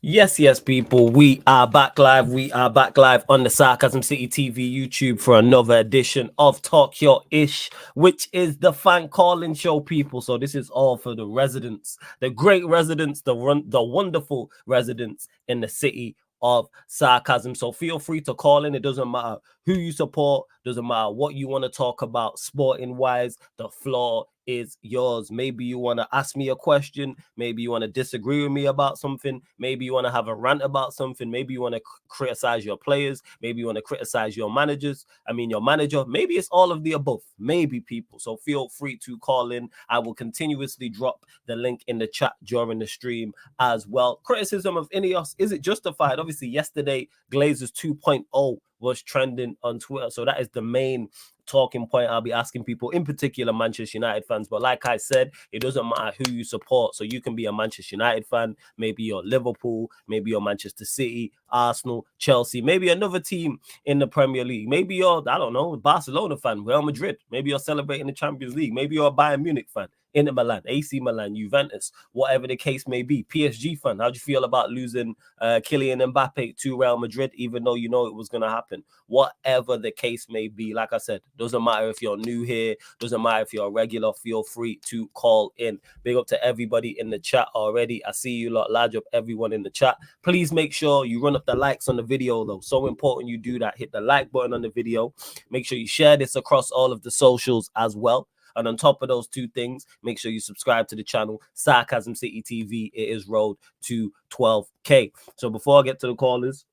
Yes, people. We are back live. We are back live on the Sarcasm City TV YouTube for another edition of Talk Your Ish, which is the fan calling show, people. So this is all for the residents, the great residents, the wonderful residents in the city of sarcasm. So feel free to call in. It doesn't matter who you support, doesn't matter what you want to talk about sporting wise. The floor is yours. Maybe you want to ask me a question. Maybe you want to disagree with me about something. Maybe you want to have a rant about something. Maybe you want to criticize your players. Maybe you want to criticize your managers. Your manager. Maybe it's all of the above. Maybe, people. So feel free to call in. I will continuously drop the link in the chat during the stream as well. Criticism of INEOS, is it justified? Obviously, yesterday, Glazers 2.0 was trending on Twitter. So that is the main talking point I'll be asking people, in particular Manchester United fans. But like I said, it doesn't matter who you support. So you can be a Manchester United fan, maybe you're Liverpool, maybe you're Manchester City, Arsenal, Chelsea, maybe another team in the Premier League. Maybe you're, I don't know, Barcelona fan, Real Madrid. Maybe you're celebrating the Champions League. Maybe you're a Bayern Munich fan, Inter Milan, AC Milan, Juventus, whatever the case may be. PSG fan, how do you feel about losing Kylian Mbappe to Real Madrid, even though you know it was going to happen? Whatever the case may be, like I said, doesn't matter if you're new here, doesn't matter if you're a regular, feel free to call in. Big up to everybody in the chat already. I see you lot, large up everyone in the chat. Please make sure you run up the likes on the video, though. So important you do that. Hit the like button on the video. Make sure you share this across all of the socials as well. And on top of those two things, make sure you subscribe to the channel, Sarcasm City TV. It is road to 12K. So before I get to the callers,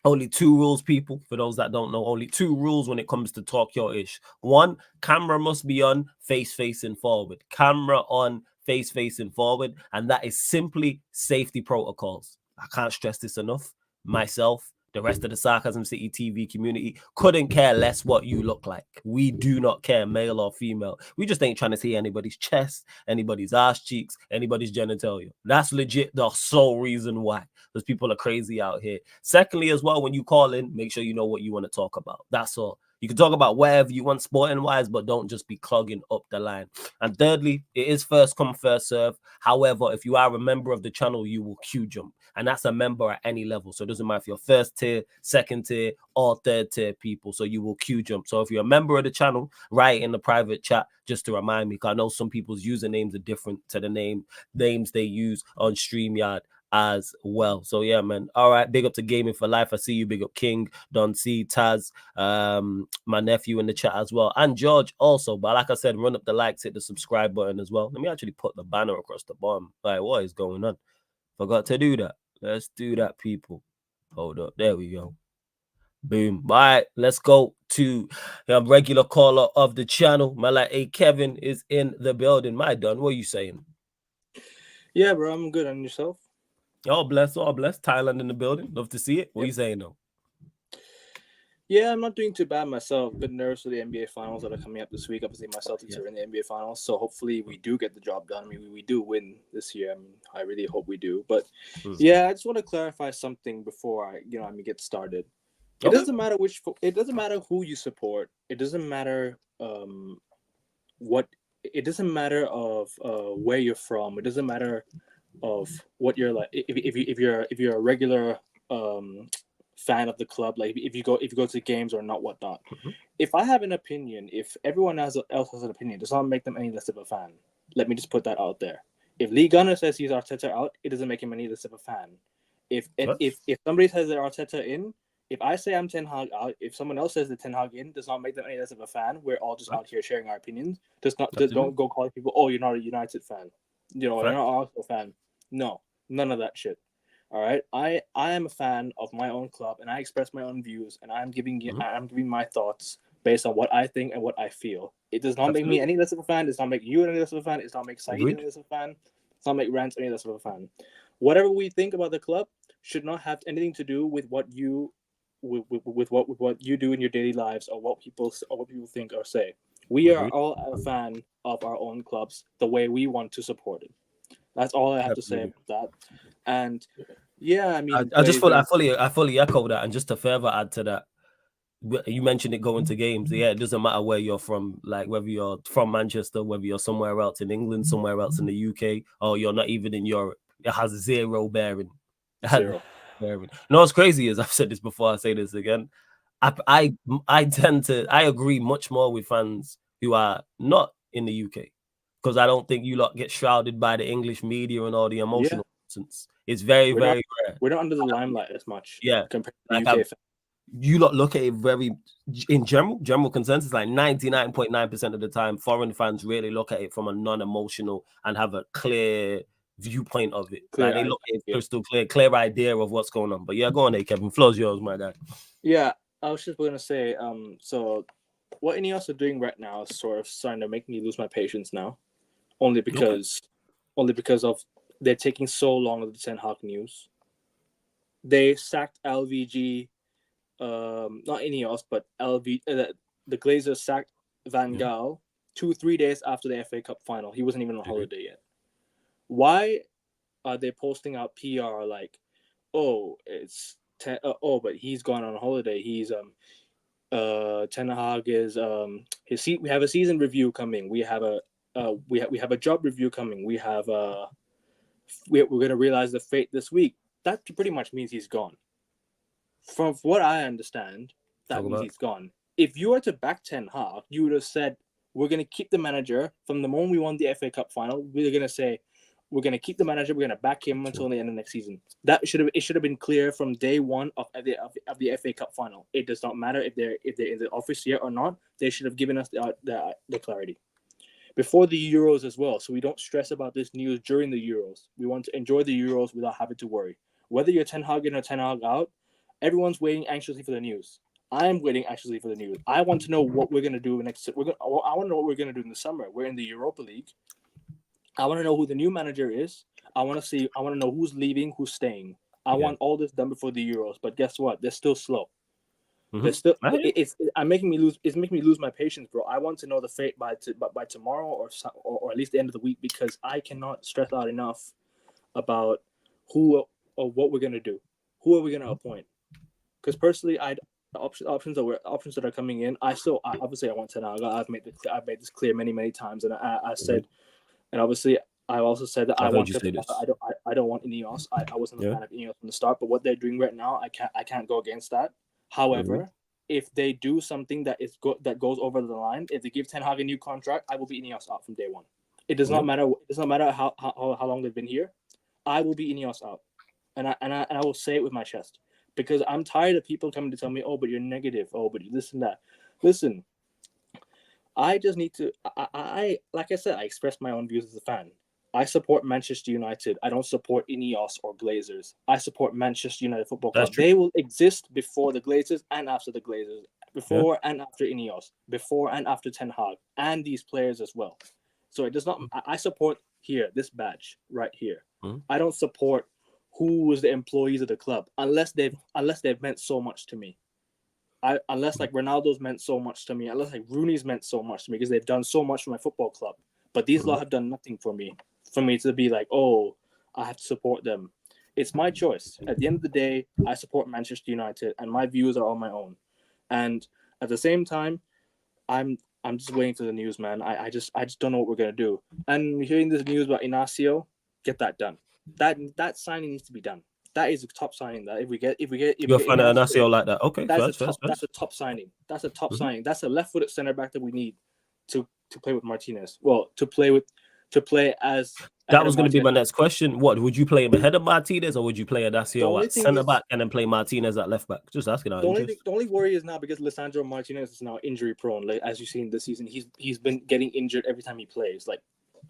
only two rules, people. For those that don't know, only two rules when it comes to Talk Your Ish. One, camera must be on, face facing forward. Camera on, face facing forward. And that is simply safety protocols. I can't stress this enough. Myself, the rest of the Sarcasm City TV community couldn't care less what you look like. We do not care, male or female. We just ain't trying to see anybody's chest, anybody's ass cheeks, anybody's genitalia. That's legit the sole reason why. Because people are crazy out here. Secondly, as well, when you call in, make sure you know what you want to talk about. That's all. You can talk about whatever you want sporting wise, but don't just be clogging up the line. And thirdly, it is first come, first serve. However, if you are a member of the channel, you will queue jump. And that's a member at any level. So it doesn't matter if you're first tier, second tier, or third tier people. So you will queue jump. So if you're a member of the channel, write in the private chat just to remind me. Because I know some people's usernames are different to the names they use on StreamYard as well. So yeah, man. All right, big up to Gaming for Life. I see you. Big up King, Don C, Taz, my nephew in the chat as well, and George also. But like I said, run up the likes, hit the subscribe button as well. Let me actually put the banner across the bottom. Like, what is going on? Forgot to do that. Let's do that, people. Hold up. There we go. Boom. All right, let's go to the regular caller of the channel. My like, hey, Kevin is in the building. My Don, what are you saying? Yeah, bro, I'm good. On yourself? All blessed, all blessed. Thailand in the building. Love to see it. What are you saying, though? Yeah, I'm not doing too bad myself. Bit nervous for the NBA finals that are coming up this week. Obviously, my Celtics are in the NBA finals, so hopefully we do get the job done. I mean, we do win this year. I mean, I really hope we do. But yeah, I just want to clarify something before I get started. It doesn't matter it doesn't matter who you support. It doesn't matter what. It doesn't matter of where you're from. It doesn't matter of what you're like. If you're a regular fan of the club, like if you go to games or not, whatnot. If I have an opinion, if everyone else has an opinion, it does not make them any less of a fan. Let me just put that out there. If Lee Gunner says he's Arteta out, it doesn't make him any less of a fan. If somebody says they're Arteta in, if I say I'm Ten Hag out, if someone else says the Ten Hag in, does not make them any less of a fan. We're all just out here sharing our opinions. Don't go calling people, oh, you're not a United fan. You're not an Arsenal fan. No, none of that shit. All right, I am a fan of my own club, and I express my own views, and I'm giving my thoughts based on what I think and what I feel. It does not make me any less of a fan. It does not make you any less of a fan. It does not make Saeed any less of a fan. It does not make Rance any less of a fan. Whatever we think about the club should not have anything to do with what you what you do in your daily lives or what people think or say. We are all a fan of our own clubs the way we want to support it. That's all I have to say about that. And yeah, I mean, I fully echo that. And just to further add to that, you mentioned it going to games. Yeah, it doesn't matter where you're from, like whether you're from Manchester, whether you're somewhere else in England, somewhere else in the UK, or you're not even in Europe. It has zero bearing. Zero. No, what's crazy is I've said this before. I say this again. I tend to agree much more with fans who are not in the UK because I don't think you lot get shrouded by the English media and all the emotional nonsense. It's very We're not very rare. we're not under the limelight as much. Yeah, compared to like the UK. you lot look at it very in general consensus, like 99.9% of the time, foreign fans really look at it from a non-emotional and have a clear viewpoint of it. Like they look at it crystal clear idea of what's going on. But yeah, go on there, Kevin. Floor's yours, my guy. Yeah, I was just gonna say, so what INEOS are doing right now is sort of starting to make me lose my patience now, only because of they're taking so long with the Ten Hag news. They sacked LVG, not INEOS, but the Glazers sacked Van Gaal 2-3 days after the FA Cup final. He wasn't even on holiday yet. Why are they posting out PR like, oh, but he's gone on holiday. He's Ten Hag is we have a season review coming. We have a job review coming. We're gonna realize the fate this week. That pretty much means he's gone. From what I understand, that means he's gone. If you were to back Ten Hag, you would have said we're gonna keep the manager from the moment we won the FA Cup final. We're gonna say we're gonna keep the manager. We're gonna back him until the end of next season. It should have been clear from day one of the FA Cup final. It does not matter if they're in the office yet or not. They should have given us the clarity before the Euros as well, so we don't stress about this news during the Euros. We want to enjoy the Euros without having to worry. Whether you're Ten Hag in or Ten Hag out, everyone's waiting anxiously for the news. I'm waiting anxiously for the news. I want to know what we're gonna do next. I want to know what we're gonna do in the summer. We're in the Europa League. I want to know who the new manager is. I want to know who's leaving, who's staying. I want all this done before the Euros. But guess what? They're still slow. They're still. It's making me lose my patience, bro. I want to know the fate by tomorrow or at least the end of the week, because I cannot stress out enough about who or what we're gonna do. Who are we gonna appoint? Because personally, the options that are coming in. I want Ten Hag. I've made this clear many times, and I said. And obviously, I also said that I don't want INEOS. I wasn't a fan of INEOS from the start, but what they're doing right now, I can't go against that. However, if they do something that goes over the line, if they give Ten Hag a new contract, I will be INEOS out from day one. It does not matter. It does not matter how long they've been here. I will be INEOS out, and I will say it with my chest, because I'm tired of people coming to tell me, oh, but you're negative. Oh, but you this and that. Listen. I just need to. Like I said, I express my own views as a fan. I support Manchester United. I don't support INEOS or Glazers. I support Manchester United Football Club. They will exist before the Glazers and after the Glazers, before and after INEOS, before and after Ten Hag, and these players as well. So it does not. I support here this badge right here. I don't support who was the employees of the club unless they've meant so much to me. Unless like Ronaldo's meant so much to me, unless like Rooney's meant so much to me, because they've done so much for my football club. But these lot have done nothing for me. For me to be like, oh, I have to support them. It's my choice. At the end of the day, I support Manchester United, and my views are on my own. And at the same time, I'm just waiting for the news, man. I just don't know what we're gonna do. And hearing this news about Inacio, get that done. That signing needs to be done. That is a top signing. That if we get you're a fan of Inacio like that. Okay, that's a top signing. That's a top signing. That's a left-footed center back that we need to play with Martinez. Well, to play as. That was going to be my next question. What would you play him ahead of Martinez, or would you play Inacio at center back and then play Martinez at left back? Just asking. The only worry is now because Lisandro Martinez is now injury prone. Like, as you've seen this season, he's been getting injured every time he plays. Like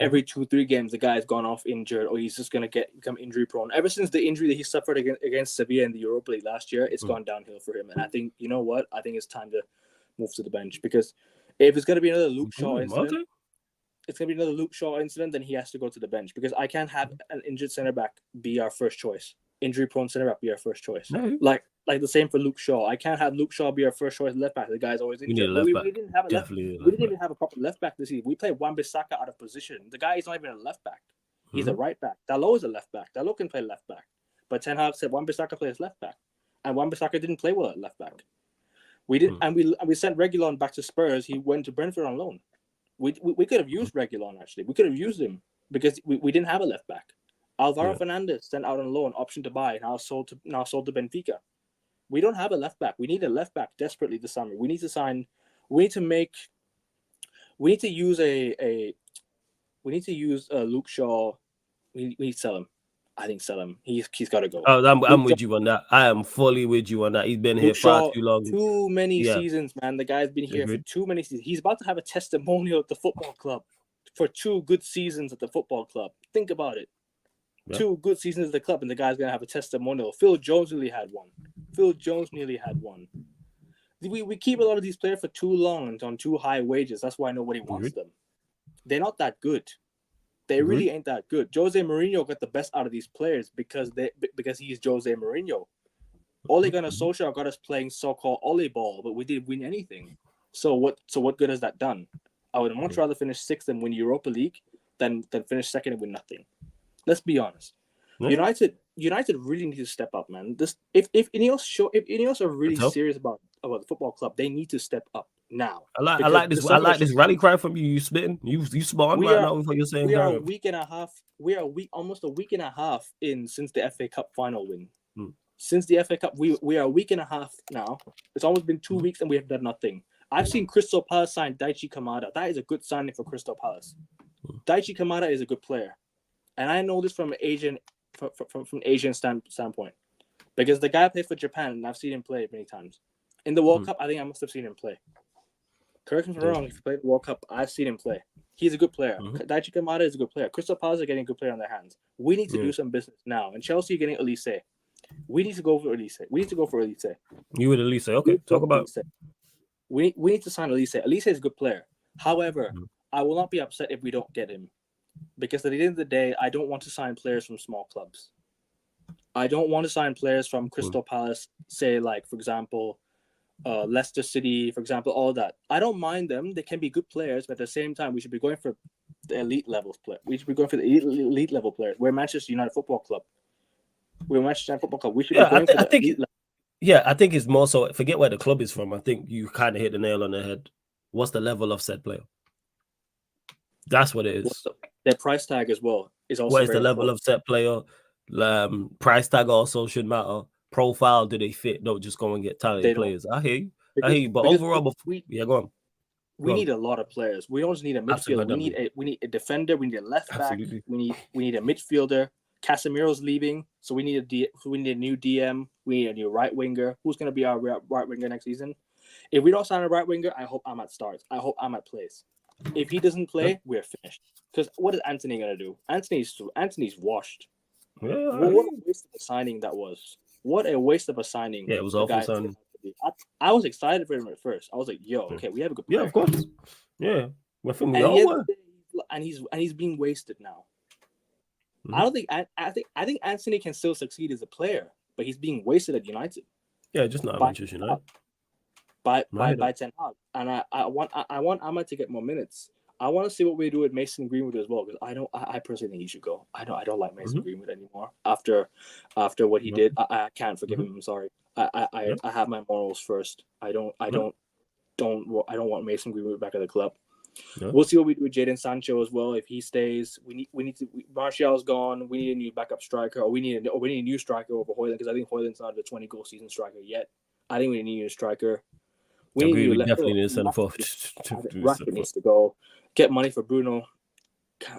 every 2-3 games, the guy's gone off injured, or he's just gonna become injury prone. Ever since the injury that he suffered against Sevilla in the Europa League last year, it's gone downhill for him. And I think, you know what? I think it's time to move to the bench, because if it's gonna be another Luke Shaw incident, then he has to go to the bench, because I can't have an injured center back be our first choice. Injury prone center back be our first choice. No. Like the same for Luke Shaw. I can't have Luke Shaw be our first choice left back. The guy's always injured. We didn't have we didn't even have a proper left back this season. We played Wan-Bissaka out of position. The guy is not even a left back. He's a right back. Dalot is a left back. Dalot can play left back. But Ten Hag said Wan-Bissaka plays left back, and Wan-Bissaka didn't play well at left back. We didn't, and we sent Reguilon back to Spurs. He went to Brentford on loan. We could have used Reguilon, actually. We could have used him because we didn't have a left back. Alvaro Fernandez sent out on loan, option to buy, now sold to Benfica. We don't have a left back. We need a left back desperately this summer. We need to sign. We need to make. We need to use Luke Shaw. We need to sell him. I think sell him. He's got to go. I'm with you on that. I am fully with you on that. He's been here far too long. Too many seasons, man. The guy's been here for too many seasons. He's about to have a testimonial at the football club for 2 good seasons at the football club. Think about it. Yep. 2 good seasons at the club, and the guy's going to have a testimonial. Phil Jones nearly had one. We keep a lot of these players for too long and on too high wages. That's why nobody wants them. They're not that good. They really ain't that good. Jose Mourinho got the best out of these players because he's Jose Mourinho. Ole Gunnar Solskjaer got us playing so-called Ole ball, but we didn't win anything. So what good has that done? I would much rather finish 6th and win Europa League than finish 2nd and win nothing. Let's be honest. United really need to step up, man. If INEOS are really serious about the football club, they need to step up now. I like this rally cry from you. You spitting? You smart right now with what you're saying. We are a week and a half. Almost a week and a half in since the FA Cup final win. Since the FA Cup, we are a week and a half now. It's almost been 2 weeks and we have done nothing. I've seen Crystal Palace sign Daichi Kamada. That is a good signing for Crystal Palace. Daichi Kamada is a good player, and I know this from an Asian standpoint, because the guy played for Japan and I've seen him play many times. In the World Cup, I think I must have seen him play. Correct me if I'm wrong. If he played the World Cup, I've seen him play. He's a good player. Daichi Kamada is a good player. Crystal Palace are getting a good player on their hands. We need to do some business now. And Chelsea are getting Elise. We need to go for Elise. You with Elise? Okay, talk about. We need to sign Elise. Elise is a good player. However, I will not be upset if we don't get him, because at the end of the day, I don't want to sign players from small clubs. I don't want to sign players from Crystal Palace, say like, for example, Leicester City, for example, all that. I don't mind them. They can be good players, but at the same time, we should be going for the elite level player. We should be going for the elite level players. We're Manchester United Football Club. We should be going for the elite level. Yeah, I think it's more so, forget where the club is from. I think you kind of hit the nail on the head. What's the level of said player? That's what it is. Their price tag as well is also. What is the level of set player? Price tag also should matter. Profile, do they fit? Don't just go and get talented players. I hear you. But overall, go on. We need a lot of players. We don't just need a midfielder. We need a defender. We need a left back. We need a midfielder. Casemiro's leaving, so we need a new DM. We need a new right winger. Who's going to be our right winger next season? If we don't sign a right winger, I hope Ahmad starts. I hope Ahmad plays. If he doesn't play, we're finished. Because what is Anthony going to do? Anthony's washed. What a waste of a signing that was. What a waste of a signing. Yeah, it was awful signing. I was excited for him at first. I was like, "Yo, okay, we have a good player." Yeah, of course. Yeah, and he's being wasted now. I don't think I think Anthony can still succeed as a player, but he's being wasted at United. Yeah, just not Manchester United. By Ten Hag, and I want Ahmad to get more minutes. I want to see what we do with Mason Greenwood as well, because I personally think he should go. I don't like Mason Greenwood anymore after what he did. I can't forgive him. I'm sorry. I have my morals first. I don't want Mason Greenwood back at the club. Yeah. We'll see what we do with Jadon Sancho as well. If he stays, we need to. Martial's gone. We need a new backup striker, or we need a new striker over Højlund, because I think Højlund's not a 20-goal season striker yet. I think we need a new striker. We definitely need to send off. Rakitic needs to go. Get money for Bruno.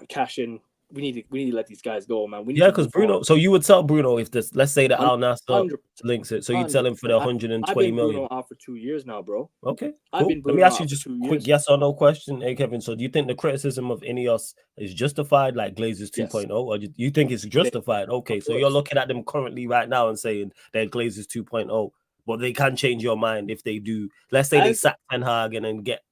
Cash in. We need to let these guys go, man. Because Bruno. So you would tell Bruno if this, let's say that Al Nassr links it. So you'd tell him for the 120 I've been million. Bruno out for 2 years now, bro. Okay. Cool. Let me ask you just a quick yes or no question, hey Kevin. So do you think the criticism of INEOS is justified, like Glazers 2.0, or do you think it's justified? Okay, so you're looking at them currently right now and saying they're Glazers 2.0, but they can change your mind if they do. Let's say they sack Ten Hag and then get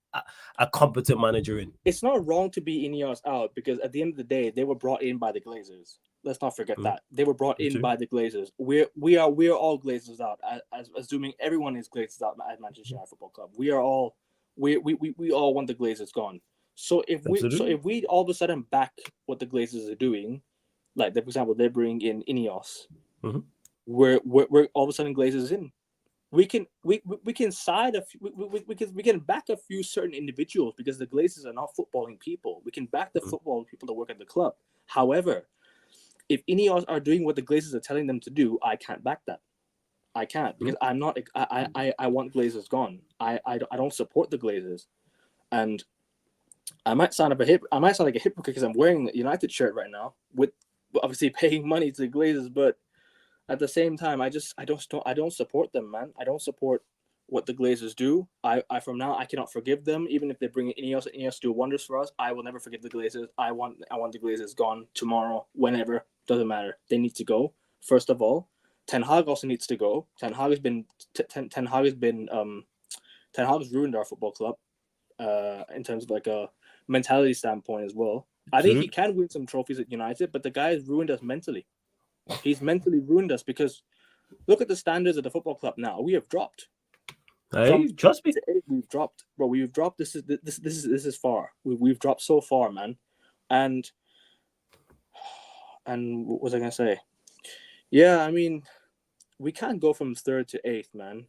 a competent manager in. It's not wrong to be INEOS out, because at the end of the day, they were brought in by the Glazers. Let's not forget that. They were brought in by the Glazers. We are all Glazers out, as assuming everyone is Glazers out at Manchester United Football Club. We all want the Glazers gone. So if we all of a sudden back what the Glazers are doing, like for example, they bring in INEOS, we're all of a sudden Glazers in. We can side we can back a few certain individuals, because the Glazers are not footballing people. We can back the football people that work at the club. However, if INEOS are doing what the Glazers are telling them to do, I can't back that. I can't, because I'm not. I want Glazers gone. I don't support the Glazers, and I might sound like a hypocrite because I'm wearing the United shirt right now, with obviously paying money to the Glazers, but at the same time, I don't support them, man. I don't support what the Glazers do. I from now I cannot forgive them, even if they bring in INEOS do wonders for us. I will never forgive the Glazers. I want the Glazers gone tomorrow, whenever, doesn't matter. They need to go. First of all, Ten Hag also needs to go. Ten Hag has ruined our football club, in terms of like a mentality standpoint as well. I think he can win some trophies at United, but the guy has ruined us mentally. He's mentally ruined us, because look at the standards of the football club now. We have dropped. Hey, trust me. We've dropped, bro. We've dropped. This is far. We've dropped so far, man. And what was I gonna say? Yeah, I mean, we can't go from 3rd to 8th, man.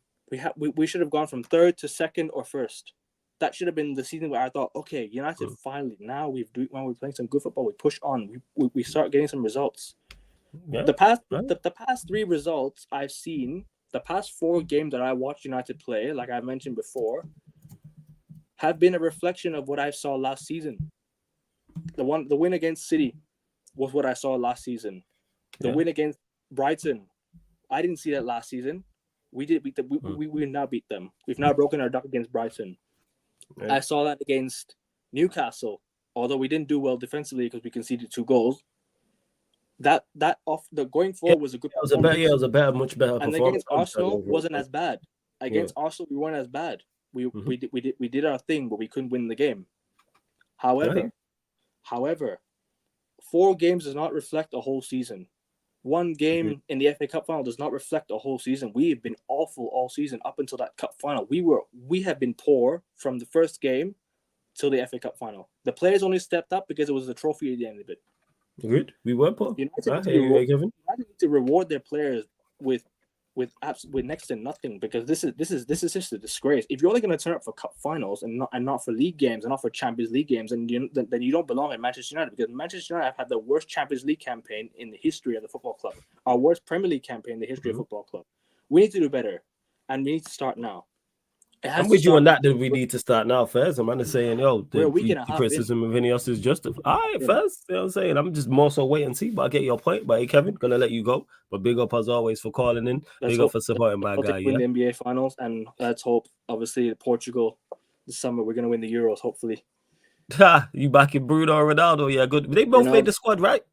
We should have gone from 3rd to 2nd or 1st. That should have been the season where I thought, okay, United finally, now when we're playing some good football, we push on. We start getting some results. Yeah. The past 3 results I've seen, the past 4 games that I watched United play, like I mentioned before, have been a reflection of what I saw last season. The win against City was what I saw last season. The win against Brighton, I didn't see that last season. We did beat them. We now beat them. We've now broken our duck against Brighton. Right. I saw that against Newcastle, although we didn't do well defensively because we conceded 2 goals. That off the going forward was a good. It was a much better. And against Arsenal wasn't as bad. Against Arsenal, we weren't as bad. We did our thing, but we couldn't win the game. However, 4 games does not reflect a whole season. 1 game in the FA Cup final does not reflect a whole season. We have been awful all season up until that cup final. We have been poor from the first game till the FA Cup final. The players only stepped up because it was the trophy at the end of it. Good. We were poor. United need to reward their players with next to nothing, because this is just a disgrace. If you're only going to turn up for cup finals and not for league games and not for Champions League games, then you don't belong at Manchester United, because Manchester United have had the worst Champions League campaign in the history of the football club, our worst Premier League campaign in the history of football club. We need to do better, and we need to start now. I'm with you on that. That we need to start now. First, I'm just saying, the criticism of INEOS is justified. All right, first, you know what I'm saying. I'm just more so wait and see, but I get your point. But hey, Kevin, gonna let you go. But big up as always for calling in. Big up for supporting my guy. Win the NBA finals, and let's hope, obviously, Portugal this summer we're gonna win the Euros. Hopefully. You backing Bruno or Ronaldo? Yeah, good. They both made the squad, right?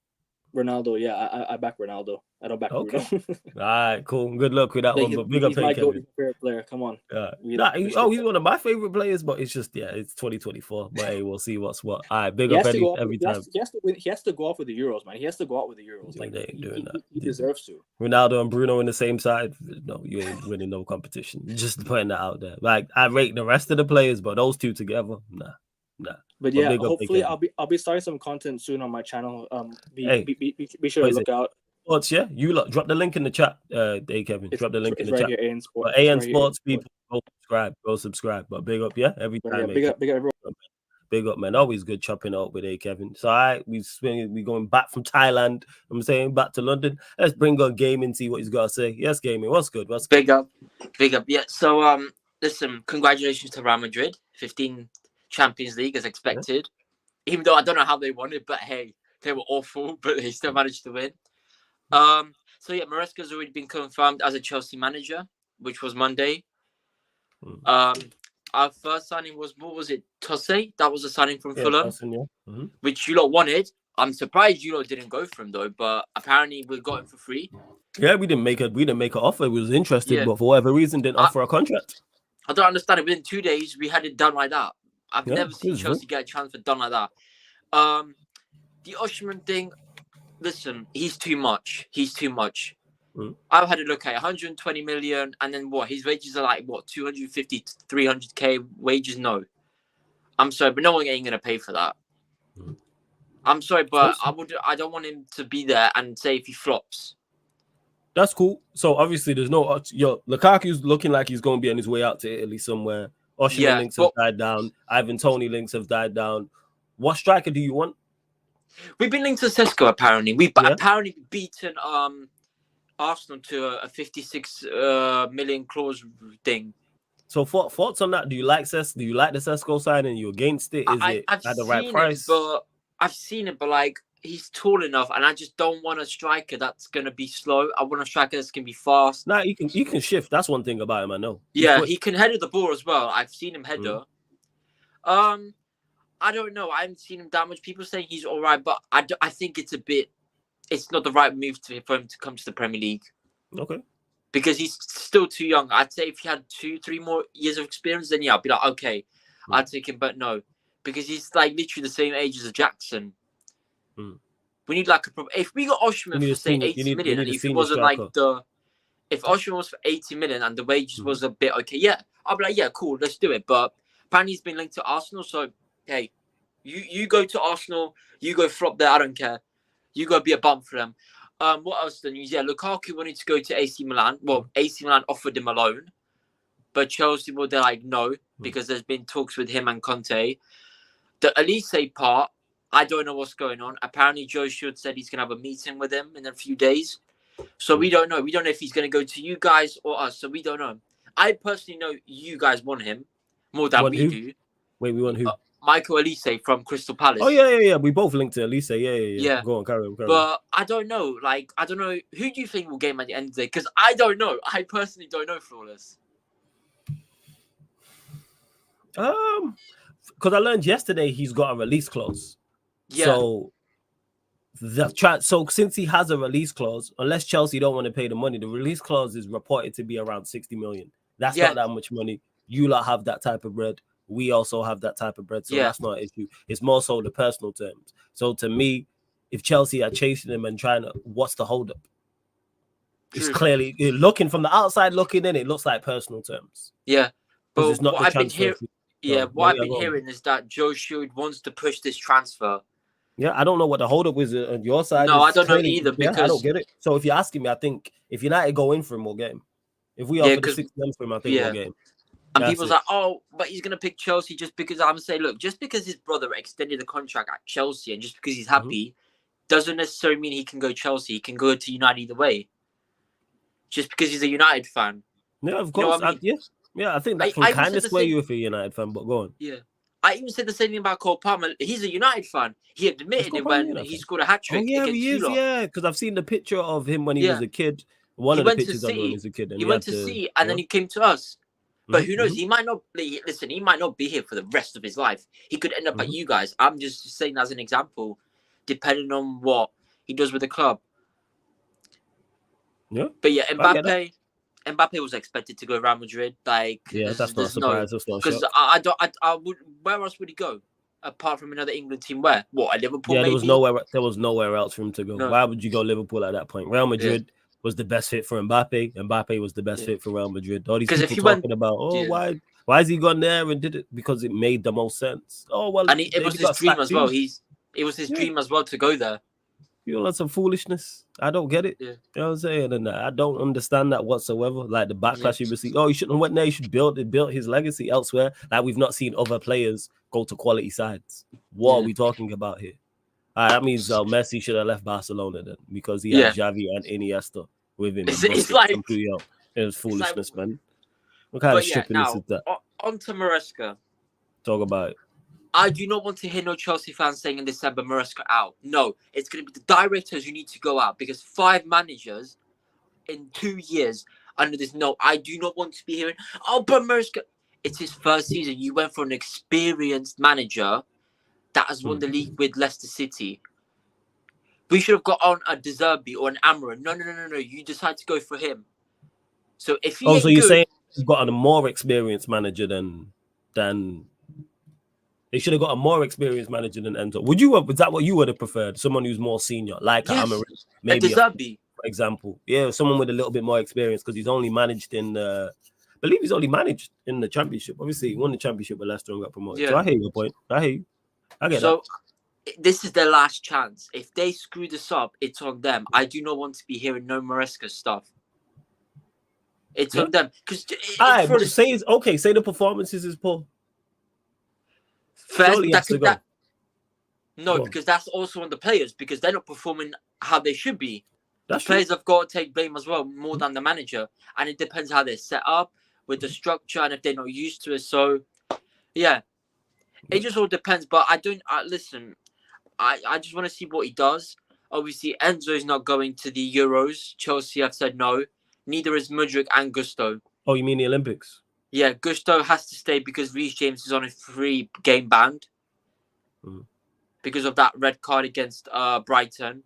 Ronaldo, yeah, I back Ronaldo. I don't back Bruno. All right, cool. Good luck with that one. But big up, Kevin. Favorite player. Come on. He's one of my favorite players, but it's just it's 2024. But hey, we'll see what's what. All right, big up every time. He has to win. He has to go off with the Euros, man. He has to go out with the Euros. Like they ain't doing that. He deserves to. Ronaldo and Bruno in the same side. No, you ain't winning no competition. Just putting that out there. Like I rate the rest of the players, but those two together, nah. But yeah, hopefully I'll be starting some content soon on my channel. Be sure to look out. Sports, yeah. You drop the link in the chat, Kevin. Drop the link in the chat. Here, AN Sports. AN Sports people, go subscribe. But big up, yeah. Every time. Big up, everyone. Big up, man. Always good chopping up with Kevin. So we going back from Thailand. I'm saying back to London. Let's bring on Gaming, see what he's got to say. Yes, Gaming. What's good? Big up. Yeah. So listen, congratulations to Real Madrid. 15 Champions League as expected. Yeah. Even though I don't know how they won it, but hey, they were awful, but they still managed to win. So yeah, Maresca's already been confirmed as a Chelsea manager, which was Monday. Our first signing was, what was it, Tosse? That was a signing from Fulham, which you lot wanted. I'm surprised you lot didn't go for him though, but apparently we got him for free. Yeah, we didn't make an offer. We was interested, but for whatever reason didn't offer a contract. I don't understand it. Within 2 days, we had it done like that. I've never seen Chelsea get a transfer done like that. The Osimhen thing, listen, he's too much. I've had a look at 120 million, and then what? His wages are like, 250 to 300k wages? No. I'm sorry, but no one ain't going to pay for that. I'm sorry, but I don't want him to be there and say if he flops. That's cool. So obviously there's no... Lukaku's looking like he's going to be on his way out to Italy somewhere. Osimhen links have died down. Ivan Toney links have died down. What striker do you want? We've been linked to Sesko apparently. We've Yeah. apparently beaten Arsenal to a 56 million clause thing. So thoughts on that? Do you like the Sesko signing? You against it? Is it I've at the right seen price? I've seen it, but like he's tall enough, and I just don't want a striker that's gonna be slow. I want a striker that's gonna be fast. Nah, you can shift. That's one thing about him. I know. Yeah, he can header the ball as well. I've seen him header. Mm-hmm. I don't know. I haven't seen him that much. People saying he's all right, but I think it's not the right move for him to come to the Premier League. Okay. Because he's still too young. I'd say if he had 2-3 more years of experience, then yeah, I'd be like, okay, I'd take him. But no, because he's like literally the same age as a Jackson. We need like if we got Oshman for say 80 million, and if it wasn't striker. If Oshman was for 80 million and the wages was a bit okay, yeah, I'd be like, yeah, cool, let's do it. But apparently he's been linked to Arsenal, so hey, you go to Arsenal, you go flop there, I don't care. You go be a bump for them. What else? The news? Yeah, Lukaku wanted to go to AC Milan. Well, AC Milan offered him a loan, but Chelsea they're like no, because there's been talks with him and Conte. The Elise part, I don't know what's going on. Apparently, Joe Should said he's gonna have a meeting with him in a few days. So we don't know. We don't know if he's gonna go to you guys or us. So we don't know. I personally know you guys want him more than we do. Wait, we want who? Michael Elise from Crystal Palace. Oh yeah. We both linked to Elise. Yeah. Go on, carry on. But I don't know. Like, I don't know. Who do you think will game at the end of the day? Because I don't know. I personally don't know, Flawless. Because I learned yesterday he's got a release clause. Yeah. So since he has a release clause, unless Chelsea don't want to pay the money, the release clause is reported to be around 60 million. That's not that much money. You lot have that type of bread. We also have that type of bread, so that's not an issue. It's more so the personal terms. So to me, if Chelsea are chasing him and trying to, what's the holdup? It's clearly looking from the outside, looking in, it looks like personal terms. Yeah, but it's not what I've been hearing is that Joe Shield wants to push this transfer. Yeah, I don't know what the holdup is on your side. No, I don't know either. Because I don't get it. So if you're asking me, I think if United go in for him, we'll get him. If we offer the 6 months for him, I think we'll get him. And people's like, oh, but he's going to pick Chelsea just because I'm saying, look, just because his brother extended the contract at Chelsea and just because he's happy doesn't necessarily mean he can go Chelsea. He can go to United either way. Just because he's a United fan. Yeah, of course. You know I mean? I think that can kind of sway you if you're a United fan, but go on. Yeah. I even said the same thing about Cole Palmer. He's a United fan. He admitted it when he scored a hat-trick against he is, because I've seen the picture of him when he was a kid. One of the pictures of him when he was a kid. And he went to City and then he came to us. But who knows? He might not listen. He might not be here for the rest of his life. He could end up at you guys. I'm just saying as an example, depending on what he does with the club. Yeah. But yeah, Mbappe was expected to go Real Madrid. Like, that's not a surprise. Because I would. Where else would he go apart from another England team? Where? What? A Liverpool? Yeah, maybe? there was nowhere else for him to go. No. Why would you go Liverpool at that point? Real Madrid. Yeah. Was the best fit for Mbappe. Mbappe was the best fit for Real Madrid. All these people talking about, why is he gone there and did it? Because it made the most sense. Oh, well. And it was his dream as well. It was his dream as well to go there. You know, that's some foolishness. I don't get it. Yeah. You know what I'm saying? And I don't understand that whatsoever. Like the backlash you received. Oh, he shouldn't have went there. He should build his legacy elsewhere. Like we've not seen other players go to quality sides. What are we talking about here? That means Messi should have left Barcelona then because he had Xavi and Iniesta with him. It's like it was foolishness, man. What kind of stupidness is that? On to Maresca. Talk about it. I do not want to hear no Chelsea fans saying in December Maresca out. No, it's going to be the directors who need to go out because 5 managers in 2 years under this. No, I do not want to be hearing. Oh, but Maresca, it's his first season. You went for an experienced manager that has won the league with Leicester City. We should have got on a De Zerbi or an Amarin. No. You decide to go for him. So if you you're saying you've got a more experienced manager than they should have got a more experienced manager than Enzo. Was that what you would have preferred? Someone who's more senior, like Amarin, maybe De Zerbi, for example. Yeah, someone with a little bit more experience because he's only managed in I believe he's only managed in the championship. Obviously, he won the championship with Leicester and got promoted. Yeah. So I hear your point. I hear you. I get that. This is their last chance. If they screw this up, it's on them. I do not want to be hearing no Maresca stuff. It's on them. Because say the performances is poor. First, No, Go on. because that's also on the players because they're not performing how they should be. That's The players have got to take blame as well, more than the manager. And it depends how they're set up with the structure and if they're not used to it. So, yeah, it just all depends. But listen, I just want to see what he does. Obviously, Enzo is not going to the Euros. Chelsea have said no. Neither is Mudryk and Gusto. Oh, you mean the Olympics? Yeah, Gusto has to stay because Reece James is on a 3-game ban because of that red card against Brighton.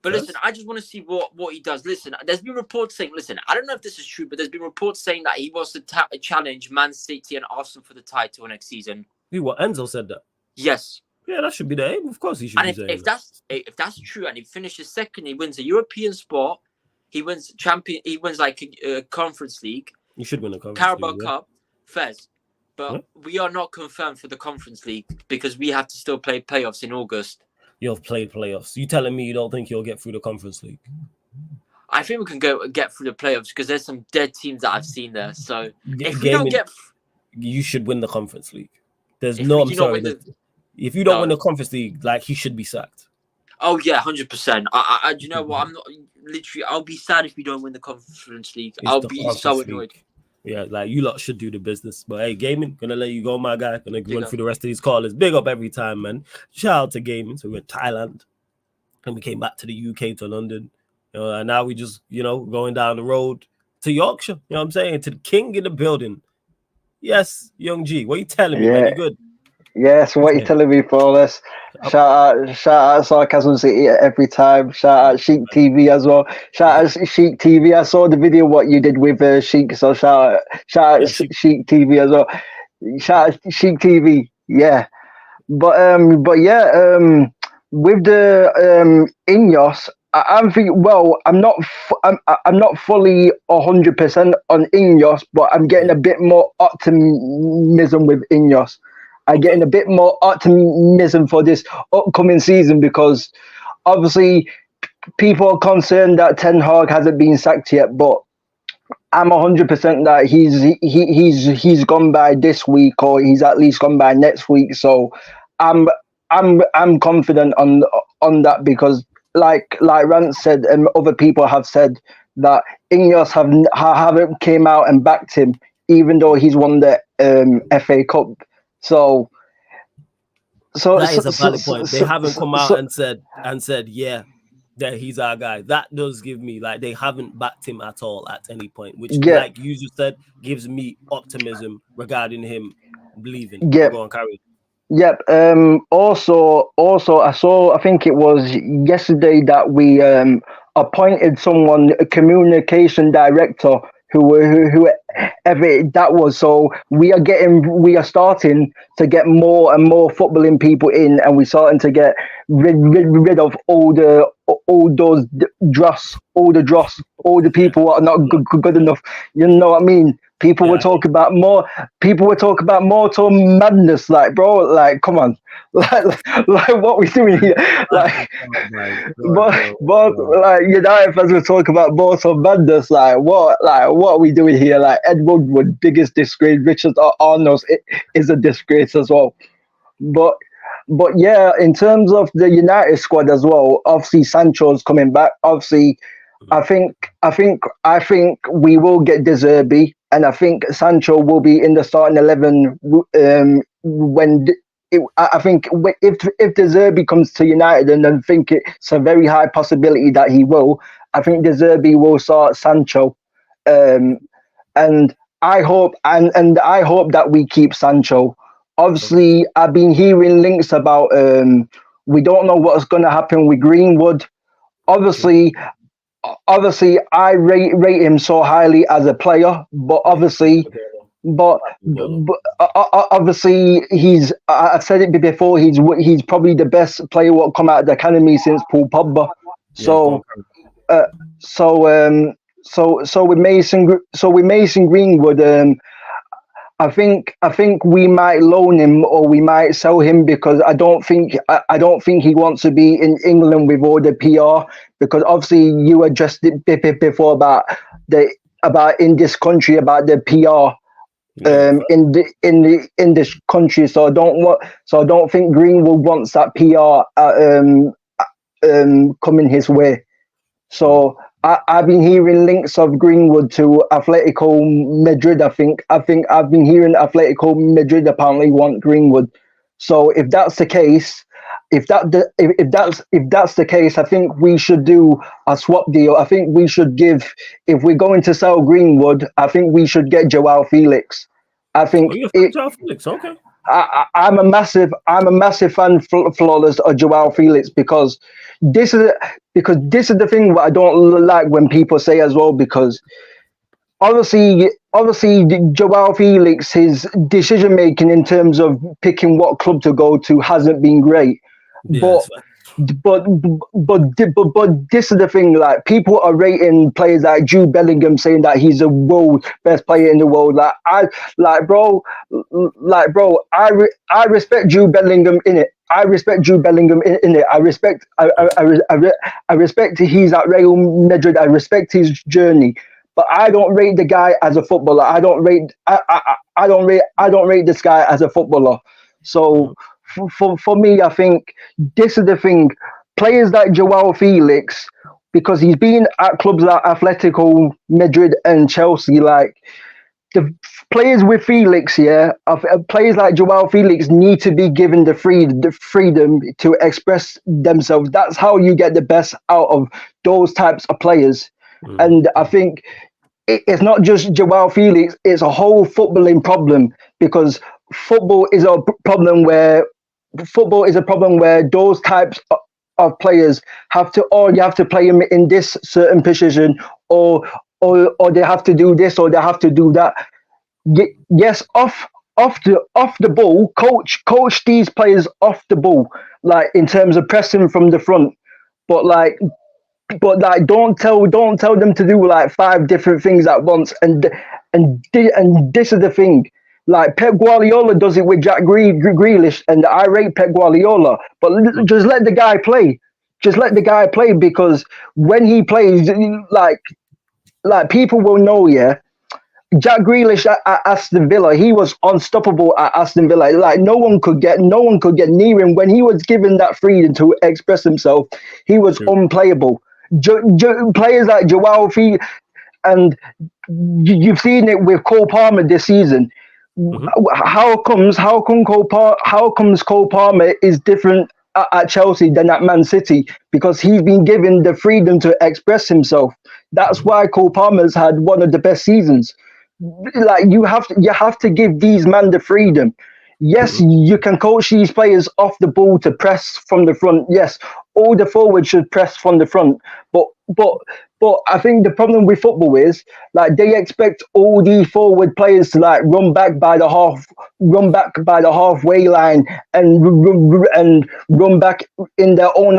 But listen, I just want to see what he does. Listen, there's been reports saying, I don't know if this is true, but there's been reports saying that he wants to challenge Man City and Arsenal for the title next season. What, Enzo said that? Yes. Yeah, that should be the aim. Of course he should be saying that. If that's true and he finishes second, he wins a European spot, he wins like a Conference League. You should win a Conference Carabao League, Cup, Fez. But we are not confirmed for the Conference League because we have to still play playoffs in August. You've played playoffs. You telling me you don't think you'll get through the Conference League? I think we can get through the playoffs because there's some dead teams that I've seen there. So if we don't get, you should win the Conference League. There's if no. we I'm do not sorry. win the- If you don't win the Conference League, like he should be sacked. Oh yeah, 100%. I do you know what? I'm not literally. I'll be sad if we don't win the Conference League. I'll be so annoyed. Yeah, like you lot should do the business. But hey, Gaming, gonna let you go, my guy. Gonna run through the rest of these callers. Big up every time, man. Shout out to Gaming. So we went Thailand, and we came back to the UK to London. And now we just, going down the road to Yorkshire. You know what I'm saying? To the king in the building. Yes, Young G. What are you telling me, man? You good? Yes, what you telling me, Flawless? Shout out Sarcasm City every time. Shout out Sheik TV as well. Shout out Sheik TV. I saw the video what you did with Sheik, so shout out Sheik TV as well. Shout out Sheik TV. Yeah, but yeah, with the INEOS, I'm thinking. Well, I'm not fully 100% on INEOS, but I'm getting a bit more optimism with INEOS. I'm getting a bit more optimism for this upcoming season because obviously people are concerned that Ten Hag hasn't been sacked yet, but I'm 100% that he's gone by this week or he's at least gone by next week. So I'm confident on that because like Rance said and other people have said that INEOS haven't came out and backed him even though he's won the FA Cup. So that is a valid point. They haven't come out and said, yeah, that he's our guy. That does give me they haven't backed him at all at any point, which like you just said, gives me optimism regarding him believing. Yeah. Go on, carry. Yep. Also, I think it was yesterday that we appointed someone, a communication director, whoever that was. So we are starting to get more and more footballing people in, and we're starting to get rid of all the people who are not good enough. You know what I mean? People were talking about more. People were talking about mortal madness. Like, bro, like, come on, like what we doing here? Like, but like United fans were talking about mortal madness. Like, what are we doing here? Like, Ed Woodward, biggest disgrace. Richard Arnold is a disgrace as well. But yeah, in terms of the United squad as well, obviously Sancho's coming back. Obviously, I think we will get De Zerbi, and I think Sancho will be in the starting 11 I think if De Zerbi comes to United, and I think it's a very high possibility that he will. I think De Zerbi will start Sancho, and I hope that we keep Sancho. Obviously, I've been hearing links about we don't know what's going to happen with Greenwood. Obviously, I rate him so highly as a player, but obviously he's. I've said it before. He's probably the best player what come out of the academy since Paul Pogba. So with Mason Greenwood, I think we might loan him or we might sell him because I don't think he wants to be in England with all the PR, because obviously you addressed it before about in this country about the PR in this country. So I don't think Greenwood wants that PR coming his way. So I've been hearing links of Greenwood to Atletico Madrid. I think I've been hearing Atletico Madrid apparently want Greenwood. So if that's the case, if that's the case, I think we should do a swap deal. I think we should give, if we're going to sell Greenwood, I think we should get Joao Felix. I think Joao Felix, okay. I'm a massive fan flawless of Joao Felix because this is the thing what I don't like when people say as well, because obviously Joao Felix, his decision making in terms of picking what club to go to hasn't been great. Yeah, but this is the thing, like people are rating players like Jude Bellingham, saying that he's the world best player in the world. I respect Jude Bellingham in it. I respect he's at Real Madrid. I respect his journey, but I don't rate the guy as a footballer. I don't rate this guy as a footballer. So for me, I think this is the thing. Players like Joao Felix, because he's been at clubs like Atletico Madrid and Chelsea, like the players with Felix, players like Joao Felix need to be given the freedom to express themselves. That's how you get the best out of those types of players. And I think it's not just Joao Felix, it's a whole footballing problem, because football is a problem where those types of players you have to play him in this certain position, or they have to do this, or they have to do that. Yes, off the ball, coach these players off the ball, like in terms of pressing from the front, but don't tell them to do like 5 different things at once. And this is the thing. Like Pep Guardiola does it with Jack Grealish, and I rate Pep Guardiola, but just let the guy play. Just let the guy play, because when he plays, like people will know, Jack Grealish at Aston Villa, he was unstoppable at Aston Villa. Like no one could get near him. When he was given that freedom to express himself, he was unplayable. Players like Joao Felix, and you've seen it with Cole Palmer this season. How comes Cole Palmer is different at Chelsea than at Man City? Because he's been given the freedom to express himself. That's why Cole Palmer's had one of the best seasons. Like you have to give these men the freedom. Yes, you can coach these players off the ball to press from the front. Yes, all the forwards should press from the front. But I think the problem with football is like they expect all these forward players to like run back by the halfway line and run back in their own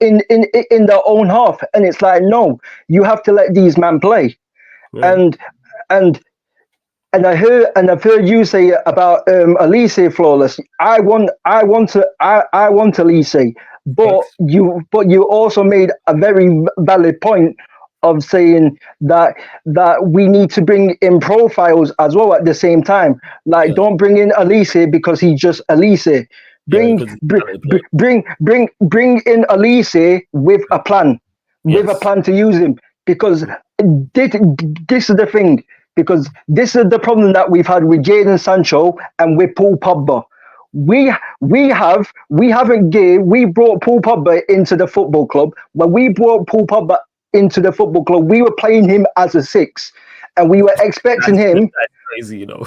in their own half. And it's like, no, you have to let these men play. Yeah. And I've heard you say about Elise flawless. I want Elise, but you also made a very valid point of saying that we need to bring in profiles as well at the same time. Like don't bring in Elise because he's just Elise. Bring in Elise with a plan, with a plan to use him, because this is the thing. Because this is the problem that we've had with Jadon Sancho and with Paul Pogba. We brought Paul Pogba into the football club. When we brought Paul Pogba into the football club, we were playing him as a 6, and we were expecting him. That's crazy, you know.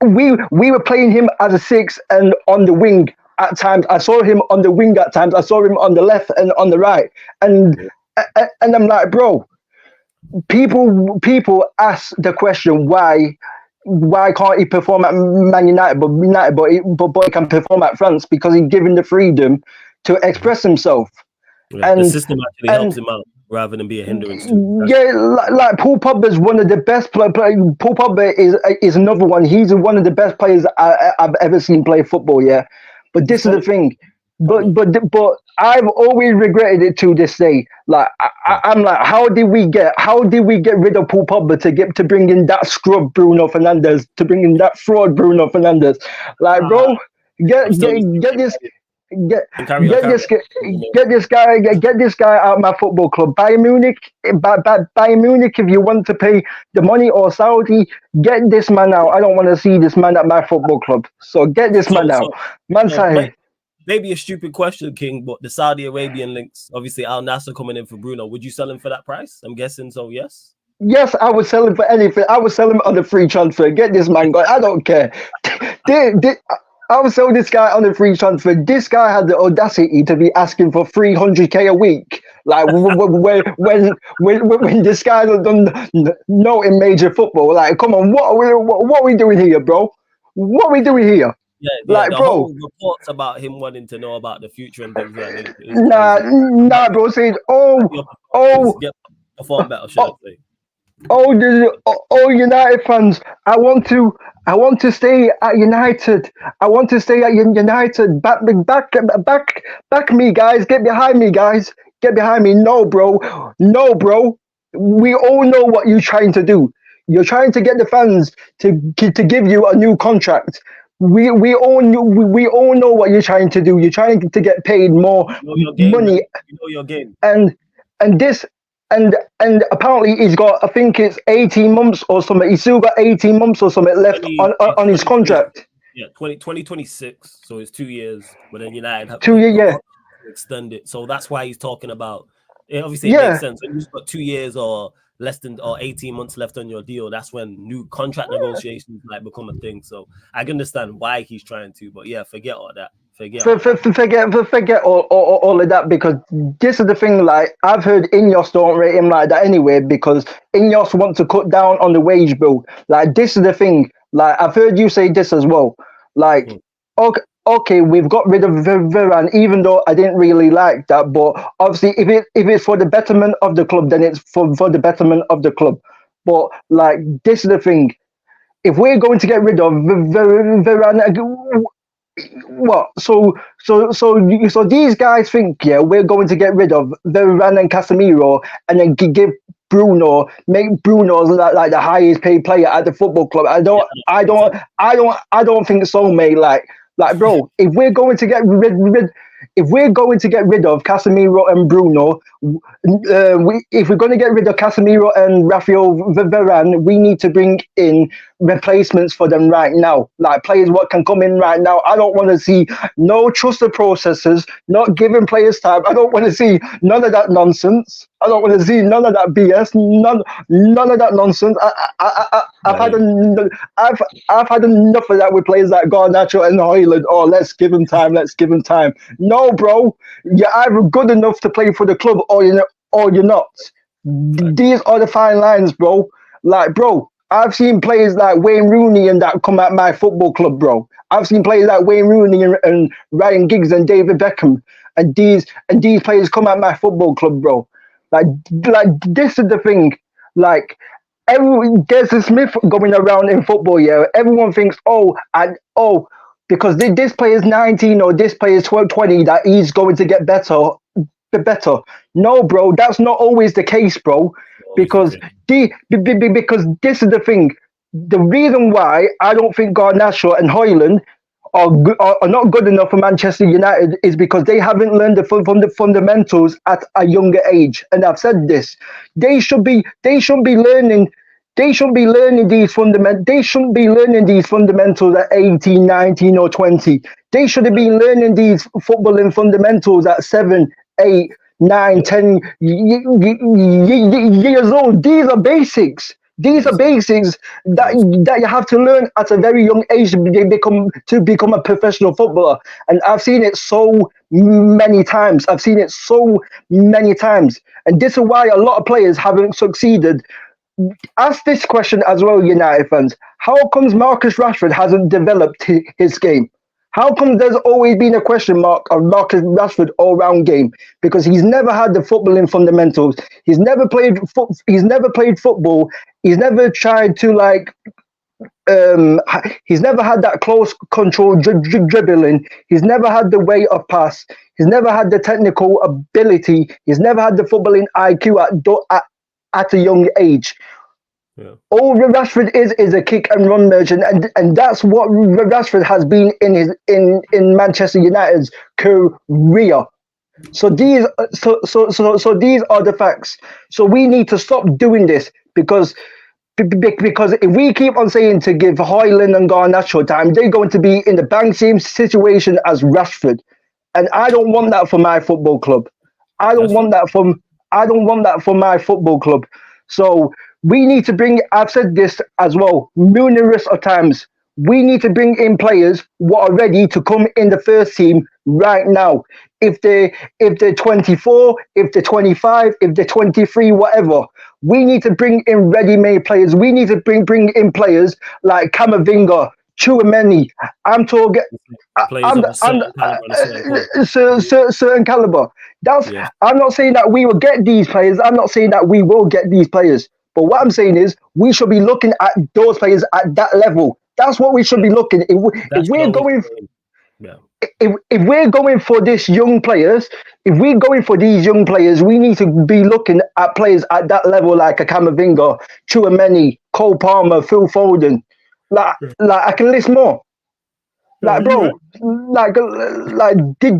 we were playing him as a 6 and on the wing at times. I saw him on the wing at times. I saw him on the left and on the right, and I'm like, bro. People ask the question why can't he perform at Man United, but he can perform at France, because he's given the freedom to express himself. Yeah, and the system actually helps him out rather than be a hindrance. Like Paul Pogba is one of the best players. Paul Pogba is another one. He's one of the best players I've ever seen play football. Yeah, but this is the thing. But I've always regretted it to this day. Like I'm like, how did we get rid of Paul Pogba to bring in that scrub Bruno Fernandez, to bring in that fraud Bruno Fernandez? Like, bro, get this. Get this guy out of my football club. Bayern Munich, Bayern Munich. If you want to pay the money, or Saudi, get this man out. I don't want to see this man at my football club. So get this man out. Maybe a stupid question, King, but the Saudi Arabian links, obviously Al Nassr coming in for Bruno. Would you sell him for that price? I'm guessing so. Yes. Yes, I would sell him for anything. I would sell him on the free transfer. Get this man going. I don't care. I would sell this guy on a free transfer. This guy had the audacity to be asking for 300k a week. Like when this guy has done no in major football. Like, come on, what are we doing here, bro? What are we doing here? Yeah, like, the bro, whole reports about him wanting to know about the future and things like that. Nah, bro. Saying, perform better, should I say? United fans, I want to stay at United. I want to stay at United. Back me, guys. Get behind me, guys. Get behind me. No, bro. We all know what you're trying to do. You're trying to get the fans to give you a new contract. We all know what you're trying to do. You're trying to get paid more money. You know your game. And apparently he's got, I think it's 18 months or something. He's still got 18 months or something left on his contract. Yeah, 2026. So it's 2 years. But then United have 2 years, yeah. Extend it. So that's why he's talking about it. Obviously, it makes sense. When you've got 2 years or less than, or 18 months left on your deal, that's when new contract negotiations might become a thing. So I can understand why he's trying to, but yeah, forget all that. Forget all of that, because this is the thing. Like, I've heard INEOS don't rate him like that anyway, because INEOS want to cut down on the wage bill. Like, this is the thing. Like, I've heard you say this as well. Like, okay, we've got rid of Varane, even though I didn't really like that. But obviously, if it's for the betterment of the club, then it's for the betterment of the club. But like, this is the thing. If we're going to get rid of Varane, what? So these guys think, yeah, we're going to get rid of Varane and Casemiro, and then give make Bruno like the highest paid player at the football club. I don't think so, mate. Like, bro, if we're going to get rid of Casemiro and Bruno, if we're going to get rid of Casemiro and Rafael Varane, we need to bring in replacements for them right now. Like, players what can come in right now. I don't want to see no trusted processes, not giving players time. I don't want to see none of that nonsense. I don't want to see none of that BS. None of that nonsense. I've had enough of that with players like Garnacho and Højlund. Oh, let's give him time. No, bro, you're either good enough to play for the club, or you're not. These are the fine lines, bro. Like, bro, I've seen players like Wayne Rooney and that come at my football club, bro. I've seen players like Wayne Rooney and Ryan Giggs and David Beckham, and these players come at my football club, bro. Like this is the thing. Like, there's a Smith going around in football, yeah. Everyone thinks, because this player is 19 or this player is 20, that he's going to get better. No, bro, that's not always the case, bro. Because because this is the thing. The reason why I don't think Garnacho and Højlund are not good enough for Manchester United is because they haven't learned the fundamentals at a younger age. And I've said this. They should be learning these fundamentals at 18, 19 or 20. They should have been learning these footballing fundamentals at 7, 8, 9, 10 years old. These are basics. These are basics that you have to learn at a very young age to become a professional footballer. And I've seen it so many times. And this is why a lot of players haven't succeeded. Ask this question as well, United fans. How comes Marcus Rashford hasn't developed his game? How come there's always been a question mark of Marcus Rashford all-round game? Because he's never had the footballing fundamentals. He's never played football. He's never tried to he's never had that close control dribbling. He's never had the weight of pass. He's never had the technical ability. He's never had the footballing IQ at a young age. Yeah. All Rashford is a kick and run merchant, and that's what Rashford has been in Manchester United's career. So these are the facts. So we need to stop doing this because if we keep on saying to give Højlund and Garnacho time, they're going to be in the bang same situation as Rashford, and I don't want that for my football club. I don't want that for my football club. So we need to bring. I've said this as well numerous of times. We need to bring in players who are ready to come in the first team right now. If they're 24, if they're 25, if they're 23, whatever, we need to bring in ready-made players. We need to bring in players like Camavinga, Tchouaméni. I'm talking certain caliber. I'm not saying that we will get these players. I'm not saying that we will get these players. But what I'm saying is we should be looking at those players at that level. That's what we should be looking. If we're going for these young players, we need to be looking at players at that level, like a Camavinga, Tchouaméni, Cole Palmer, Phil Foden. Like I can list more. Like, bro,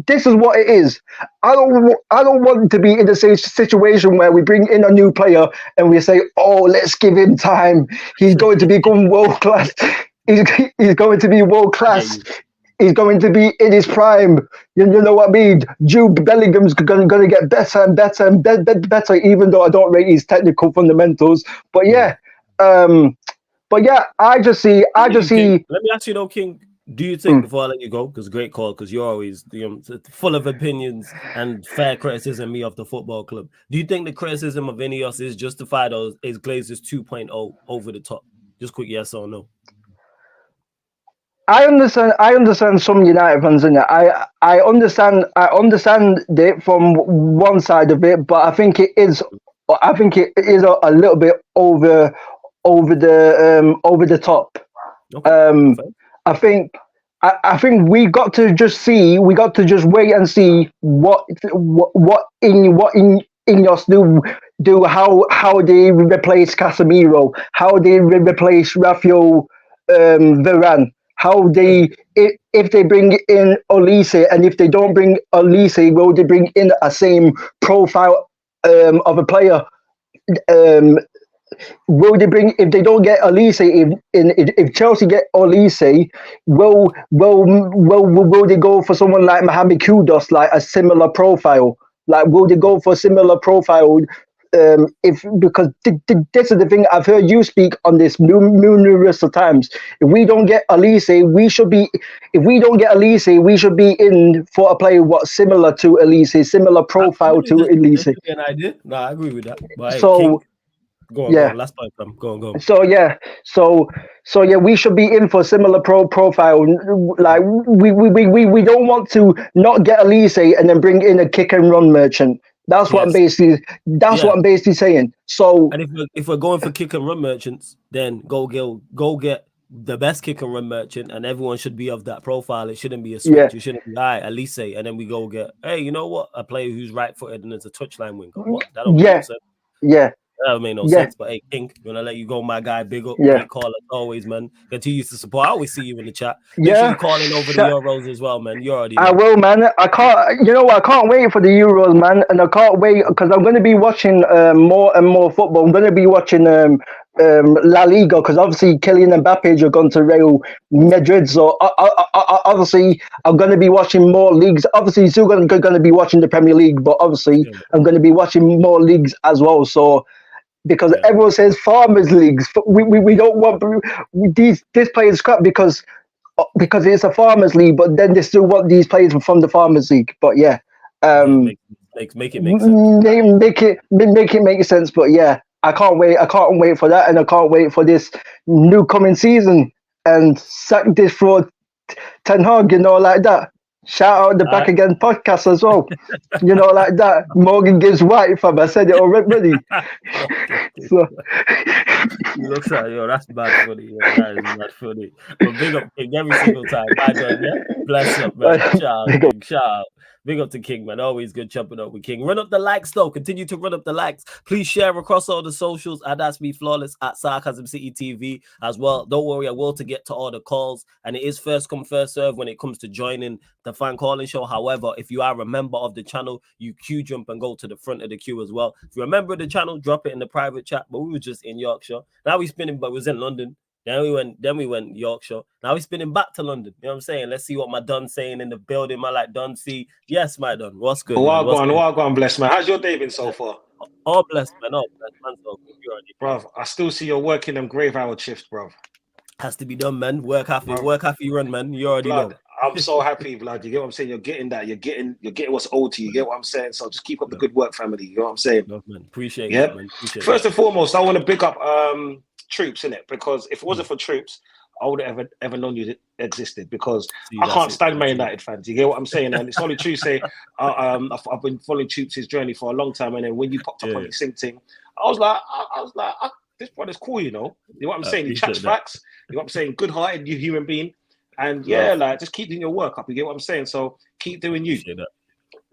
this is what it is. I don't want to be in the same situation where we bring in a new player and we say, oh, let's give him time. He's going to become world class. He's going to be world class. He's going to be in his prime. You know what I mean? Jude Bellingham's going to get better and better and better, even though I don't rate his technical fundamentals. But yeah, I just see. Let me ask you though, King. Do you think, before I let you go, because great call, because you're always full of opinions and fair criticism me of the football club. Do you think the criticism of INEOS is justified, or is Glazers 2.0 over the top? Just quick yes or no. I understand some United fans in it. I understand it from one side of it, but I think it is a little bit over the top. Okay. I think we got to just wait and see what INEOS do, how they replace Casemiro, how they replace Rafael Varane, how if they bring in Olise, and if they don't bring Olise, will they bring in a same profile of a player? Will they bring, if they don't get Olise, if Chelsea get Olise, will they go for someone like Mohamed Kudus, like a similar profile? Like, will they go for a similar profile? Because this is the thing, I've heard you speak on this numerous times. If we don't get Olise, we should be in for a player what's similar to Olise, similar profile to Olise. An idea? No, I agree with that. But so. Hey, King, go on. Last point, go on. So we should be in for a similar profile. Like we don't want to not get Olise and then bring in a kick and run merchant. That's what I'm basically saying. So, and if we're going for kick and run merchants, then go get the best kick and run merchant, and everyone should be of that profile. It shouldn't be a switch. It shouldn't be Olise, and then we go get, hey, you know what? A player who's right-footed and is a touchline winger. What? That don't make no sense. That don't make no sense. But hey, King, gonna let you go, my guy. Big up, great call as always, man. Continue to support. I always see you in the chat. Make sure you calling over the Euros as well, man. You already know. I will, man. I can't wait for the Euros, man, and I can't wait because I'm going to be watching more and more football. I'm going to be watching La Liga because obviously Kylian Mbappe are going to Real Madrid, so obviously I'm going to be watching more leagues. Obviously, still going to be watching the Premier League, but obviously I'm going to be watching more leagues as well. So. Because everyone says farmers leagues, we don't want this players crap because it's a farmers league, but then they still want these players from the farmers league. But make it make sense. Make it make sense. But yeah, I can't wait for that, and I can't wait for this new coming season and sack this fraud Ten Hag, like that. Shout out the Back Again podcast as well. You know, like that. Morgan gives white, fam. I said it already. So He looks at that's bad funny. Yeah, that is bad funny. But big up King every single time. I done, yeah. Bless up, man. Shout out, King. Shout out. Big up to King, man. Always good jumping up with King. Run up the likes, though. Continue to run up the likes. Please share across all the socials. And that's me, Flawless, at Sarcasm City TV as well. Don't worry, I will to get to all the calls. And it is first come, first serve when it comes to joining the fan calling show. However, if you are a member of the channel, you queue jump and go to the front of the queue as well. If you're a member of the channel, drop it in the private chat. But we were just in Yorkshire. Now we spinning, but we was in London. Then we went Yorkshire. Now we're spinning back to London. You know what I'm saying? Let's see what my Don's saying in the building. My like Don C. Yes, my Don. What's good? Wagwan, bless man. How's your day been so far? All blessed, man. All blessed, man. So good. Bruv, I still see you're working them grave hour shifts, bruv. Has to be done, man. Work half you run, man. You already know. I'm so happy, blood. You get what I'm saying? You're getting that. You're getting what's owed to you. You get what I'm saying? So just keep up the good work, family. You know what I'm saying? Love, man. Appreciate it, man. First and foremost, I want to big up Troops, innit? Because if it wasn't for Troops, I would have ever known you existed, because I can't stand Man United fans. You get what I'm saying? And it's only true say I've been following Troops' journey for a long time, and then when you popped up on your Sim thing, I was like, this brother's cool, you know? You know what I'm saying? He chats facts. You know what I'm saying? Good-hearted, you human being. And like, just keep doing your work up. You get what I'm saying? So keep doing you. Do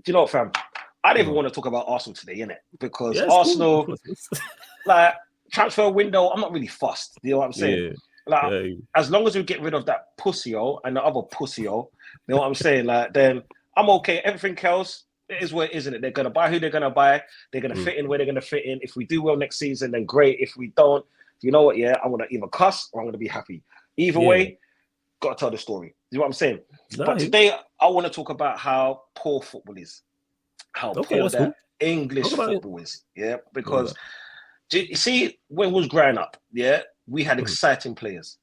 you know what, fam? I didn't even want to talk about Arsenal today, innit? Because Arsenal, like, transfer window, I'm not really fussed. You know what I'm saying? Like, as long as we get rid of that pussy-o and the other pussy-o, you know what I'm saying? Like, then I'm okay. Everything else, it is what it is, isn't it? They're going to buy who they're going to buy. They're going to fit in where they're going to fit in. If we do well next season, then great. If we don't, you know what? Yeah, I'm going to either cuss or I'm going to be happy. Either way, got to tell the story. You know what I'm saying? But today, I want to talk about how poor football is. How poor that English football is. Yeah, because you see, when we was growing up, we had exciting players.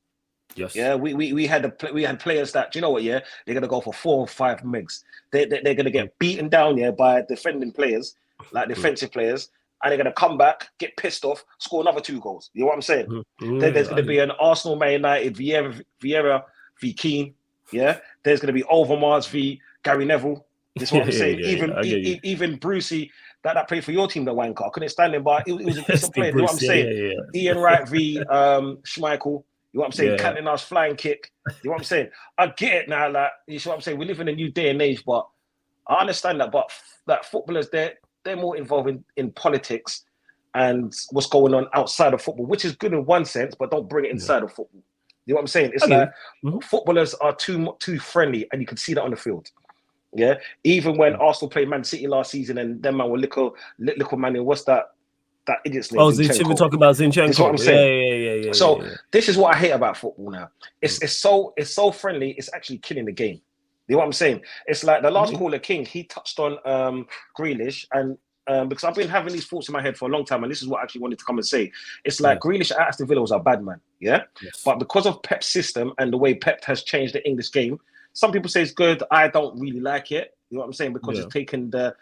Yes. Yeah, we had players that, you know what, they're gonna go for 4 or 5 megs. They're gonna get beaten down by defending players, like defensive players, and they're gonna come back, get pissed off, score another 2 goals. You know what I'm saying? Then there's gonna be an Arsenal, Man United, Vieira v Keane. Yeah, there's gonna be Overmars v Gary Neville. That's what I'm saying. Even Brucey, that played for your team, the wanker. I couldn't stand him, but it was a decent player. You know what I'm saying? Ian Wright v Schmeichel. You know what I'm saying? Cantona's flying kick. You know what I'm saying? I get it now. Like, you see what I'm saying? We live in a new day and age, but I understand that. But like footballers, they're more involved in politics and what's going on outside of football, which is good in one sense, but don't bring it inside of football. You know what I'm saying? It's like footballers are too friendly, and you can see that on the field. Yeah, even when Arsenal played Man City last season, and them man were little man. What's that idiot's name? Oh, Zinchenko. We're talking about Zinchenko. That's what I'm saying. Yeah. So this is what I hate about football now. It's so friendly. It's actually killing the game. You know what I'm saying? It's like the last caller, King. He touched on Grealish, and because I've been having these thoughts in my head for a long time, and this is what I actually wanted to come and say. It's like Grealish at Aston Villa was a bad man, but because of Pep's system and the way Pep has changed the English game, some people say it's good. I don't really like it. You know what I'm saying? Because it's taken the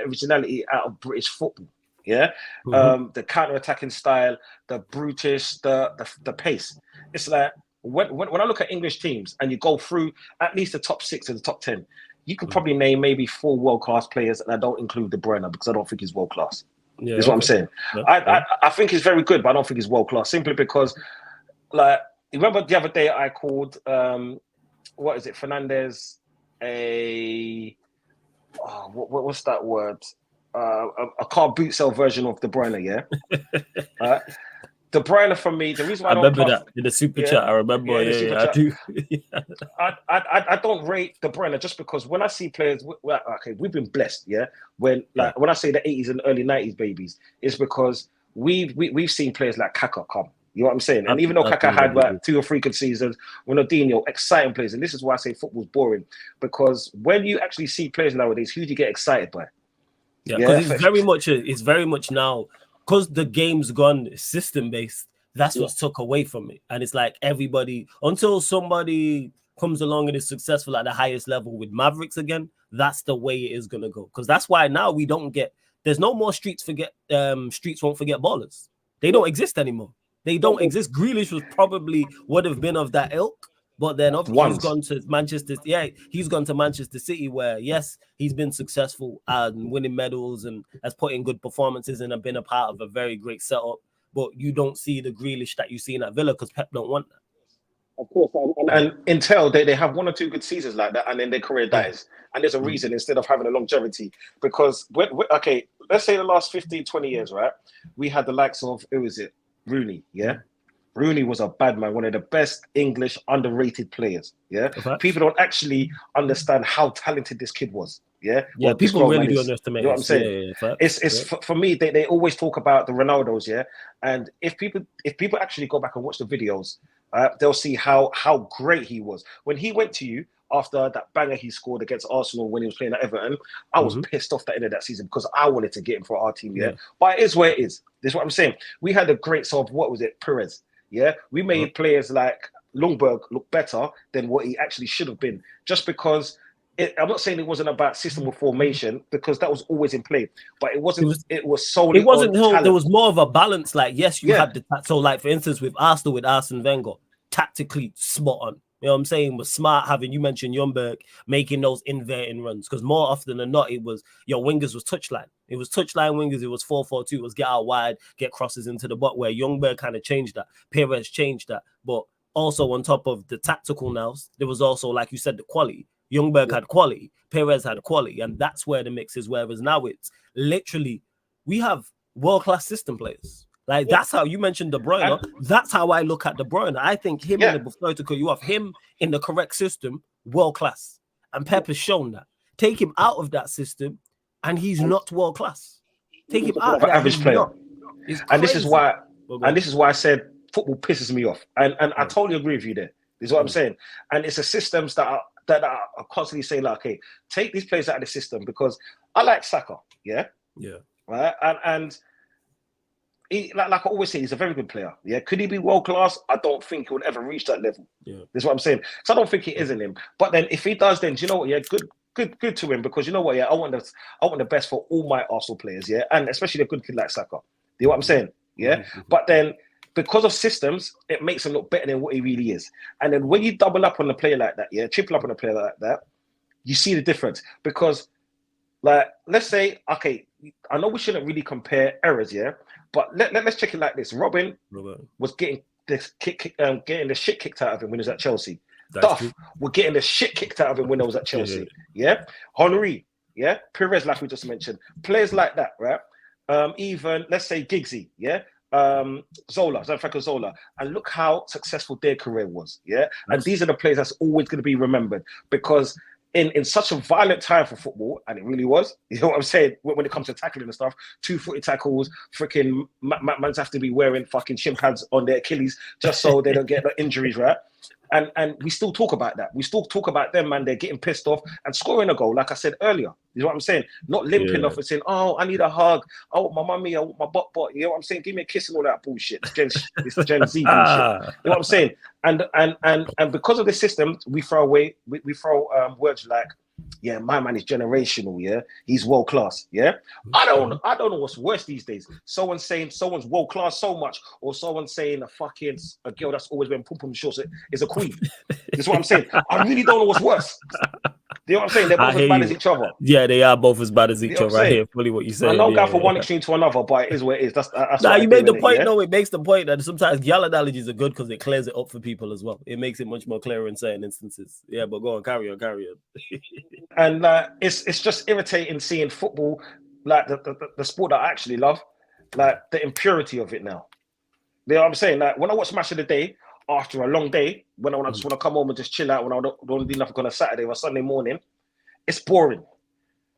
originality out of British football. Yeah, the counter-attacking style, the brutish, the pace. It's like when I look at English teams and you go through at least the top 6 and the top 10, you can probably name maybe 4 world-class players, and I don't include De Bruyne because I don't think he's world-class. Yeah, that's what I'm saying. I think he's very good, but I don't think he's world-class, simply because, like, remember the other day I called what is it, Fernandez, what's that word? A car boot sale version of De Bruyne, De Bruyne, for me, the reason why I remember that in the super chat. I remember, I do. I don't rate De Bruyne just because when I see players, we've been blessed, when I say the 80s and early 90s babies, it's because we've seen players like Kaka come. You know what I'm saying? And even though Kaka had like 2 or 3 good seasons, Ronaldinho, exciting players, and this is why I say football's boring, because when you actually see players nowadays, who do you get excited by? Yeah, because it's very much now, because the game's gone system based. That's what's took away from it, and it's like everybody, until somebody comes along and is successful at the highest level with Mavericks again, that's the way it is gonna go. Because that's why now we don't get. There's no more streets won't forget ballers. They don't exist anymore. They don't exist. Grealish would have been of that ilk, But then he's Once. gone to Manchester. Yeah, he's gone to Manchester City, where yes, he's been successful and winning medals and has put in good performances and have been a part of a very great setup. But you don't see the Grealish that you see in at Villa because Pep don't want that. Of course, and Intel, they have 1 or 2 good seasons like that, and then their career dies. And there's a reason instead of having a longevity. Because, okay, let's say the last 15, 20 years, right? We had the likes of, who is it? Rooney, yeah? Rooney was a bad man, one of the best English underrated players, yeah? Okay. People don't actually understand how talented this kid was, yeah? Yeah, people really do underestimate. You know what I'm saying? For me, they always talk about the Ronaldos, yeah? And if people actually go back and watch the videos, they'll see how great he was. When he went to you after that banger he scored against Arsenal when he was playing at Everton, I was pissed off the end of that season because I wanted to get him for our team, yeah? But it is where it is. This is what I'm saying. We had a great sort of, what was it, Perez, yeah? We made players like Ljungberg look better than what he actually should have been, just because I'm not saying it wasn't about system or formation, because that was always in play, but it wasn't. It was solely. It wasn't. On there was more of a balance. Like, yes, you had the so, like, for instance, with Arsenal, with Arsene Wenger, tactically spot on. You know what I'm saying? Was smart having, you mentioned Ljungberg making those inverting runs, because more often than not, it was your wingers was touchline. It was touchline wingers. It was 4-4-2. It was get out wide, get crosses into the box. Where Ljungberg kind of changed that. Perez changed that, but also on top of the tactical now, there was also, like you said, the quality. Ljungberg had quality, Perez had quality, and that's where the mix is. Whereas now it's literally, we have world-class system players. Like, that's how you mentioned De Bruyne. That's how I look at De Bruyne. I think him in the vertical, you have him in the correct system, world-class. And Pep has shown that. Take him out of that system, and he's not world-class. Take him out of that, average player. And this is why I said football pisses me off. And I totally agree with you there. This is what I'm saying. And it's the systems that are constantly saying, like, okay, take these players out of the system, because I like Saka, right? And he, like I always say, he's a very good player. Yeah, could he be world class? I don't think he would ever reach that level. This is what I'm saying. So I don't think he is in him. But then if he does, then do you know what? Yeah, good to him, because you know what? Yeah, I want the best for all my Arsenal players. Yeah, and especially a good kid like Saka. You know what I'm saying? Yeah, but then, because of systems, it makes him look better than what he really is. And then when you double up on a player like that, triple up on a player like that, you see the difference. Because, like, let's say, okay, I know we shouldn't really compare errors, but let's check it like this. Robin was getting this getting the shit kicked out of him when he was at Chelsea. Duff was getting the shit kicked out of him when he was at Chelsea. Henry, Perez, like we just mentioned. Players like that, right? Even, let's say, Giggsy, Zola, Gianfranco Zola, and look how successful their career was, and these are the players that's always going to be remembered, because in such a violent time for football, and it really was, you know what I'm saying, when it comes to tackling and stuff, 2-footed tackles, freaking mans have to be wearing fucking shin pads on their Achilles just so they don't get the injuries, right? And we still talk about that. We still talk about them, man. They're getting pissed off and scoring a goal, like I said earlier. You know what I'm saying? Not limping off and saying, "Oh, I need a hug. I want my mummy. I want my butt." You know what I'm saying? Give me a kiss and all that bullshit. It's Gen Z bullshit. You know what I'm saying? And because of the system, we throw away. We throw words like, "Yeah, my man is generational. Yeah, he's world class. Yeah." I don't know what's worse these days. Someone saying someone's world class so much, or someone saying a girl that's always wearing pom pom shorts is a queen. That's what I'm saying. I really don't know what's worse. You know what I'm saying? They're both as bad as each other. Yeah, they are both as bad as each other. I hear fully what you say. I don't go for one extreme to another, but it is what it is. That's you made the point. No, it makes the point that sometimes y'all analogies are good because it clears it up for people as well. It makes it much more clear in certain instances. Yeah, but go on, carry on. And it's just irritating seeing football, like the sport that I actually love, like the impurity of it now. You know what I'm saying? Like, when I watch Match of the Day after a long day, when I just want to come home and just chill out, when I don't do nothing on a Saturday or Sunday morning, it's boring.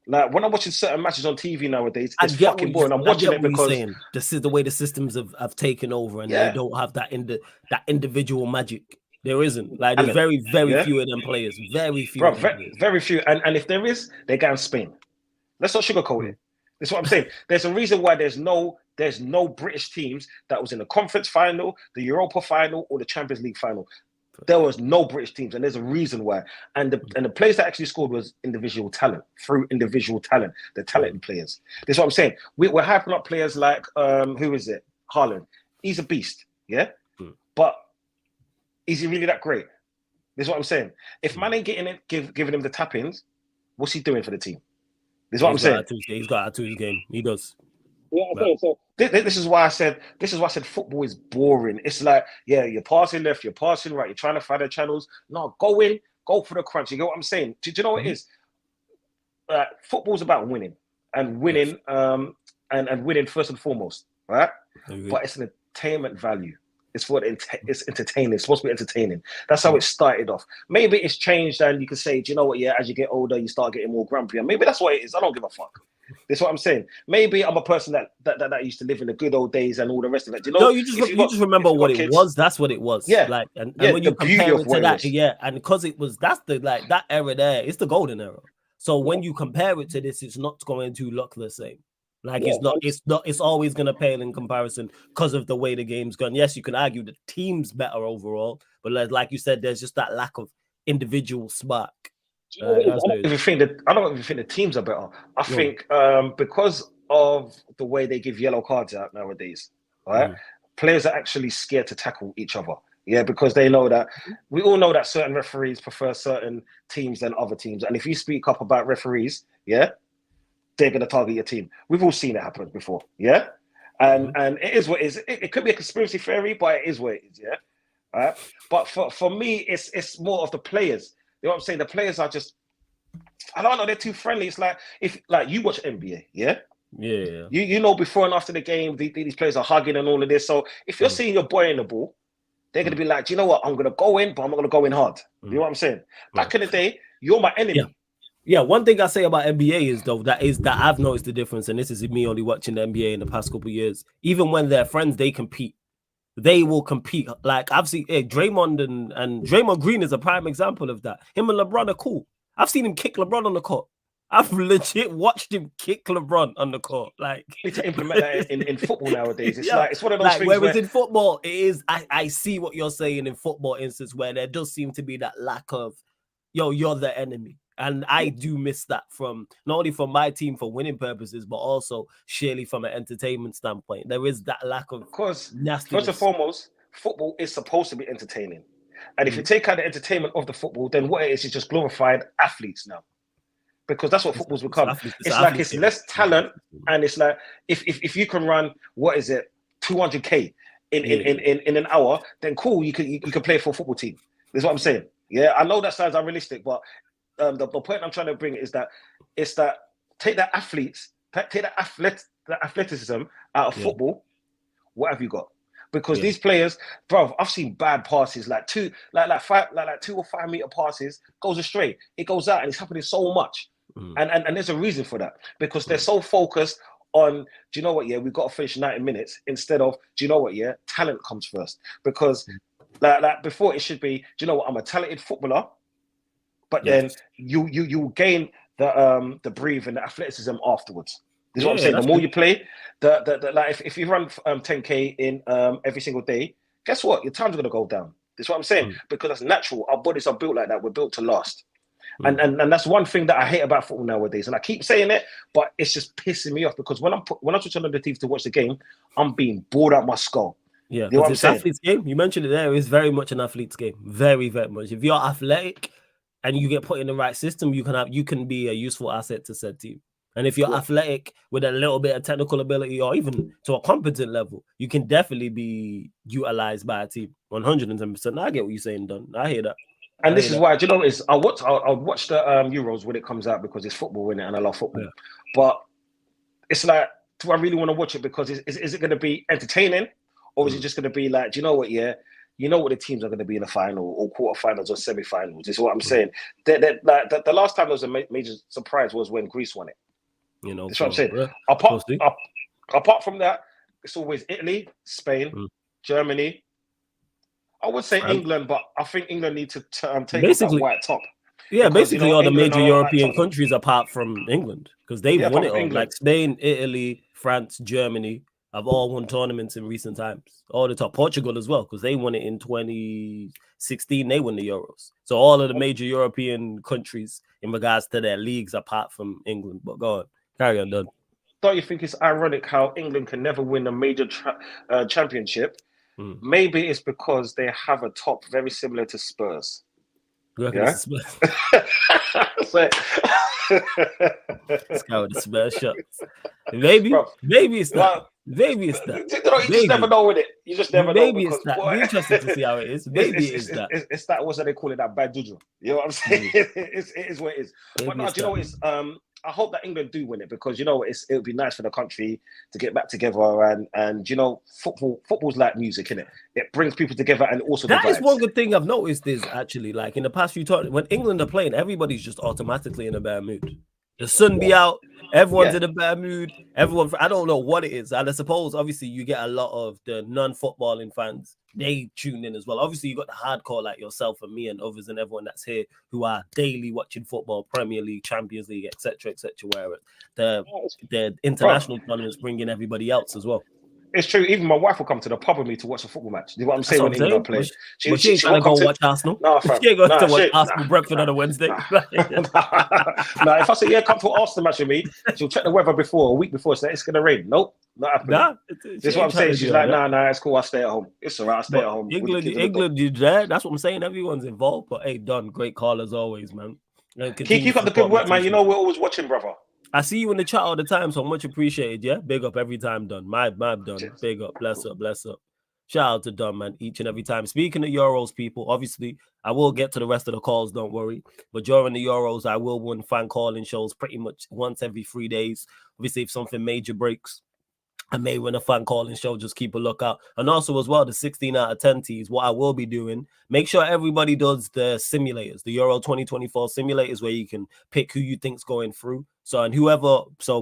Like, when I'm watching certain matches on TV nowadays, it's fucking boring. I'm watching it because this is the way the systems have taken over, and they don't have that individual magic. There isn't. Like, there's very few of them players. Very few. Bro, very few. And if there is, they go in Spain. Let's not sugarcoat it. That's what I'm saying. There's a reason why there's no British teams that was in the conference final, the Europa final, or the Champions League final. There was no British teams, and there's a reason why. And the players that actually scored was individual talent, the talented players. That's what I'm saying. We're hyping up players like who is it? Haaland. He's a beast, but is he really that great? This is what I'm saying. If man ain't getting it, giving him the tap-ins, what's he doing for the team? This is what I'm saying. He's got out to his game. He does. Yeah, so this is why I said football is boring. It's like, yeah, you're passing left, you're passing right, you're trying to find the channels. No, go in, go for the crunch. You get what I'm saying? Do you know what it is? Football's about winning and winning, and winning first and foremost, right? But it's an entertainment value. It's it's entertaining. It's supposed to be entertaining. That's how it started off. Maybe it's changed, and you can say, do you know what? Yeah, as you get older, you start getting more grumpy, and maybe that's what it is. I don't give a fuck. That's what I'm saying. Maybe I'm a person that used to live in the good old days and all the rest of it. You know, you just remember what it was. That's what it was. Yeah, like and when you compare it to that, and because that's that era there. It's the golden era. So when you compare it to this, it's not going to look the same. Like it's always gonna pale in comparison because of the way the game's gone. Yes, you can argue the team's better overall, but like you said, there's just that lack of individual spark. I don't even think the teams are better. I think because of the way they give yellow cards out nowadays, right? Players are actually scared to tackle each other. Yeah, because they know that we all know that certain referees prefer certain teams than other teams. And if you speak up about referees, yeah, they're going to target your team. We've all seen it happen before, yeah? And it is what it is. It could be a conspiracy theory, but it is what it is, yeah? All right? But for me, it's more of the players. You know what I'm saying? The players are just, I don't know, they're too friendly. It's like, if you watch NBA, yeah? Yeah. You know, before and after the game, these players are hugging and all of this. So if you're seeing your boy in the ball, they're going to be like, do you know what? I'm going to go in, but I'm not going to go in hard. You know what I'm saying? Back in the day, you're my enemy. Yeah, one thing I say about NBA is that I've noticed the difference, and this is me only watching the NBA in the past couple of years. Even when they're friends, they compete. They will compete. Like I've seen Draymond and Draymond Green is a prime example of that. Him and LeBron are cool. I've seen him kick LeBron on the court. I've legit watched him kick LeBron on the court. Like, you need to implement that in football nowadays. It's like, it's one of those things. Whereas in football, it is. I see what you're saying in football instance where there does seem to be that lack of, you're the enemy. And I do miss that from not only from my team for winning purposes, but also surely from an entertainment standpoint. There is that lack of nastiness. First and foremost, football is supposed to be entertaining. And if you take out the entertainment of the football, then what it is just glorified athletes now. Because that's what football's become. It's less talent, and it's like if you can run 200k in an hour, then cool, you can play for a football team. That's what I'm saying. Yeah, I know that sounds unrealistic, but the point I'm trying to bring is that take the athleticism out of football. What have you got? Because these players, bro, I've seen bad passes, like 2 or 5 meter passes goes astray. It goes out, and it's happening so much. And there's a reason for that, because they're so focused on, do you know what? Yeah, we've got to finish 90 minutes instead of, do you know what? Yeah, talent comes first. Because like before, it should be, do you know what? I'm a talented footballer, but then you gain the breathe and the athleticism afterwards. This is what I'm saying. The more you play, like if you run 10k in every single day, guess what? Your time's gonna go down. This is what I'm saying, because that's natural. Our bodies are built like that. We're built to last. And that's one thing that I hate about football nowadays. And I keep saying it, but it's just pissing me off, because when I switch on the TV to watch the game, I'm being bored out my skull. Yeah, because it's an athlete's game. You mentioned it there. It's very much an athlete's game. Very, very much. If you're athletic and you get put in the right system, you can be a useful asset to said team. And if you're athletic with a little bit of technical ability, or even to a competent level, you can definitely be utilized by a team. 110%. I get what you're saying, Don. I hear that. And this is why, do you know, I'll watch the Euros when it comes out, because it's football in it, and I love football. Yeah. But it's like, do I really want to watch it? Because is it going to be entertaining, or is it just going to be like, do you know what? Yeah, you know what the teams are going to be in the final or quarterfinals or semi-finals. Is what I'm saying. The last time there was a major surprise was when Greece won it. You know, that's what I'm saying. Yeah. Apart from that, it's always Italy, Spain, Germany. I would say England, but I think England need to take off that white top. Yeah, because, basically all the major European countries apart from England, because they've won it all. Like Spain, Italy, France, Germany have all won tournaments in recent times. All the top. Portugal as well, because they won it in 2016. They won the Euros. So all of the major European countries in regards to their leagues apart from England. But go on. Carry on, Don. Don't you think it's ironic how England can never win a major championship? Maybe it's because they have a top very similar to Spurs. Yeah. So, this guy with the Spurs shots. Maybe it's that. Maybe it's that. You just never know with it. You just never know. Maybe it's that. Boy, Be interested to see how it is. Maybe it's that. It's that. What's they call it? That bad juju. You know what I'm saying? It is what it is. But no, do you know what it's I hope that England do win it, because you know it would be nice for the country to get back together, and you know football's like music, innit? It brings people together, and also that is one good thing I've noticed is actually, like, in the past few times when England are playing, everybody's just automatically in a bad mood. The sun be out, everyone's in a bad mood. Everyone, I don't know what it is, and I suppose obviously you get a lot of the non-footballing fans. They tune in as well. Obviously, you got the hardcore like yourself and me and others and everyone that's here who are daily watching football, Premier League, Champions League, etc., etc. Where the international tournaments bring in everybody else as well. It's true. Even my wife will come to the pub with me to watch a football match. You know what I'm saying? When England are playing, she ain't trying to go watch Arsenal. No, fam. She ain't going to watch Arsenal breakfast on a Wednesday. No, if I say come to an Arsenal match with me, she'll check the weather a week before. Say it's gonna rain. Nope, not happening. This is what I'm saying. She's like, nah, it's cool. I stay at home. It's alright. I stay at home. England, you there? That's what I'm saying. Everyone's involved. But hey, Don, great call as always, man. Keep up the good work, man. You know we're always watching, brother. I see you in the chat all the time, so much appreciated. Yeah, big up every time, Don. My Don. Cheers. Big up, bless up. Shout out to Don, man, each and every time. Speaking of Euros, people, obviously, I will get to the rest of the calls, don't worry. But during the Euros, I will win fan calling shows pretty much once every 3 days. Obviously, if something major breaks, I may win a fan calling show. Just keep a lookout. And also as well, the 16 out of 10 teas, what I will be doing, make sure everybody does the simulators, the Euro 2024 simulators, where you can pick who you think's going through. So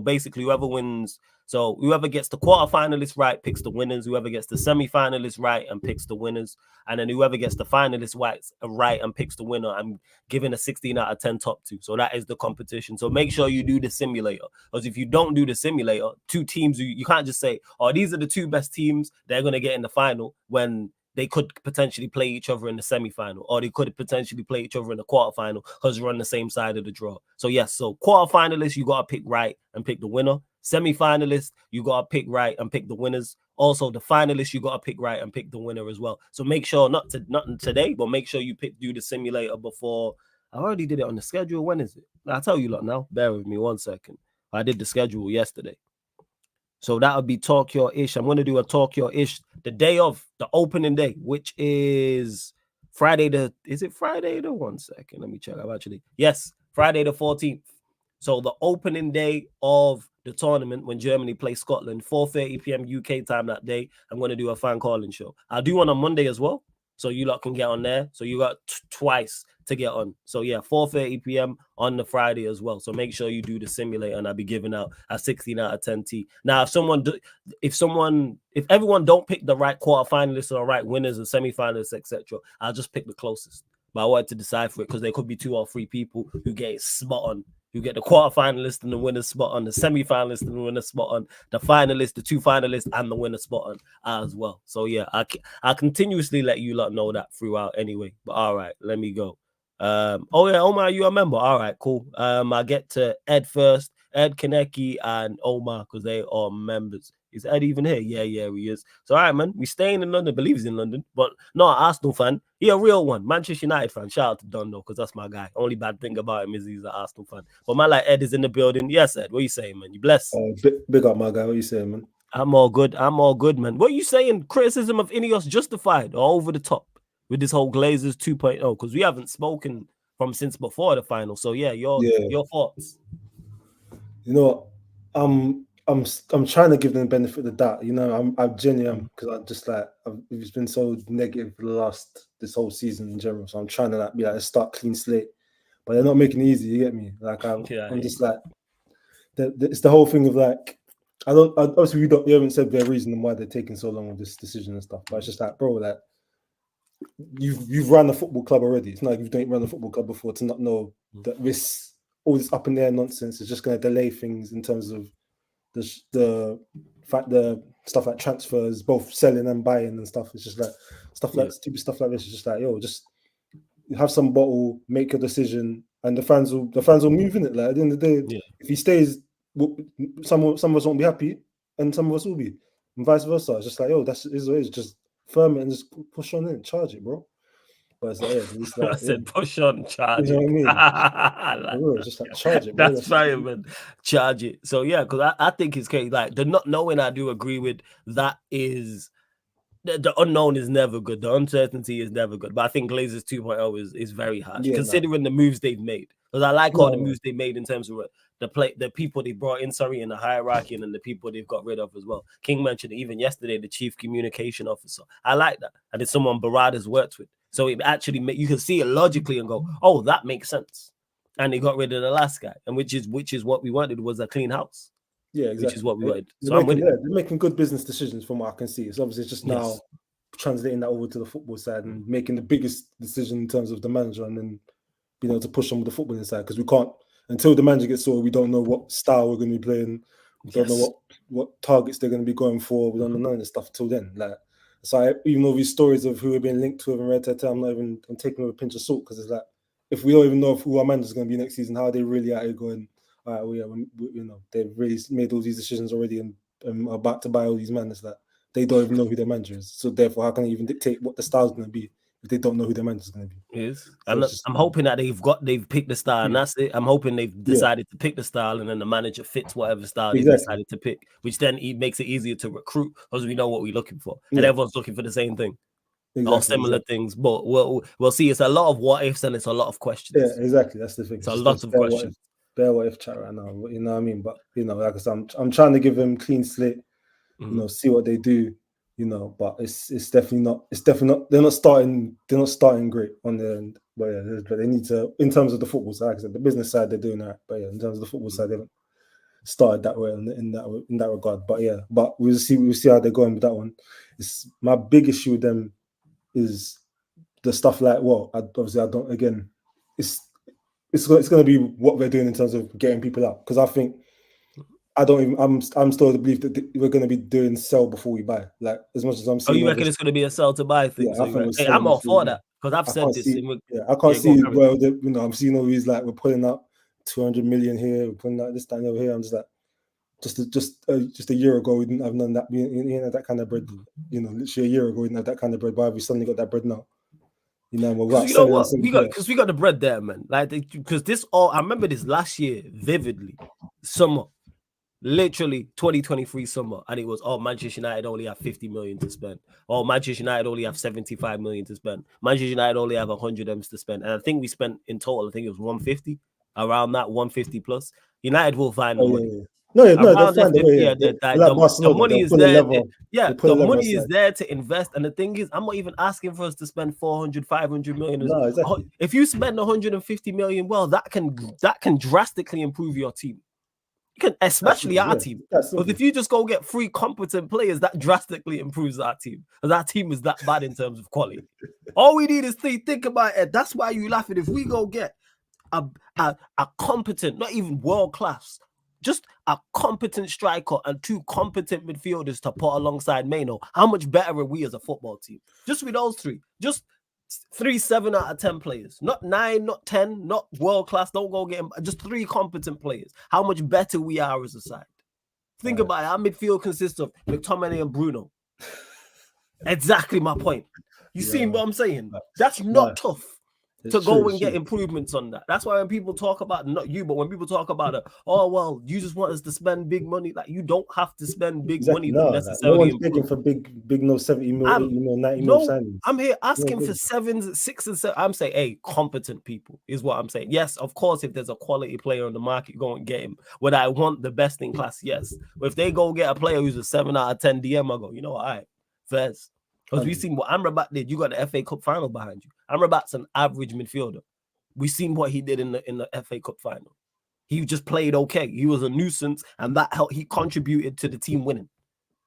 basically whoever wins, so whoever gets the quarterfinalists right picks the winners, whoever gets the semi-finalists right and picks the winners, and then whoever gets the finalists right and picks the winner, I'm giving a 16 out of 10 top two. So that is the competition. So make sure you do the simulator, because if you don't do the simulator, two teams, you can't just say, oh, these are the two best teams, they're going to get in the final, when they could potentially play each other in the semi-final, or they could potentially play each other in the quarterfinal because we're on the same side of the draw. So yes, so quarterfinalists, you got to pick right and pick the winner. Semi-finalists, you got to pick right and pick the winners. Also, the finalists, you got to pick right and pick the winner as well. So make sure, not today, but make sure you do the simulator before. I already did it on the schedule. When is it? I'll tell you lot now. Bear with me 1 second. I did the schedule yesterday. So that would be Talk Your Ish. I'm going to do a Talk Your Ish the day of the opening day, which is Friday is it Friday the 1 second? Let me check. Yes, Friday the 14th. So the opening day of the tournament, when Germany plays Scotland, 4:30 p.m. UK time that day, I'm going to do a fan calling show. I'll do one on Monday as well, so you lot can get on there. So you got twice to get on. So yeah, 4:30 p.m. on the Friday as well. So make sure you do the simulator, and I'll be giving out a 16 out of 10 T. Now, if everyone don't pick the right quarterfinalists or right winners and semifinalists, etc., I'll just pick the closest. But I wanted to decide for it because there could be 2 or 3 people who get it spot on. You get the quarterfinalist and the winner spot on, the semi-finalist and the winner spot on, the finalist, the 2 finalists, and the winner spot on as well. So yeah, I'll continuously let you lot know that throughout anyway. But all right, let me go. Oh yeah, Omar, you a member? All right, cool. I'll get to Ed first, Ed Kaneki and Omar, because they are members. Is Ed even here? Yeah, he is. So all right, man, we staying in London. Believe he's in London, but not an Arsenal fan. He a real one, Manchester United fan. Shout out to Don though, because that's my guy. Only bad thing about him is he's an Arsenal fan. But man, like Ed is in the building. Yes, Ed. What you saying, man? You blessed? Big up, my guy. What you saying, man? I'm all good, man. What you saying? Criticism of INEOS justified or over the top with this whole Glazers 2.0? Because we haven't spoken from since before the final. So yeah, your thoughts. You know, I'm trying to give them the benefit of the doubt. You know, I'm genuine because I'm just like it's been so negative for this whole season in general. So I'm trying to be like a start clean slate, but they're not making it easy. You get me? Like I'm just like it's the whole thing of like obviously you haven't said their reason why they're taking so long with this decision and stuff. But it's just like, bro, like you've run a football club already. It's not like you don't run a football club before to not know that all this up in the air nonsense is just going to delay things in terms of the stuff like transfers, both selling and buying and stuff. It's just like stupid stuff like this. It's just like, just have some bottle, make your decision, and the fans will move in it. Like at the end of the day, if he stays, some of us won't be happy, and some of us will be, and vice versa. It's just like, that's what it is. Just firm it and just push on in, charge it, bro. But it's like, it's like, I said, push on, charge you know it. what I mean? I like It's just like charge it, that's fine, man. Charge it. So yeah, because I think it's crazy. Like the not knowing, I do agree with that. Is the unknown is never good. The uncertainty is never good. But I think Glazers 2.0 is very harsh, considering the moves they've made. Because I like all the moves they made in terms of the people they brought in, in the hierarchy, and then the people they've got rid of as well. King mentioned it even yesterday, the chief communication officer. I like that. And it's someone Barada's worked with. So it actually you can see it logically and go, oh, that makes sense. And they got rid of the last guy, and which is what we wanted, was a clean house. Yeah, exactly. Which is what we wanted. So they're making good business decisions from what I can see. It's obviously just now translating that over to the football side and making the biggest decision in terms of the manager, and then being able to push on with the footballing side, because we can't, until the manager gets sorted, we don't know what style we're going to be playing. We don't know what targets they're going to be going for. We don't know none of this stuff till then. Like, so even though these stories of who have been linked to and I'm taking with a pinch of salt, because it's like, if we don't even know who our manager's going to be next season, how are they really out here going, all right, well, yeah, they've really made all these decisions already and are about to buy all these men. It's like they don't even know who their manager is. So therefore, how can they even dictate what the style's going to be if they don't know who their manager's going to be? Yes, so I'm hoping that they've picked the style, and that's it. I'm hoping they've decided to pick the style, and then the manager fits whatever style they decided to pick, which then makes it easier to recruit because we know what we're looking for, and everyone's looking for the same thing. Or similar things, but we'll see. It's a lot of what ifs and it's a lot of questions. Yeah, exactly. That's the thing. It's a lot of questions. Bare what if chat right now. You know what I mean? But like I said, I'm trying to give them clean slate. See what they do. But it's definitely not. They're not starting great on their end. But they need to, in terms of the football side. Like I said, the business side they're doing that. But in terms of the football side, they haven't started that way in that regard. But we'll see how they're going with that one. It's my big issue with them is the stuff like it's going to be what they're doing in terms of getting people out, because I think I'm still to believe that we're going to be doing sell before we buy, like as much as I'm seeing. You reckon it's going to be a sell to buy thing? Yeah, I'm all for that, because I've said this. I can't see I'm seeing all these, like, we're pulling up 200 million here, we're pulling out this time over here. I'm just like, just a year ago we didn't have none of that. We didn't have that kind of bread. Literally a year ago we didn't have that kind of bread. Why have we suddenly got that bread now? Because we got the bread there, man. Like, because I remember this last year vividly, summer, literally 2023 summer, and it was, Manchester United only have 50 million to spend. Manchester United only have 75 million to spend. Manchester United only have 100 M's to spend, and I think we spent in total, I think it was 150, around that 150 plus. United will find the money. Yeah. No, they'll find a way. The money is there. The money is there to invest. And the thing is, I'm not even asking for us to spend 400, 500 million. No, exactly. If you spend 150 million, well, that can drastically improve your team. You can, especially our team. Because if you just go get 3 competent players, that drastically improves our team. Because our team is that bad in terms of quality. All we need is think about it. That's why you laughing. If we go get a competent, not even world class, just a competent striker and 2 competent midfielders to put alongside Maino, how much better are we as a football team? Just with those 3, just 3 7 out of 10 players, not 9, not 10, not world class. Don't go get him. Just 3 competent players. How much better we are as a side. Think about it. Our midfield consists of McTominay and Bruno. Exactly my point. You see what I'm saying? That's not tough. To go and get improvements on that. That's why when people talk about, not you, but when people talk about it, you just want us to spend big money. Like, you don't have to spend big money to necessarily. No one's begging for big 70 mil, 80 mil, 90 mil signings. I'm here asking for 7s, 6s, and 7. I'm saying, competent people is what I'm saying. Yes, of course, if there's a quality player on the market, go and get him. Would I want the best in class? Yes. But if they go get a player who's a 7 out of 10 DM, I go, all right, first. Because we've seen what Amrabat did. You got the FA Cup final behind you. Amrabat's an average midfielder. We've seen what he did in the FA Cup final. He just played okay. He was a nuisance, and that helped. He contributed to the team winning.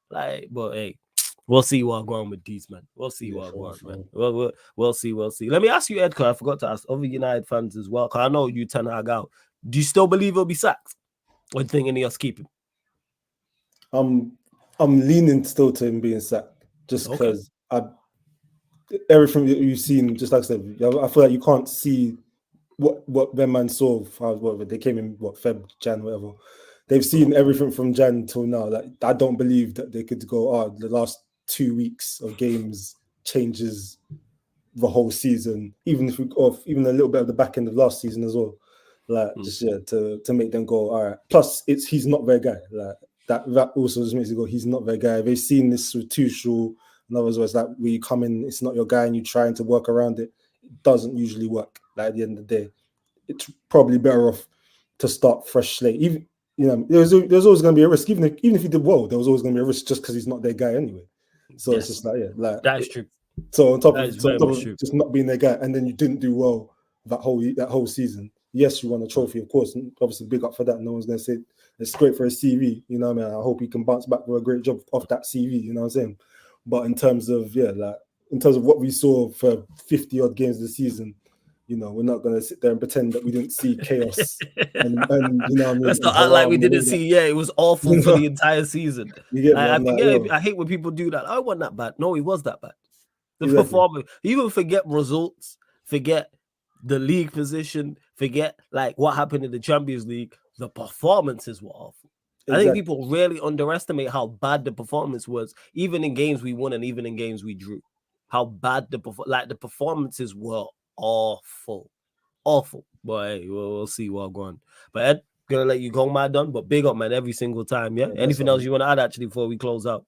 But hey, we'll see what's going on with these, man. We'll see what's going on, man. We'll see. Let me ask you, Edgar. I forgot to ask other United fans as well, because I know you Ten Hag out. Do you still believe he'll be sacked? Or do you think INEOS keep him? I'm leaning still to him being sacked, just because everything that you've seen, just like I said, I feel like you can't see what their man saw. Whatever they came in, Feb, Jan, whatever. They've seen everything from Jan till now. Like, I don't believe that they could go, the last 2 weeks of games changes the whole season, even if even a little bit of the back end of last season as well. Like just to make them go, all right. Plus, he's not their guy. Like that also just makes it go, he's not their guy. They've seen this with Tuchel and others where it's like where you come in, it's not your guy, and you're trying to work around it. It doesn't usually work. Like at the end of the day, it's probably better off to start fresh slate. Even there's always going to be a risk. Even if he did well, there was always going to be a risk just because he's not their guy anyway. So it's just like that's true. So on top of just not being their guy, and then you didn't do well that whole season. Yes, you won a trophy, of course, and obviously big up for that. No one's going to say it's great for a CV. You know what I mean? I hope he can bounce back with a great job off that CV. You know what I'm saying? But in terms of what we saw for 50 odd games this season, we're not going to sit there and pretend that we didn't see chaos. and you know what I mean? Let's not act like we didn't see. Yeah, it was awful for the entire season. I hate when people do that. I wasn't that bad. No, it was that bad. The performance, even forget results, forget the league position, forget like what happened in the Champions League. The performances were awful. Exactly. I think people really underestimate how bad the performance was, even in games we won and even in games we drew. How bad the performances were awful. But hey, we'll see what going on. But Ed, gonna let you go, man, done. But big up, man, every single time. Yeah. Anything else you want to add actually before we close out?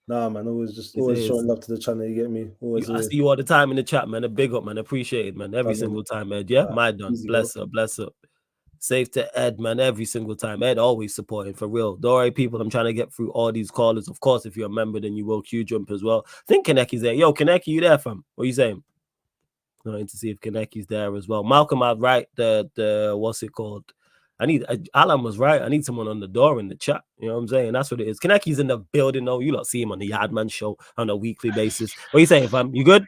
Nah, man, always showing love to the channel. You get me? I see you all the time in the chat, man. A big up, man. Appreciate it, man. Every single time, Ed. Yeah, my done. Bless up. Safe to Ed, man. Every single time. Ed always supporting for real. Don't worry, people. I'm trying to get through all these callers. Of course, if you're a member, then you will queue jump as well. I think Kaneki's there. Yo, Kaneki, you there, fam? What are you saying? Going to see if Kaneki's there as well. Malcolm, I right. The what's it called? Alan was right. I need someone on the door in the chat. You know what I'm saying? That's what it is. Kaneki's in the building, though. You lot see him on the Yardman show on a weekly basis. What are you saying, fam? You good?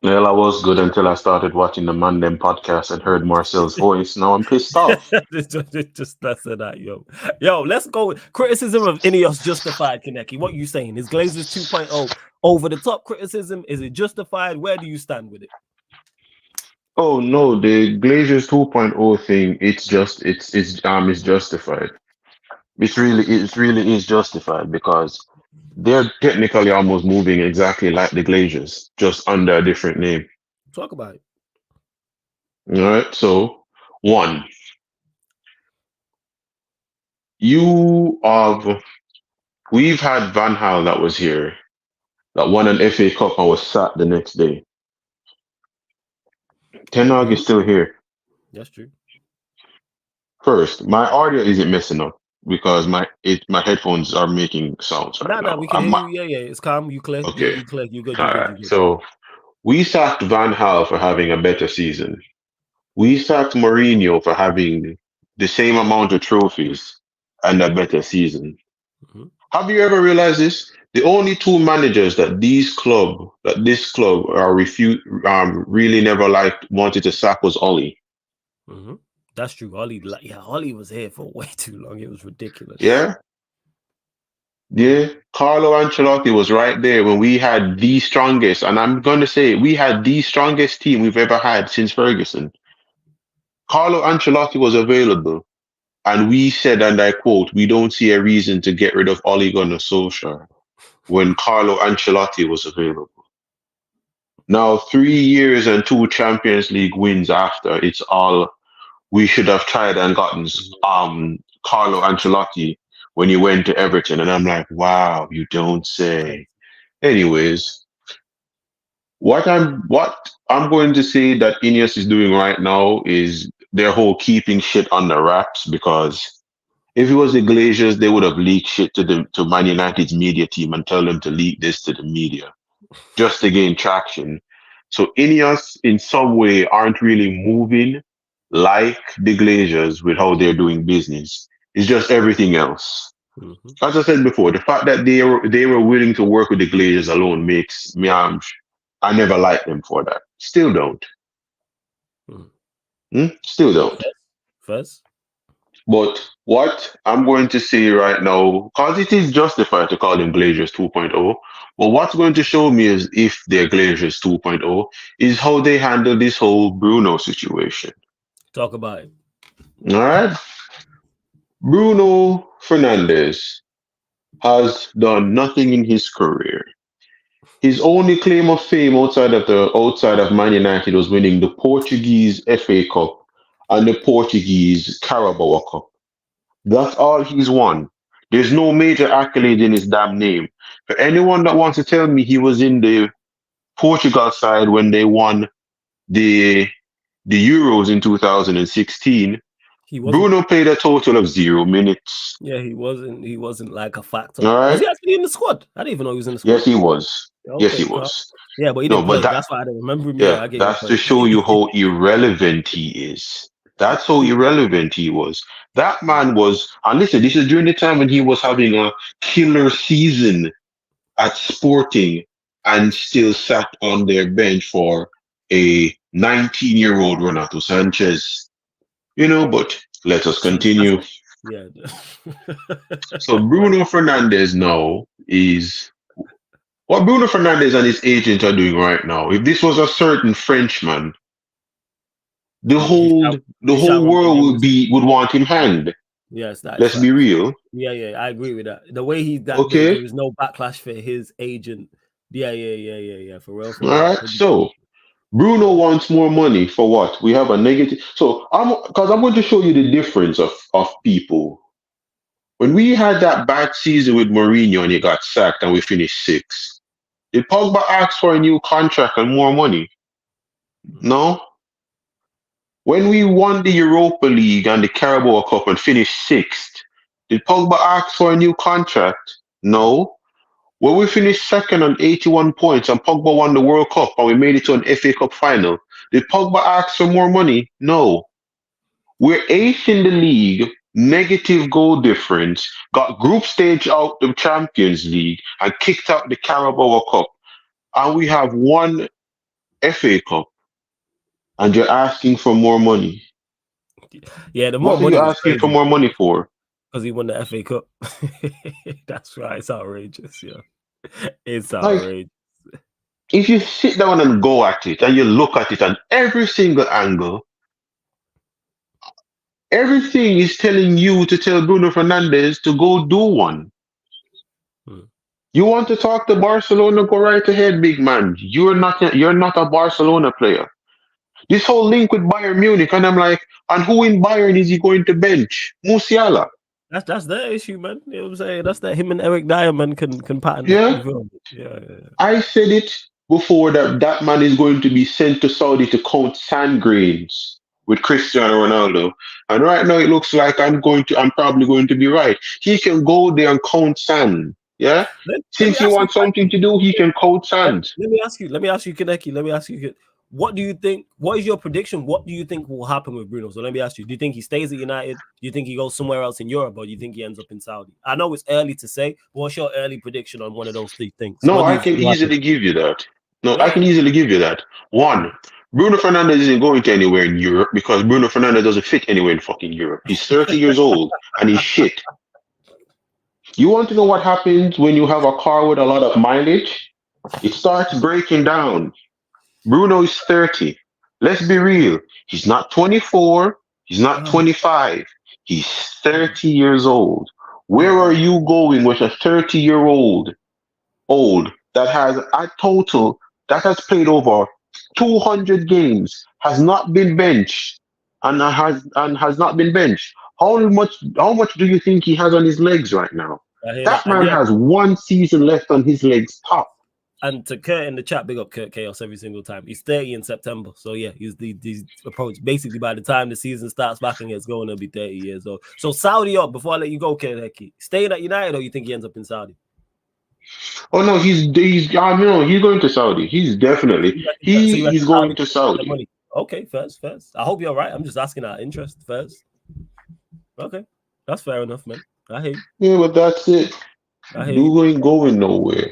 Well, I was good until I started watching the Mandem podcast and heard Marcel's voice. Now I'm pissed off. just less of that, yo. Yo, let's go. Criticism of INEOS justified, Kaneki. What are you saying? Is Glazers 2.0 over the top criticism? Is it justified? Where do you stand with it? Oh no, the Glazers 2.0 thing, it's justified. It really is justified because they're technically almost moving exactly like the Glazers, just under a different name. Talk about it. All right. So, one, we've had Van Gaal that was here, that won an FA Cup and was sacked the next day. Ten Hag is still here. That's true. First, my audio isn't messing up because my headphones are making sounds right now. No, we can hear you. Yeah, it's calm. You clear. Okay. You clear. You good. All right. So we sacked Van Gaal for having a better season. We sacked Mourinho for having the same amount of trophies and a better season. Mm-hmm. Have you ever realized this? The only two managers that this club really never wanted to sack was Oli. Mm-hmm. That's true. Oli was here for way too long. It was ridiculous. Yeah. Carlo Ancelotti was right there when we had the strongest, and I'm going to say we had the strongest team we've ever had since Ferguson. Carlo Ancelotti was available, and we said, and I quote, "We don't see a reason to get rid of Ole Gunnar Solskjaer," when Carlo Ancelotti was available. Now, 3 years and 2 Champions League wins after, it's all we should have tried and gotten Carlo Ancelotti when he went to Everton. And I'm like, wow, you don't say. Anyways, what I'm going to say that INEOS is doing right now is their whole keeping shit on the wraps, because if it was the Glazers, they would have leaked shit to Man United's media team and tell them to leak this to the media just to gain traction. So INEOS in some way aren't really moving like the Glazers with how they're doing business. It's just everything else. Mm-hmm. As I said before, the fact that they were willing to work with the Glazers alone makes me I never liked them for that. Still don't. Still don't. First. But what I'm going to say right now, because it is justified to call them Glazers 2.0, but what's going to show me is if they're Glazers 2.0 is how they handle this whole Bruno situation. Talk about it. All right. Bruno Fernandez has done nothing in his career. His only claim of fame outside of Man United was winning the Portuguese FA Cup and the Portuguese Carabao Cup. That's all he's won. There's no major accolade in his damn name. For anyone that wants to tell me he was in the Portugal side when they won the Euros in 2016, Bruno played a total of 0 minutes. Yeah, he wasn't like a factor. All right. Was he actually in the squad? I didn't even know he was in the squad. Yes, he was. Okay, yes, he was. Yeah, but he didn't play. That's why I don't remember him. Yeah, that's to show you how irrelevant he is. That's how irrelevant he was. That man was, and listen, this is during the time when he was having a killer season at Sporting and still sat on their bench for a 19-year-old Renato Sanchez. But let us continue. Yeah. So Bruno Fernandez now is what Bruno Fernandez and his agent are doing right now. If this was a certain Frenchman, the whole world would want him hanged. Yes, let's be real. Yeah, I agree with that. The way there is no backlash for his agent. Yeah. For real. All right. So Bruno wants more money for what? We have a negative. So I'm going to show you the difference of people. When we had that bad season with Mourinho and he got sacked and we finished 6th, did Pogba ask for a new contract and more money? No. When we won the Europa League and the Carabao Cup and finished 6th, did Pogba ask for a new contract? No. When we finished 2nd on 81 points and Pogba won the World Cup and we made it to an FA Cup final, did Pogba ask for more money? No. We're 8th in the league, negative goal difference, got group stage out the Champions League and kicked out the Carabao Cup. And we have won FA Cup. And you're asking for more money. Yeah, the more what money. What are you asking for more money for? Because he won the FA Cup. That's right. It's outrageous. Yeah, it's outrageous. If you sit down and go at it, and you look at it on every single angle, everything is telling you to tell Bruno Fernandez to go do one. You want to talk to Barcelona? Go right ahead, big man. You're not a Barcelona player. This whole link with Bayern Munich, and I'm like, and who in Bayern is he going to bench? Musiala. That's their issue, man. You know what I'm saying? That's that him and Eric Diamond can pattern. Yeah. I said it before that man is going to be sent to Saudi to count sand grains with Cristiano Ronaldo. And right now it looks like I'm probably going to be right. He can go there and count sand. Yeah. Since he wants something to do, he can count sand. Let me ask you, Kaneki. What do you think? What is your prediction? What do you think will happen with Bruno? So let me ask you: do you think he stays at United? Do you think he goes somewhere else in Europe, or do you think he ends up in Saudi? I know it's early to say, but what's your early prediction on one of those 3 things? No, I can easily give you that. I can easily give you that. One, Bruno Fernandez isn't going to anywhere in Europe because Bruno Fernandez doesn't fit anywhere in fucking Europe. He's 30 years old and he's shit. You want to know what happens when you have a car with a lot of mileage? It starts breaking down. Bruno is 30. Let's be real. He's not 24. He's not 25. He's 30 years old. Where are you going with a 30-year-old that has a total that has played over 200 games, has not been benched, and has not been benched? How much do you think he has on his legs right now? That man has 1 season left on his legs top. And to Kurt in the chat, big up Kurt Chaos every single time. He's 30 in September. So yeah, he's approached. Basically, by the time the season starts back and gets going, he'll be 30 years old. So Saudi up, before I let you go, Kaneki. Staying at United, or you think he ends up in Saudi? Oh no, he's going to Saudi. He's definitely he's going to Saudi. Okay, first. I hope you're right. I'm just asking our interest first. Okay. That's fair enough, man. I hear you. Yeah, but that's it. You ain't going nowhere.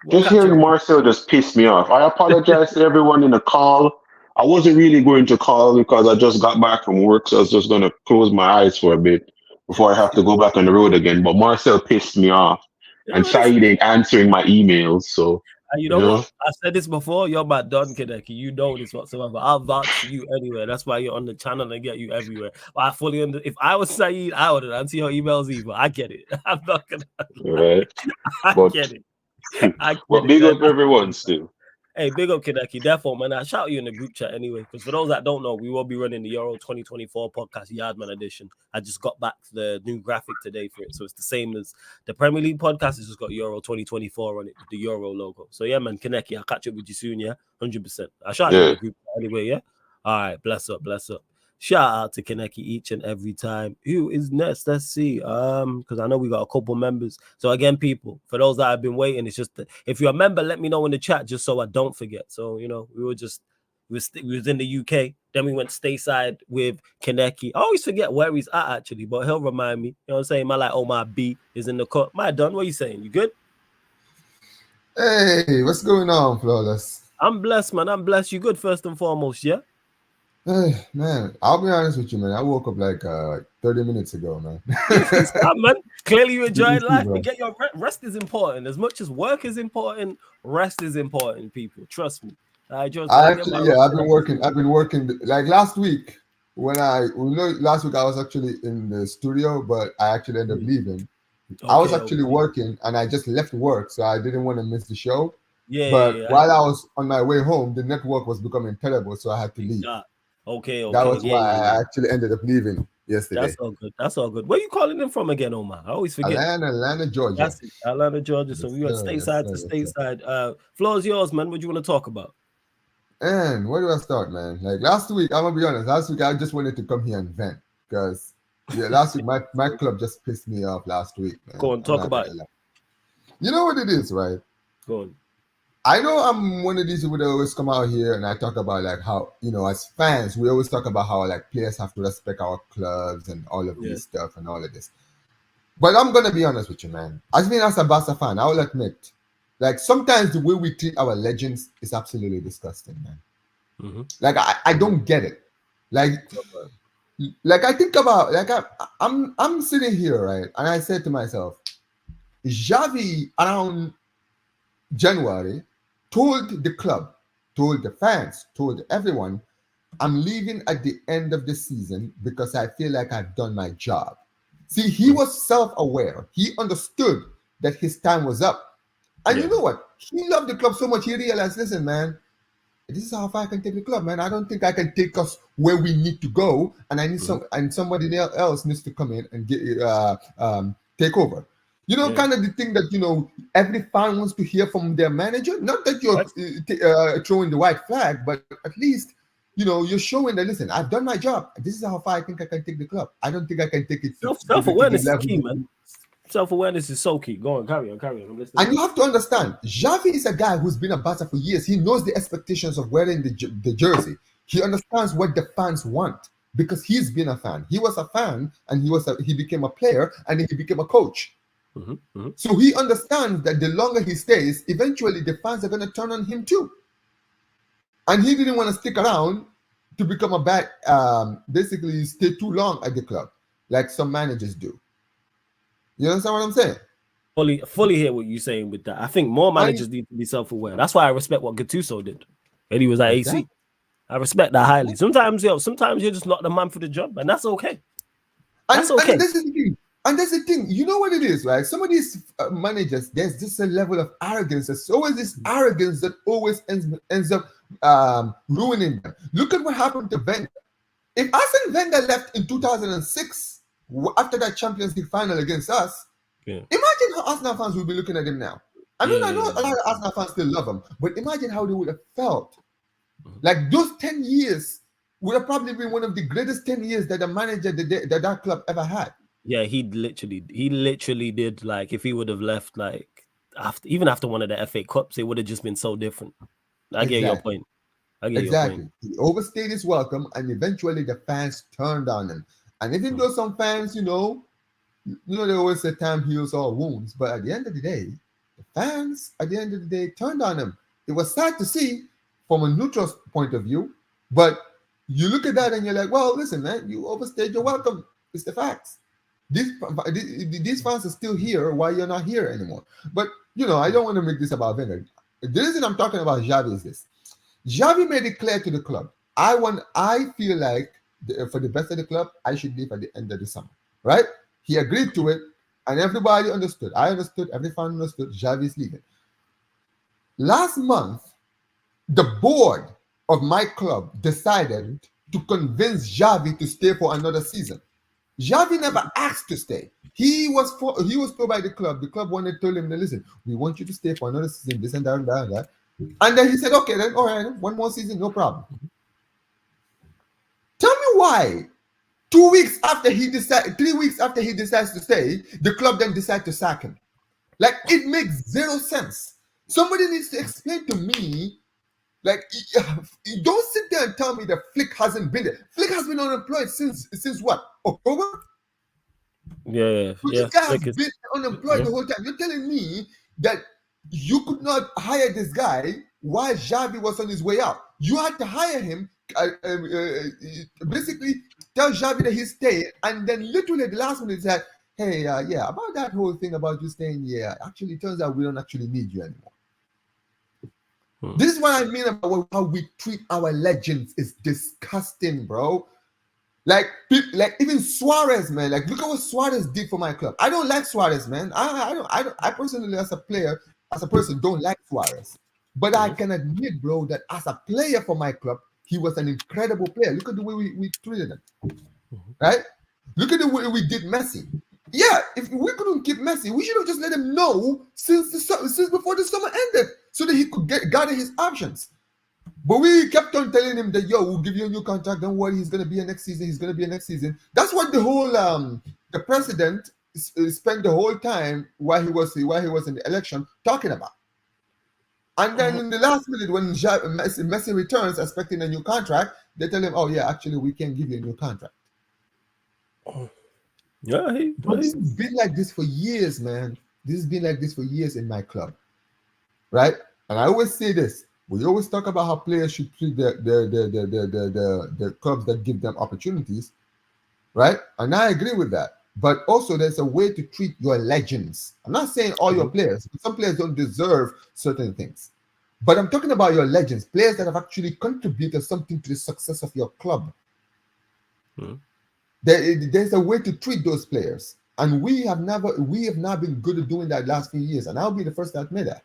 Just hearing Marcel just pissed me off. I apologize to everyone in the call. I wasn't really going to call because I just got back from work, so I was just going to close my eyes for a bit before I have to go back on the road again. But Marcel pissed me off, and Saeed ain't answering my emails. So you know what? I said this before. You're my Don Kaneki. You know this whatsoever. I'll vouch for you anywhere. That's why you're on the channel and get you everywhere. But I fully if I was Saeed, I wouldn't answer your emails either. I get it. I'm not gonna. Right. I get it. Well, big up everyone still. Hey, big up Kaneki. Therefore, man, I shout you in the group chat anyway. Because for those that don't know, we will be running the Euro 2024 podcast Yardman edition. I just got back the new graphic today for it. So it's the same as the Premier League podcast. It's just got Euro 2024 on it with the Euro logo. So yeah, man, Kaneki, I'll catch up with you soon, yeah? 100%. I'll shout you in the group chat anyway, yeah? All right, bless up, bless up. Shout out to Kaneki each and every time. Who is next? Let's see. Because I know we got a couple members. So again, people, for those that have been waiting, it's just if you're a member, let me know in the chat just so I don't forget. So we was in the UK, then we went stateside with Kaneki. I always forget where he's at actually, but he'll remind me. You know what I'm saying? My B is in the cut. My done. What are you saying? You good? Hey, what's going on, Flawless? I'm blessed, man. I'm blessed. You good first and foremost, yeah? Hey, man, I'll be honest with you, man. I woke up like 30 minutes ago, man. Man. Clearly you enjoyed life. But get your rest is important. As much as work is important, rest is important, people. Trust me. I've been working. Like last week last week I was actually in the studio, but I actually ended up leaving. I was actually working and I just left work, so I didn't want to miss the show. While I was on my way home, the network was becoming terrible, so I had to leave. Okay. That was why I actually ended up leaving yesterday. That's all good. Where are you calling in from again, Omar? I always forget. Atlanta, Georgia. That's it. Atlanta, Georgia. So we went stateside to stateside. Floor is yours, man. What do you want to talk about? And where do I start, man? Like last week, I'm gonna be honest. Last week, I just wanted to come here and vent because last week my club just pissed me off last week, man. Go on, talk about it. You know what it is, right? Go on. I know I'm one of these people that always come out here and I talk about like how, as fans, we always talk about how like players have to respect our clubs and all of this stuff and all of this. But I'm going to be honest with you, man. As a Barca fan, I will admit, like sometimes the way we treat our legends is absolutely disgusting, man. Mm-hmm. Like I don't get it. Like I think about, like I'm sitting here, right? And I said to myself, Xavi around January told the club, told the fans, told everyone, I'm leaving at the end of the season because I feel like I've done my job. See, he was self-aware. He understood that his time was up. And you know what? He loved the club so much, he realized, listen, man, this is how far I can take the club, man. I don't think I can take us where we need to go. And I need somebody else needs to come in and take over. Kind of the thing that, every fan wants to hear from their manager. Not that you're throwing the white flag, but at least, you're showing that, listen, I've done my job. This is how far I think I can take the club. I don't think I can take it. Self-awareness is key, man. Self-awareness is so key. Go on, carry on. I'm listening. And you have to understand, Xavi is a guy who's been at Barca for years. He knows the expectations of wearing the jersey. He understands what the fans want because he's been a fan. He was a fan and he became a player and then he became a coach. Mm-hmm, mm-hmm. So he understands that the longer he stays, eventually the fans are going to turn on him too. And he didn't want to stick around to become a bad, basically stay too long at the club, like some managers do. You understand what I'm saying? Fully hear what you're saying with that. I think more managers need to be self-aware. That's why I respect what Gattuso did when he was at AC. I respect that highly. Sometimes you're just not the man for the job, and that's okay. That's okay. And that's the thing. You know what it is, right? Some of these managers, there's just a level of arrogance. There's always this arrogance that always ends up ruining them. Look at what happened to Wenger. If Arsene Wenger left in 2006 after that Champions League final against us, imagine how Arsenal fans would be looking at him now. I know a lot of Arsenal fans still love him, but imagine how they would have felt. Like those 10 years would have probably been one of the greatest 10 years that a manager that club ever had. Yeah, he literally did. Like if he would have left, like after one of the FA Cups, it would have just been so different. I get your point. He overstayed his welcome, and eventually the fans turned on him. And even though some fans, they always say time heals all wounds, but at the end of the day, the fans turned on him. It was sad to see from a neutral point of view, but you look at that and you're like, well, listen, man, you overstayed your welcome. It's the facts. These fans are still here while you're not here anymore. But, I don't want to make this about Wenger. The reason I'm talking about Xavi is this. Xavi made it clear to the club. I feel like for the best of the club, I should leave at the end of the summer. Right? He agreed to it, and everybody understood. I understood. Every fan understood. Xavi's leaving. last month, the board of my club decided to convince Xavi to stay for another season. Xavi never asked to stay. He was told by the club. The club wanted to tell him, listen, we want you to stay for another season, this and that and that and that. And then he said, okay, then all right, one more season, no problem. Tell me why 3 weeks after he decides to stay, the club then decides to sack him. Like, it makes zero sense. Somebody needs to explain to me. Like, don't sit there and tell me that Flick hasn't been there. Flick has been unemployed since what? October? Yeah. This guy has been unemployed the whole time. You're telling me that you could not hire this guy while Xavi was on his way out. You had to hire him, basically tell Xavi that he's staying, and then literally at the last minute said, hey, about that whole thing about you staying, actually it turns out we don't actually need you anymore. This is what I mean about how we treat our legends. It's disgusting, bro. Like even Suarez, man. Like, look at what Suarez did for my club. I don't like Suarez, man. I personally, as a player, as a person, don't like Suarez. But I can admit, bro, that as a player for my club, he was an incredible player. Look at the way we treated him, right? Look at the way we did Messi. Yeah, if we couldn't keep Messi, we should have just let him know since before the summer ended, so that he could gather his options. But we kept on telling him that, we'll give you a new contract. Don't worry, he's gonna be here next season. He's gonna be here next season. That's what the whole the president spent the whole time while he was in the election talking about. And then in the last minute, when Messi returns expecting a new contract, they tell him, actually, we can't give you a new contract. But this has been like this for years, man. This has been like this for years in my club, right? And I always say this: we always talk about how players should treat the clubs that give them opportunities, right? And I agree with that. But also, there's a way to treat your legends. I'm not saying all your players, but some players don't deserve certain things. But I'm talking about your legends, players that have actually contributed something to the success of your club. There's a way to treat those players, and we have not been good at doing that last few years, and I'll be the first to admit that.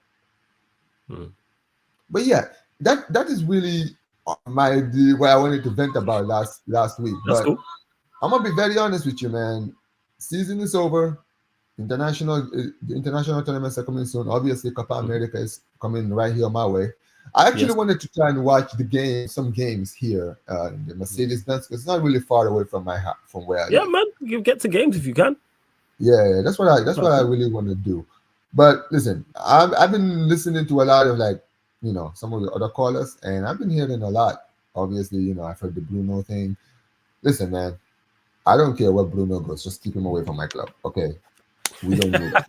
But yeah, that is really what I wanted to vent about last week. That's but cool. I'm gonna be very honest with you, man. Season is over. The international tournaments are coming soon. Obviously, Copa America is coming right here my way. I actually wanted to try and watch some games here in the Mercedes-Benz, because it's not really far away from my house, from where I live. Man, you get to games if you can. Yeah, that's what I really want to do. But listen, I've been listening to a lot of some of the other callers, and I've been hearing a lot. Obviously, I've heard the Bruno thing. Listen, man, I don't care where Bruno goes. Just keep him away from my club, okay? We don't need it.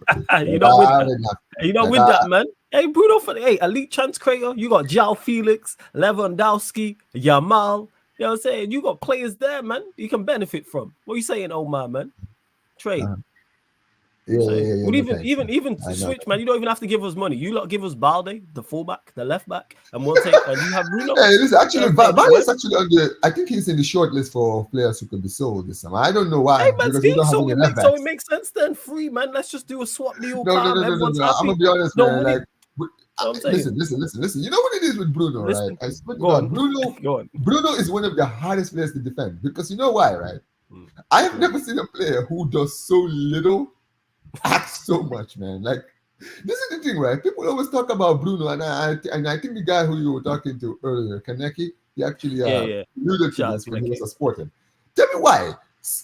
You're not with that, man. Hey, Bruno, elite chance creator. You got João Felix, Lewandowski, Yamal. You know what I'm saying? You got players there, man. You can benefit from. What are you saying, old man? Trade. Even to switch, man. You don't even have to give us money. You lot give us Balde, the fullback, the left back, and we'll take. And you have Bruno. Hey, listen, actually, Balde is actually on the. I think he's in the short list for players who could be sold this summer. I don't know why. Hey, man, so it makes sense then. Free, man. Let's just do a swap deal. No. I'm gonna be honest, man. Listen. You know what it is with Bruno, right? I swear to God, Bruno is one of the hardest players to defend, because you know why, right? I have never seen a player who does so little act so much, man. Like, this is the thing, right? People always talk about Bruno, and I think the guy who you were talking to earlier, Kaneki, he actually alluded to this when he was a Sporting. Tell me why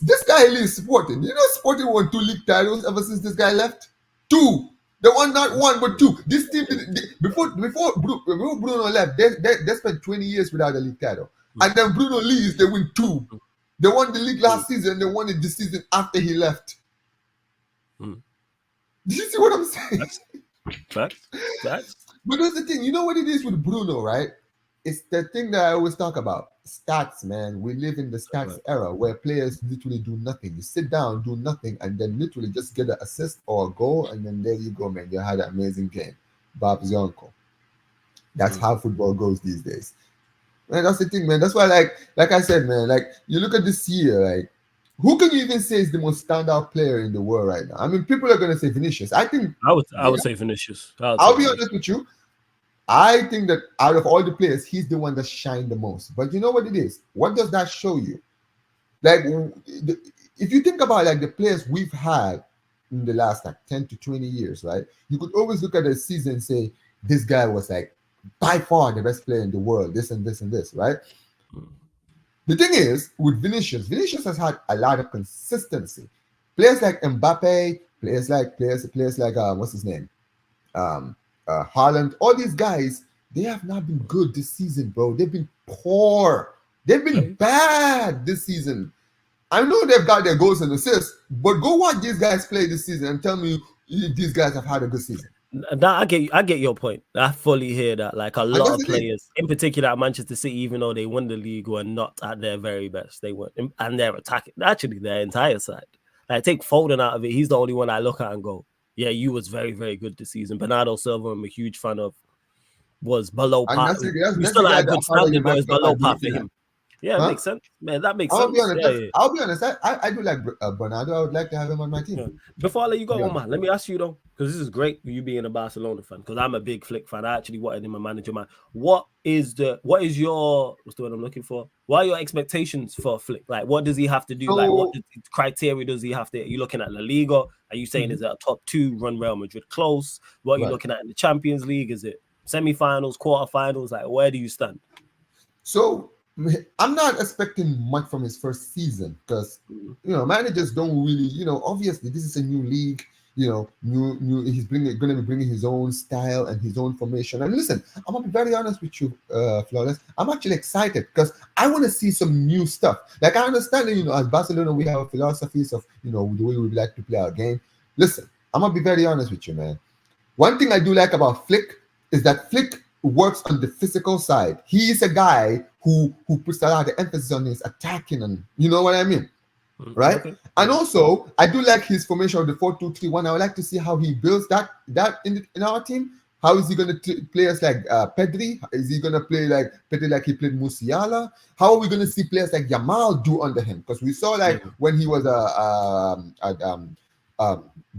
this guy leaves Sporting. You know, Sporting won 2 league titles ever since this guy left. 2. They won not 1 but 2. This team before Bruno left, they spent 20 years without a league title, and then Bruno leaves, they win 2. They won the league last season. They won it this season after he left. Do you see what I'm saying? Facts. But that's the thing. You know what it is with Bruno, right? It's the thing that I always talk about. Stats, man. We live in the stats era where players literally do nothing. You sit down, do nothing, and then literally just get an assist or a goal, and then there you go, man. You had an amazing game. Bob's your uncle. That's how football goes these days. Man, that's the thing, man. That's why, like I said, man, like, you look at this year, like, who can you even say is the most standout player in the world right now? I mean, people are going to say Vinicius. I would say Vinicius. I'll be honest with you. I think that out of all the players, he's the one that shined the most. But you know what it is? What does that show you? Like, if you think about like the players we've had in the last like 10 to 20 years, right? You could always look at a season and say, this guy was like by far the best player in the world, this and this and this, right? The thing is, with Vinicius has had a lot of consistency. Players like Mbappe, players like what's his name? Haaland, all these guys, they have not been good this season, bro. They've been poor. They've been bad this season. I know they've got their goals and assists, but go watch these guys play this season and tell me if these guys have had a good season. I get your point. I fully hear that. Like a lot of players, in particular at Manchester City, even though they won the league, were not at their very best. They weren't, and they're attacking actually their entire side. Like take Foden out of it, he's the only one I look at and go, yeah, you was very, very good this season. Bernardo Silva, I'm a huge fan of, was below par. We still had a good standing, but it's below par for him. Yeah, it makes sense, man. That makes sense. I'll be honest. I do like Bernardo. I would like to have him on my team. Yeah. Before I let you go, Omar, let me ask you though, because this is great for you being a Barcelona fan. Because I'm a big Flick fan. I actually wanted him a manager, man. What is your what's the word I'm looking for? What are your expectations for Flick? Like, what does he have to do? Like, what criteria does he have to? Are you looking at La Liga? Are you saying is it a top 2 run Real Madrid close? What are you looking at in the Champions League? Is it semi-finals, quarterfinals? Like, where do you stand? So I'm not expecting much from his first season because managers don't really, obviously this is a new league, new he's going to be bringing his own style and his own formation. And listen, I'm gonna be very honest with you, Flawless. I'm actually excited because I want to see some new stuff. Like I understand that, as Barcelona we have philosophies of the way we like to play our game. Listen, I'm gonna be very honest with you, man. One thing I do like about Flick is that Flick works on the physical side. He is a guy who puts a lot of emphasis on his attacking, and you know what I mean, right? Okay. And also, I do like his formation of the 4-2-3-1. I would like to see how he builds that in our team. How is he going to play us like Pedri? Is he going to play like Pedri like he played Musiala? How are we going to see players like Yamal do under him? Because we saw like when he was at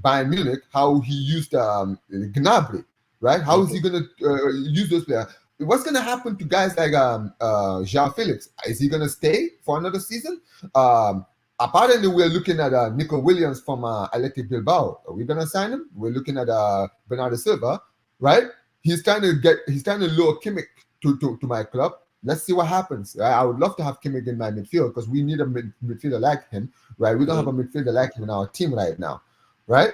Bayern Munich, how he used Gnabry. Right? How is he going to use those players? What's going to happen to guys like João Felix? Is he going to stay for another season? Apparently, we're looking at Nico Williams from Athletic Bilbao. Are we going to sign him? We're looking at Bernardo Silva, right? He's trying to lure Kimmich to my club. Let's see what happens. Right? I would love to have Kimmich in my midfield because we need a midfielder like him, right? We don't have a midfielder like him in our team right now, right?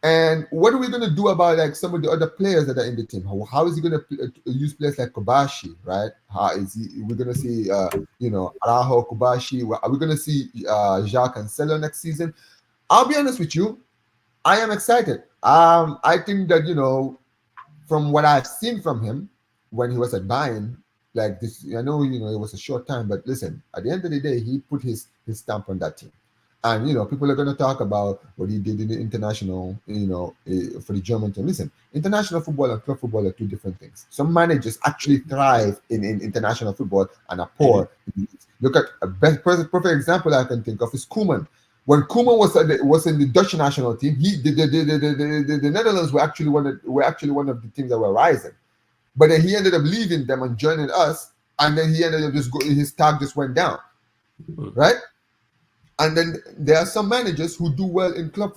And what are we going to do about like some of the other players that are in the team? How is he going to use players like Kobashi, right? We're going to see, Araujo, Kobashi. Are we going to see Jacques Cancelo next season? I'll be honest with you. I am excited. I think that, from what I've seen from him when he was at Bayern, like this, I know, it was a short time, but listen, at the end of the day, he put his stamp on that team. And, people are going to talk about what he did in the international, for the German team. Listen, international football and club football are two different things. Some managers actually thrive in international football and are poor. Look at a perfect example I can think of is Koeman. When Koeman was in the Dutch national team, the Netherlands were actually one of the teams that were rising. But then he ended up leaving them and joining us, and then he ended up his tag just went down, right? And then there are some managers who do well in club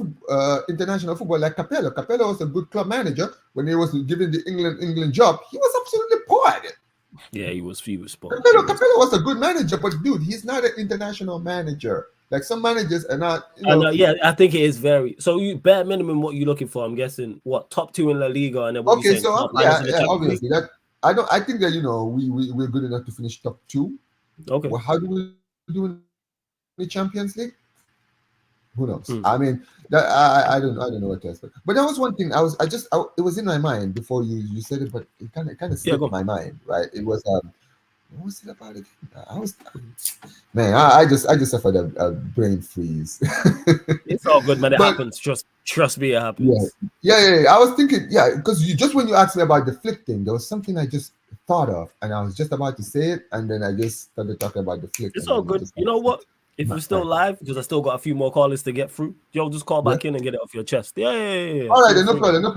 international football, like Capello. Capello was a good club manager when he was given the England job. He was absolutely poor at it. Yeah, he was poor. Capello was a good manager, but dude, he's not an international manager. Like some managers are not. I think it is very. So you bare minimum what you're looking for. I'm guessing what top 2 in La Liga, and then what okay. So obviously that I think that we're good enough to finish top 2. Okay. Well, how do we do in the Champions League? Who knows? I mean, that I don't know what to expect. But that was one thing. It was in my mind before you said it, but it kind of slipped my mind. Right? It was what was it about it? I just suffered a brain freeze. It's all good, man. It happens. Trust me, it happens. Yeah. I was thinking, because just when you asked me about the Flick thing, there was something I just thought of, and I was just about to say it, and then I just started talking about the Flick. It's all good. You know what? If you're still live, because I still got a few more callers to get through, yo, just call back in and get it off your chest. Yeah. All right, then, no problem. If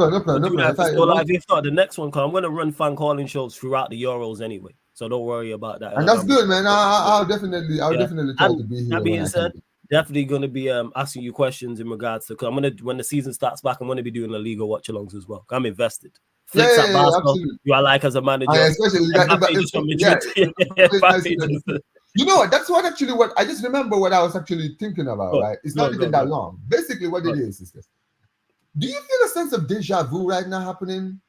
you're still live, if not, the next one, because I'm going to run fan calling shows throughout the Euros anyway. So don't worry about that. And that's good, man. I'll definitely try to be here. That being said, definitely going to be asking you questions in regards to, because I'm going to, when the season starts back, I'm going to be doing the Liga watch-alongs as well. I'm invested. Flicks at Barca, you are like as a manager. Especially you know what? That's what I just remember what I was actually thinking about, right? It's not even that long. Basically, what it is this. Do you feel a sense of deja vu right now happening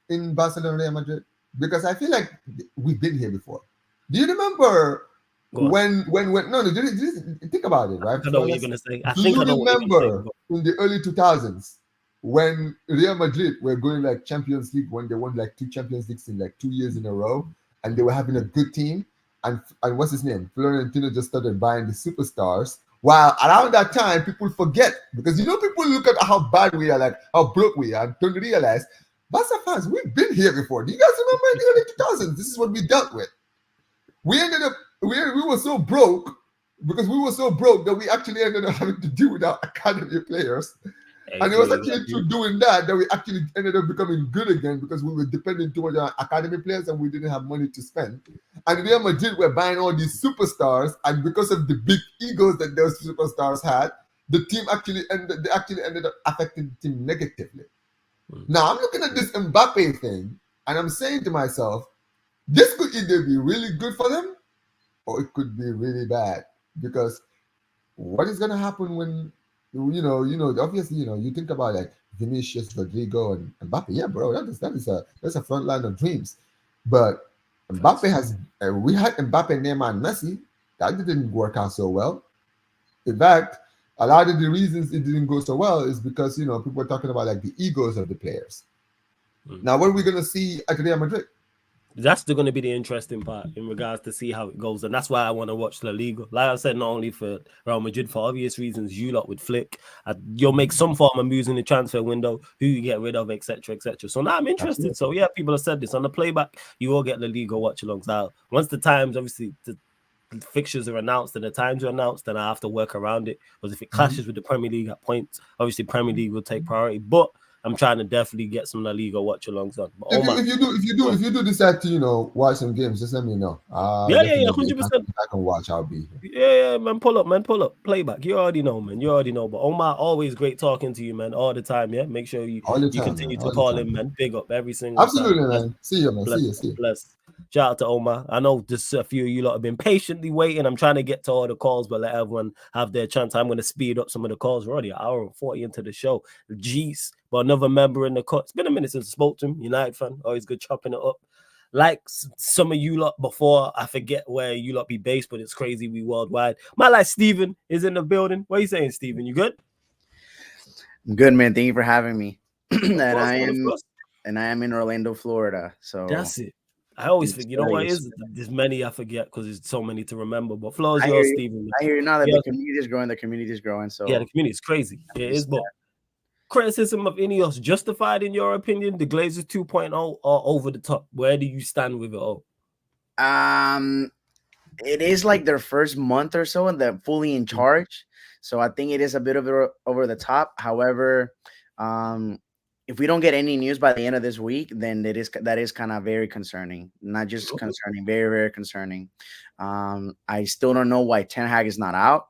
in Barcelona and Real Madrid? Because I feel like we've been here before. Do you remember when think about it, right? I know what you're gonna say. Do you remember in the early 2000s when Real Madrid were going like Champions League, when they won like 2 Champions Leagues in like 2 years in a row, and they were having a good team, and what's his name? Florentino just started buying the superstars. While around that time, people forget, because people look at how bad we are, like how broke we are, and don't realize Barca fans, we've been here before. Do you guys remember in the early 2000s? This is what we dealt with. We ended up, we were so broke, because we were so broke that we actually ended up having to deal with our academy players. And it was actually through doing that we actually ended up becoming good again, because we were depending too much on academy players and we didn't have money to spend. And Real Madrid were buying all these superstars, and because of the big egos that those superstars had, the team actually ended up affecting the team negatively. Now I'm looking at this Mbappe thing, and I'm saying to myself, this could either be really good for them, or it could be really bad. Because what is going to happen when obviously, you think about like Vinicius, Rodrigo, and Mbappe. Yeah, bro, that's a front line of dreams. But Mbappe we had Mbappe, Neymar, and Messi. That didn't work out so well. In fact, a lot of the reasons it didn't go so well is because people were talking about like the egos of the players. Now, what are we gonna see at Real Madrid? That's still going to be the interesting part in regards to see how it goes. And that's why I want to watch La Liga. Like I said, not only for Real Madrid, for obvious reasons, you lot would flick. You'll make some form of moves in the transfer window, who you get rid of, etc., etc. So now I'm interested. So yeah, people have said this. On the playback, you will get La Liga watch-alongs. Now, once the times, obviously, the fixtures are announced and the times are announced, then I have to work around it. Because if it clashes with the Premier League at points, obviously Premier League will take priority. But I'm trying to definitely get some La Liga watch-alongs on. But if you do decide to watch some games, just let me know. Yeah, 100%. I can watch. I'll be here. Yeah, man. Pull up. Playback. You already know, man. But Omar, always great talking to you, man. All the time. Yeah, make sure you continue to call him, man. Big up every single Absolutely, time. Man. See you, man. See you. Bless. Shout out to Omar. I know just a few of you lot have been patiently waiting. I'm trying to get to all the calls, but let everyone have their chance. I'm going to speed up some of the calls. We're already an hour and 40 into the show. Jeez. But another member in the cut. It's been a minute since I spoke to him. United fan. Always good chopping it up. Like some of you lot before, I forget where you lot be based, but it's crazy. We worldwide. My like Steven is in the building. What are you saying, Steven? You good? I'm good, man. Thank you for having me. I am in Orlando, Florida. So that's it. I always think, you know what it is? There's many I forget because there's so many to remember. But floor is yours, Steven. I hear you now that the community is growing. So yeah, the community is crazy. It is, but criticism of INEOS justified in your opinion? The Glazers 2.0 or over the top? Where do you stand with it all? It is like their first month or so and they're fully in charge. So I think it is a bit of over the top. However, if we don't get any news by the end of this week, then that is kind of very concerning. Not just concerning, very, very concerning. I still don't know why Ten Hag is not out.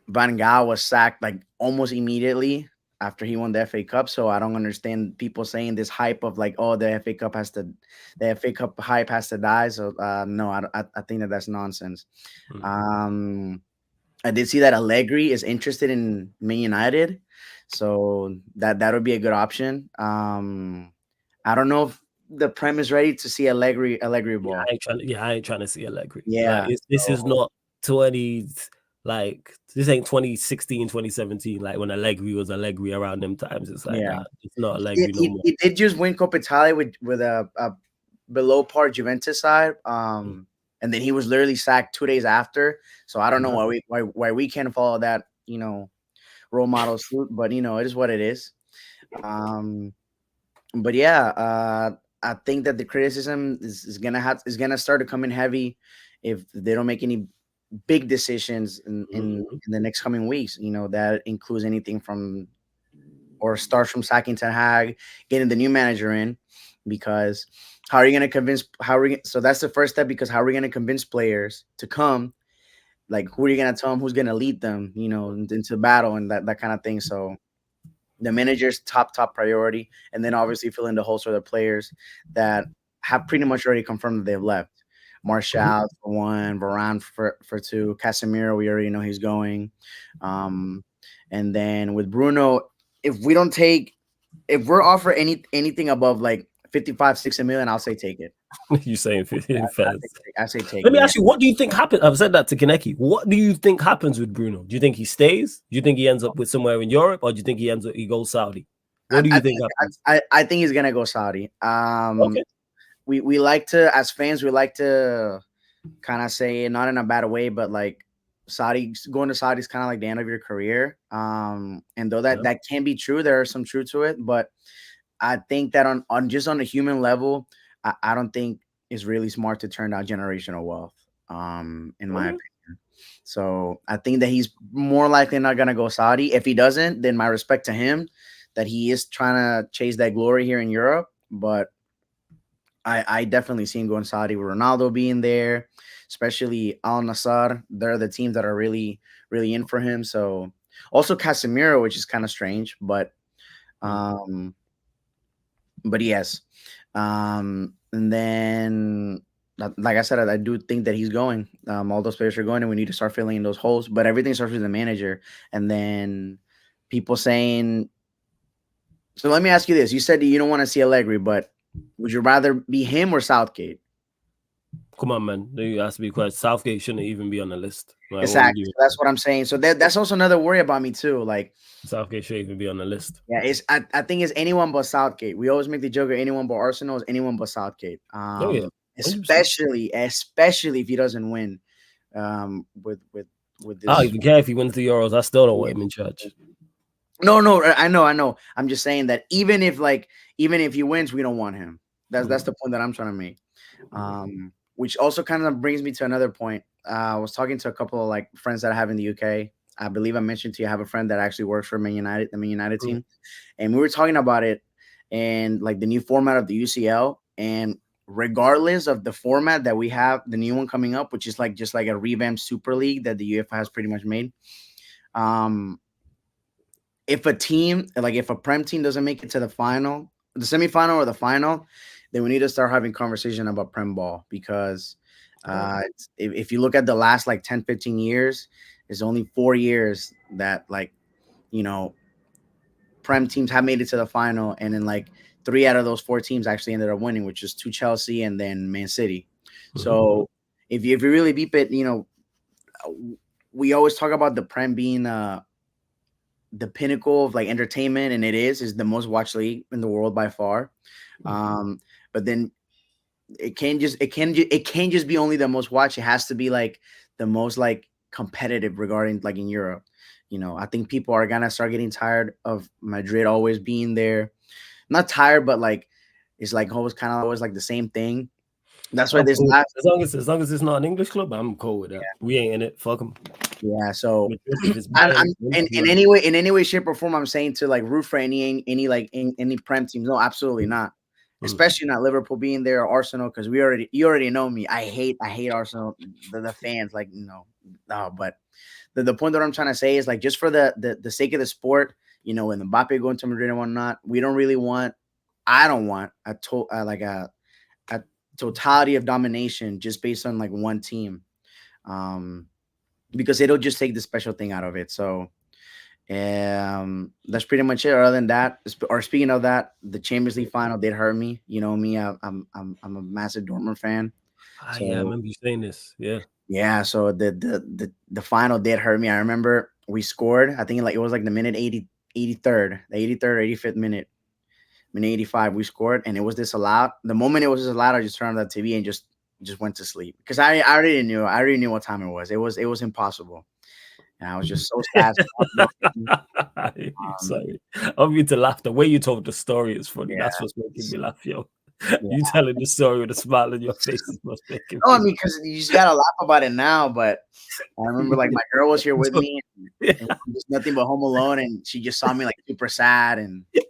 Van Gaal was sacked like almost immediately after he won the FA Cup. So I don't understand people saying this hype of like, oh, the FA Cup hype has to die. So no, I think that's nonsense. I did see that Allegri is interested in Man United. So that would be a good option. I don't know if the Prem is ready to see Allegri ball. I ain't trying to see Allegri. Yeah. Like, this is not 20s. Like this ain't 2016, 2017. Like when Allegri was Allegri around them times. It's like it's not Allegri no more. He did just win Coppa Italia with a below par Juventus side. And then he was literally sacked 2 days after. So I don't know why we can't follow that, role model suit. But it is what it is. But yeah, I think that the criticism is gonna start to come in heavy if they don't make any big decisions in the next coming weeks. You know, that includes anything from or starts from sacking Ten Hag, getting the new manager in, because how are you going to convince? So that's the first step, because how are we going to convince players to come? Like, who are you going to tell them who's going to lead them? You know, into battle and that kind of thing. So the manager's top priority, and then obviously fill in the holes for the players that have pretty much already confirmed that they've left. Martial for one, Varane for two, Casemiro, we already know he's going. And then with Bruno, if we're offered anything above like 55, 60 million, I'll say take it. You saying 50? I say take it. Let me ask you, what do you think happens? I've said that to Kaneki. What do you think happens with Bruno? Do you think he stays? Do you think he ends up with somewhere in Europe, or do you think he goes Saudi? What do you think happens? I think he's gonna go Saudi. Okay. We like to, as fans, we like to kind of say, not in a bad way, but like going to Saudi is kind of like the end of your career. And though that can be true, there is some truth to it, but I think that on just on a human level, I don't think it's really smart to turn down generational wealth, in my opinion. So I think that he's more likely not going to go Saudi. If he doesn't, then my respect to him, that he is trying to chase that glory here in Europe. But I definitely see him going Saudi with Ronaldo being there, especially Al Nassr. They're the teams that are really, really in for him. So also Casemiro, which is kind of strange, but yes. And then, like I said, I do think that he's going. All those players are going, and we need to start filling in those holes. But everything starts with the manager, and then people saying. So let me ask you this: you said that you don't want to see Allegri, but would you rather be him or Southgate? Come on, man. You have to be quiet. Southgate shouldn't even be on the list. Like, exactly. That's what I'm saying. So that's also another worry about me too. Like, Southgate shouldn't even be on the list. Yeah, I think it's anyone but Southgate. We always make the joke of anyone but Arsenal is anyone but Southgate. Especially if he doesn't win. With this. I don't even care if he wins the Euros. I still don't want him in charge. No, I know. I'm just saying that even if he wins, we don't want him. That's the point that I'm trying to make. Which also kind of brings me to another point. I was talking to a couple of like friends that I have in the UK. I believe I mentioned to you, I have a friend that actually works for Man United, the Man United team, and we were talking about it and like the new format of the UCL. And regardless of the format that we have, the new one coming up, which is like just like a revamped Super League that the UEFA has pretty much made. If a Prem team doesn't make it to the final, the semifinal or the final, then we need to start having conversation about Prem ball, because if you look at the last like 10, 15 years, it's only 4 years that Prem teams have made it to the final, and then like 3 out of those 4 teams actually ended up winning, which is 2 Chelsea and then Man City. So if you really beep it, we always talk about the Prem being the pinnacle of like entertainment, and it is the most watched league in the world by far. But then it can't just be only the most watched. It has to be like the most like competitive regarding like in Europe. I think people are gonna start getting tired of Madrid always being there. Not tired, but like it's like always kind of always like the same thing. That's why as long as it's not an English club, I'm cool with that. Yeah. We ain't in it. Fuck them. Yeah. So in any way, shape, or form, I'm saying to like root for any Prem teams. No, absolutely not. Especially not Liverpool being there or Arsenal, because you already know me. I hate Arsenal. The fans but the point that I'm trying to say is like just for the sake of the sport, when Mbappe going to Madrid and whatnot, I don't want a totality of domination just based on like one team, because it'll just take the special thing out of it. So that's pretty much it. Other than that, or speaking of that, the Champions League final did hurt me. You know me, I'm a massive Dortmund fan. So, yeah, I remember you saying this. Yeah. So the final did hurt me. I remember we scored. I think it was like the minute 83rd, the 83rd or 85th minute. Minute 85, we scored, and it was disallowed. The moment it was disallowed, I just turned on the TV and just went to sleep, because I already knew what time it was. It was impossible, and I was just so sad. Sorry, I want you to laugh. The way you told the story is funny. Yeah. That's what's making me laugh, yo. You telling the story with a smile on your face is what's making No, I mean, because you just gotta laugh about it now. But I remember, like, my girl was here with me, and there's nothing but Home Alone, and she just saw me like super sad, and yeah.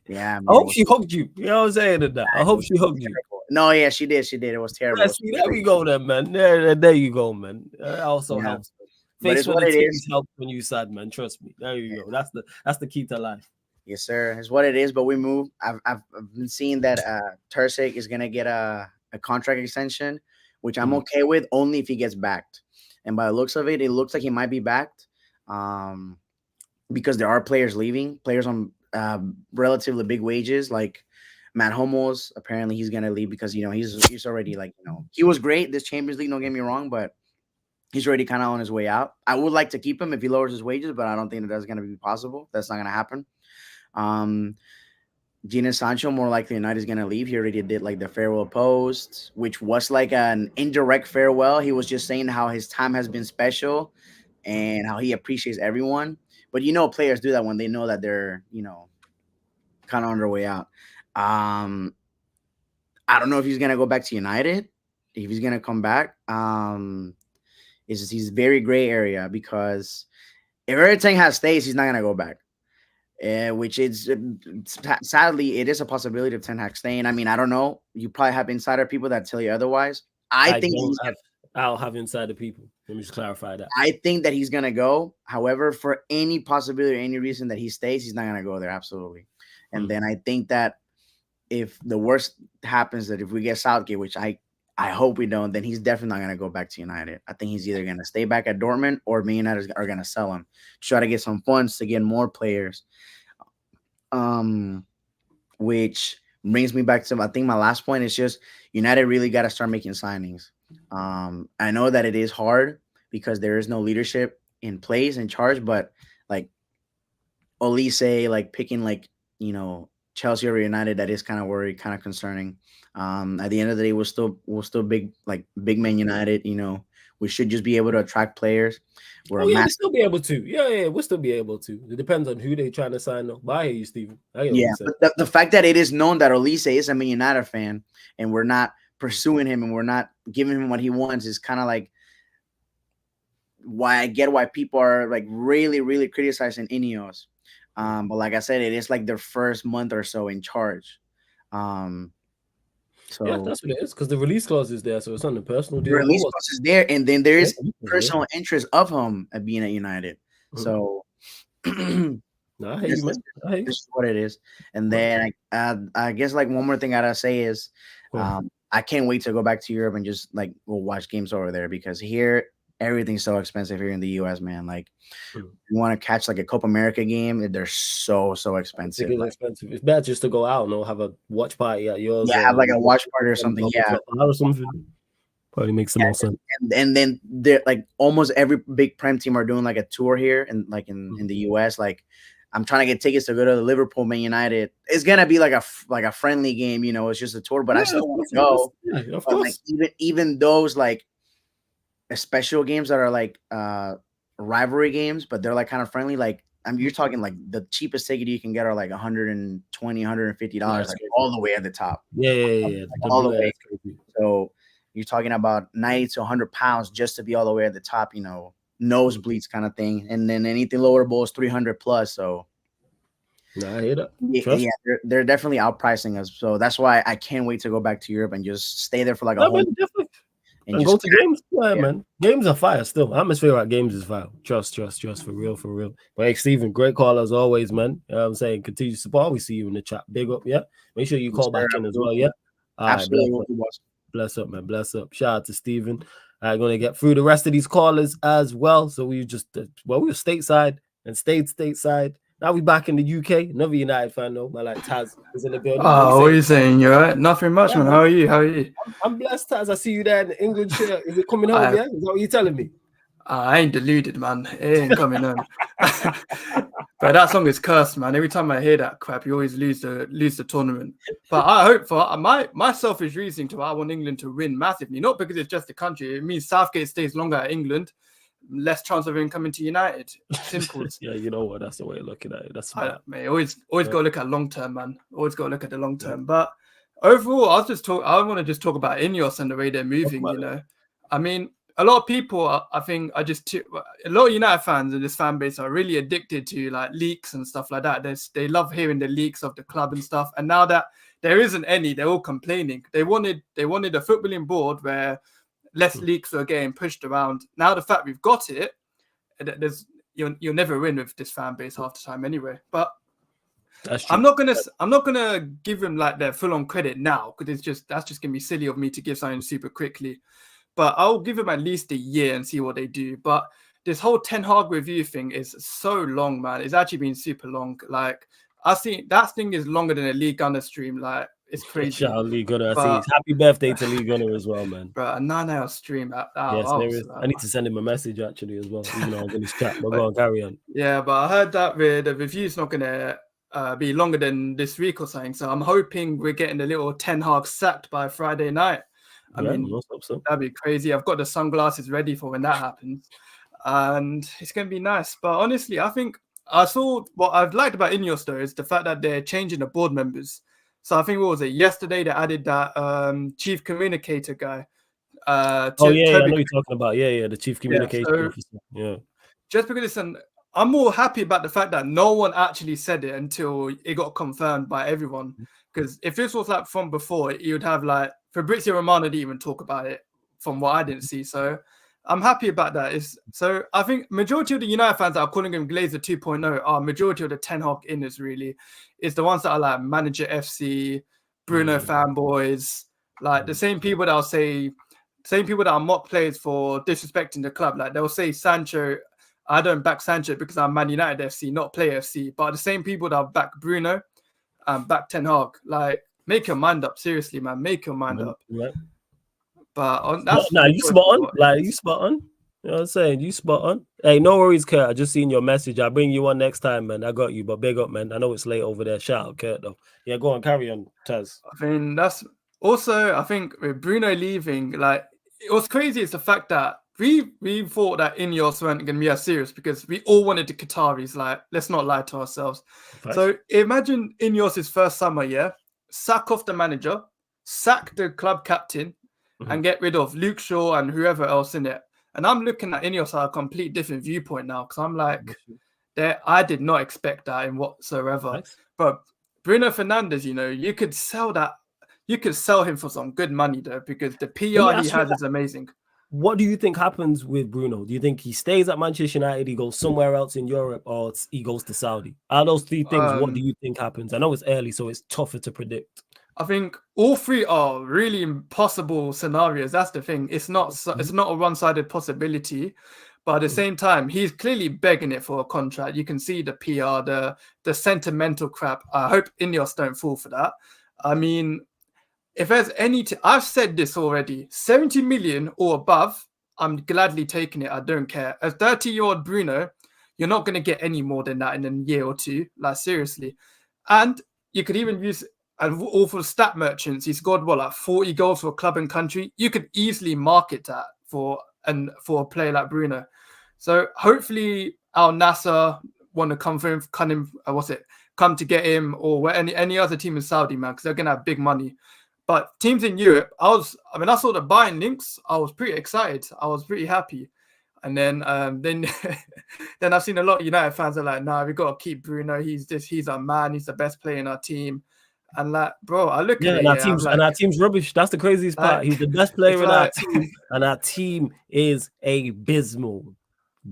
Man, I hope she hugged you. You know what I'm saying? Or not? I hope she hugged you. No, yeah, she did. She did. It was terrible. See, there you go, then, man. There you go, man. That also helps. Face for the tears helps when you sad, man. Trust me. There you go. That's the key to life. Yes, sir. It's what it is. But we move. I've been seeing that Terzic is gonna get a contract extension, which I'm okay with, only if he gets backed. And by the looks of it, it looks like he might be backed, because there are players leaving, players on relatively big wages, like Matt Hummels. Apparently, he's gonna leave because he's already, like, he was great this Champions League. Don't get me wrong, but he's already kind of on his way out. I would like to keep him if he lowers his wages, but I don't think that's gonna be possible. That's not gonna happen. Gina Sancho, more likely than not, is gonna leave. He already did like the farewell post, which was like an indirect farewell. He was just saying how his time has been special and how he appreciates everyone. But players do that when they know that they're kind of on their way out. I don't know if he's gonna go back to United, if he's gonna come back. He's very gray area, because if Erik ten Hag stays, he's not gonna go back. Which is sadly, it is a possibility of Ten Hag staying. I mean, I don't know. You probably have insider people that tell you otherwise. I don't have insider people. Let me just clarify that. I think that he's gonna go. However, for any possibility or any reason that he stays, he's not gonna go there. Absolutely. And then I think that if the worst happens, that if we get Southgate, which I hope we don't, then he's definitely not going to go back to United. I think he's either going to stay back at Dortmund, or Man United are going to sell him, try to get some funds to get more players. Which brings me back to, I think my last point is just United really got to start making signings. I know that it is hard because there is no leadership in place, in charge, but like Olise, like picking Chelsea over United, that is kind of worried, kind of concerning. At the end of the day, we're still big Man United. We should just be able to attract players. We'll still be able to. Yeah, we'll still be able to. It depends on who they're trying to sign. Though. But I hear you, Steven. But the fact that it is known that Olise is a Man United fan, and we're not pursuing him, and we're not giving him what he wants, is kind of like why I get why people are like really, really criticizing INEOS. But like I said, it is like their first month or so in charge. So yeah, that's what it is, because the release clause is there, so it's on the personal deal. The release clause is there, and then there is personal interest of him at being at United. So I hear you, man. This is what it is. And then I guess like one more thing I gotta say is I can't wait to go back to Europe and just like we'll watch games over there, because here everything's so expensive here in the US, man. Like you want to catch like a Copa America game, they're so expensive. It's expensive. It's bad just to go out and have a watch party at yours. Yeah, have like a watch party or something. Yeah, or something. Probably makes the most sense. And then they're like almost every big Prem team are doing like a tour here, and like in the US. Like I'm trying to get tickets to go to the Liverpool Man United. It's gonna be like a friendly game, it's just a tour, but I still want to go. Yeah, of course. Like even those like special games that are like rivalry games, but they're like kind of friendly. Like you're talking like the cheapest ticket you can get are like $120, $150, like all the way at the top. Yeah. All the way. So you're talking about 90 to 100 pounds just to be all the way at the top, nosebleeds kind of thing. And then anything lower bowl is 300 plus. So I hear that. Yeah, they're definitely outpricing us. So that's why I can't wait to go back to Europe and just stay there for like a whole. And go to games, man. Games are fire still. Atmosphere at games is fire. Trust, for real. But hey, Steven, great call as always, man. You know what I'm saying? Continue to support. We see you in the chat. Big up, yeah. Make sure you call back in as well, yeah. Absolutely. Bless up, man. Bless up. Shout out to Steven. I'm going to get through the rest of these callers as well. So we just, we were stateside and stayed stateside. Now we back in the UK. Another United fan, though. My like Taz is in the building. Oh, what are you saying? You alright? Nothing much, man. How are you? I'm blessed, Taz. I see you there in the England shirt. Is it coming home? Yeah, is that what you're telling me? I ain't deluded, man. It ain't coming home. But that song is cursed, man. Every time I hear that crap, you always lose the tournament. But I hope for my selfish reasoning to why I want England to win massively, not because it's just the country. It means Southgate stays longer at England. Less chance of him coming to United. Simple. Yeah, you know what? That's the way of looking at it. That's smart. Mate, always got to look at long term, man. Always got to look at the long term. But overall, I want to just talk about INEOS and the way they're moving. You know, I mean, a lot of people, I think, a lot of United fans in this fan base are really addicted to like leaks and stuff like that. They love hearing the leaks of the club and stuff. And now that there isn't any, they're all complaining. They wanted a footballing board where less leaks are getting pushed around. Now the fact we've got it, you'll never win with this fan base half the time anyway. But I'm not gonna give them like their full on credit now, because that's just gonna be silly of me to give something super quickly. But I'll give them at least a year and see what they do. But this whole Ten Hag review thing is so long, man. It's actually been super long. Like, I see that thing is longer than a Lee Gunner stream. Like, it's crazy. Shout out Lee Gunner. I see. Happy birthday to Lee Gunner as well, man. Bro, a 9-hour stream. Yes, there is. I need to send him a message actually as well, even though I'm going to chat. But go on, carry on. Yeah, but I heard that the review's not going to be longer than this week or something. So I'm hoping we're getting a little Ten Hag sacked by Friday night. I mean, that'd be crazy. I've got the sunglasses ready for when that happens, and it's going to be nice. But honestly, I think I saw what I've liked about INEOS though is the fact that they're changing the board members. So I think, what was it, yesterday they added that chief communicator guy. I know you're talking about. Yeah, the chief communication officer. Yeah. Just because I'm more happy about the fact that no one actually said it until it got confirmed by everyone. Because if this was like from before, you would have like Fabrizio Romano didn't even talk about it from what I didn't see. So I'm happy about that. So I think majority of the United fans that are calling him Glazer 2.0 are majority of the Ten Hag inners really. It's the ones that are like Manager FC, Bruno fanboys, like the same people that are mock players for disrespecting the club. Like they'll say Sancho, I don't back Sancho because I'm Man United FC, not Play FC. But the same people that back Bruno and back Ten Hag, like, make your mind up. Seriously, man, make your mind up. Right. But you spot on. Like, you spot on. You know what I'm saying? You spot on. Hey, no worries, Kurt. I just seen your message. I'll bring you on next time, man. I got you. But big up, man. I know it's late over there. Shout out, Kurt, though. Yeah, go on. Carry on, Taz. I mean, that's also, I think, with Bruno leaving, like, it was crazy is the fact that we thought that INEOS weren't going to be as serious because we all wanted the Qataris. Like, let's not lie to ourselves. Right. So imagine INEOS' first summer, sack off the manager, sack the club captain, and get rid of Luke Shaw and whoever else in it. And I'm looking at INEOS at a complete different viewpoint now, because I'm like, I did not expect that in whatsoever. Nice. But Bruno Fernandez, you know, you could sell that. You could sell him for some good money though, because the PR he has is amazing. What do you think happens with Bruno? Do you think he stays at Manchester United, he goes somewhere else in Europe, or he goes to Saudi? Out of those three things, what do you think happens? I know it's early, so it's tougher to predict. I think all three are really impossible scenarios. That's the thing. It's not a one-sided possibility, but at the same time, he's clearly begging it for a contract. You can see the PR, the sentimental crap. I hope INEOS don't fall for that. I mean, if there's I've said this already, 70 million or above, I'm gladly taking it. I don't care. A 30-year-old Bruno, you're not going to get any more than that in a year or two. Like, seriously. And you could even use an awful stat merchants. He scored, like 40 goals for club and country. You could easily market that for a player like Bruno. So hopefully Al Nassr want to come to get him, or any other team in Saudi, man, because they're going to have big money. But teams in Europe, I saw the buying links. I was pretty excited. I was pretty happy. And then I've seen a lot of United fans are like, nah, we got to keep Bruno. He's our man. He's the best player in our team. And like, bro, I look at it. And our team's rubbish. That's the craziest part. He's the best player in our team. And our team is abysmal.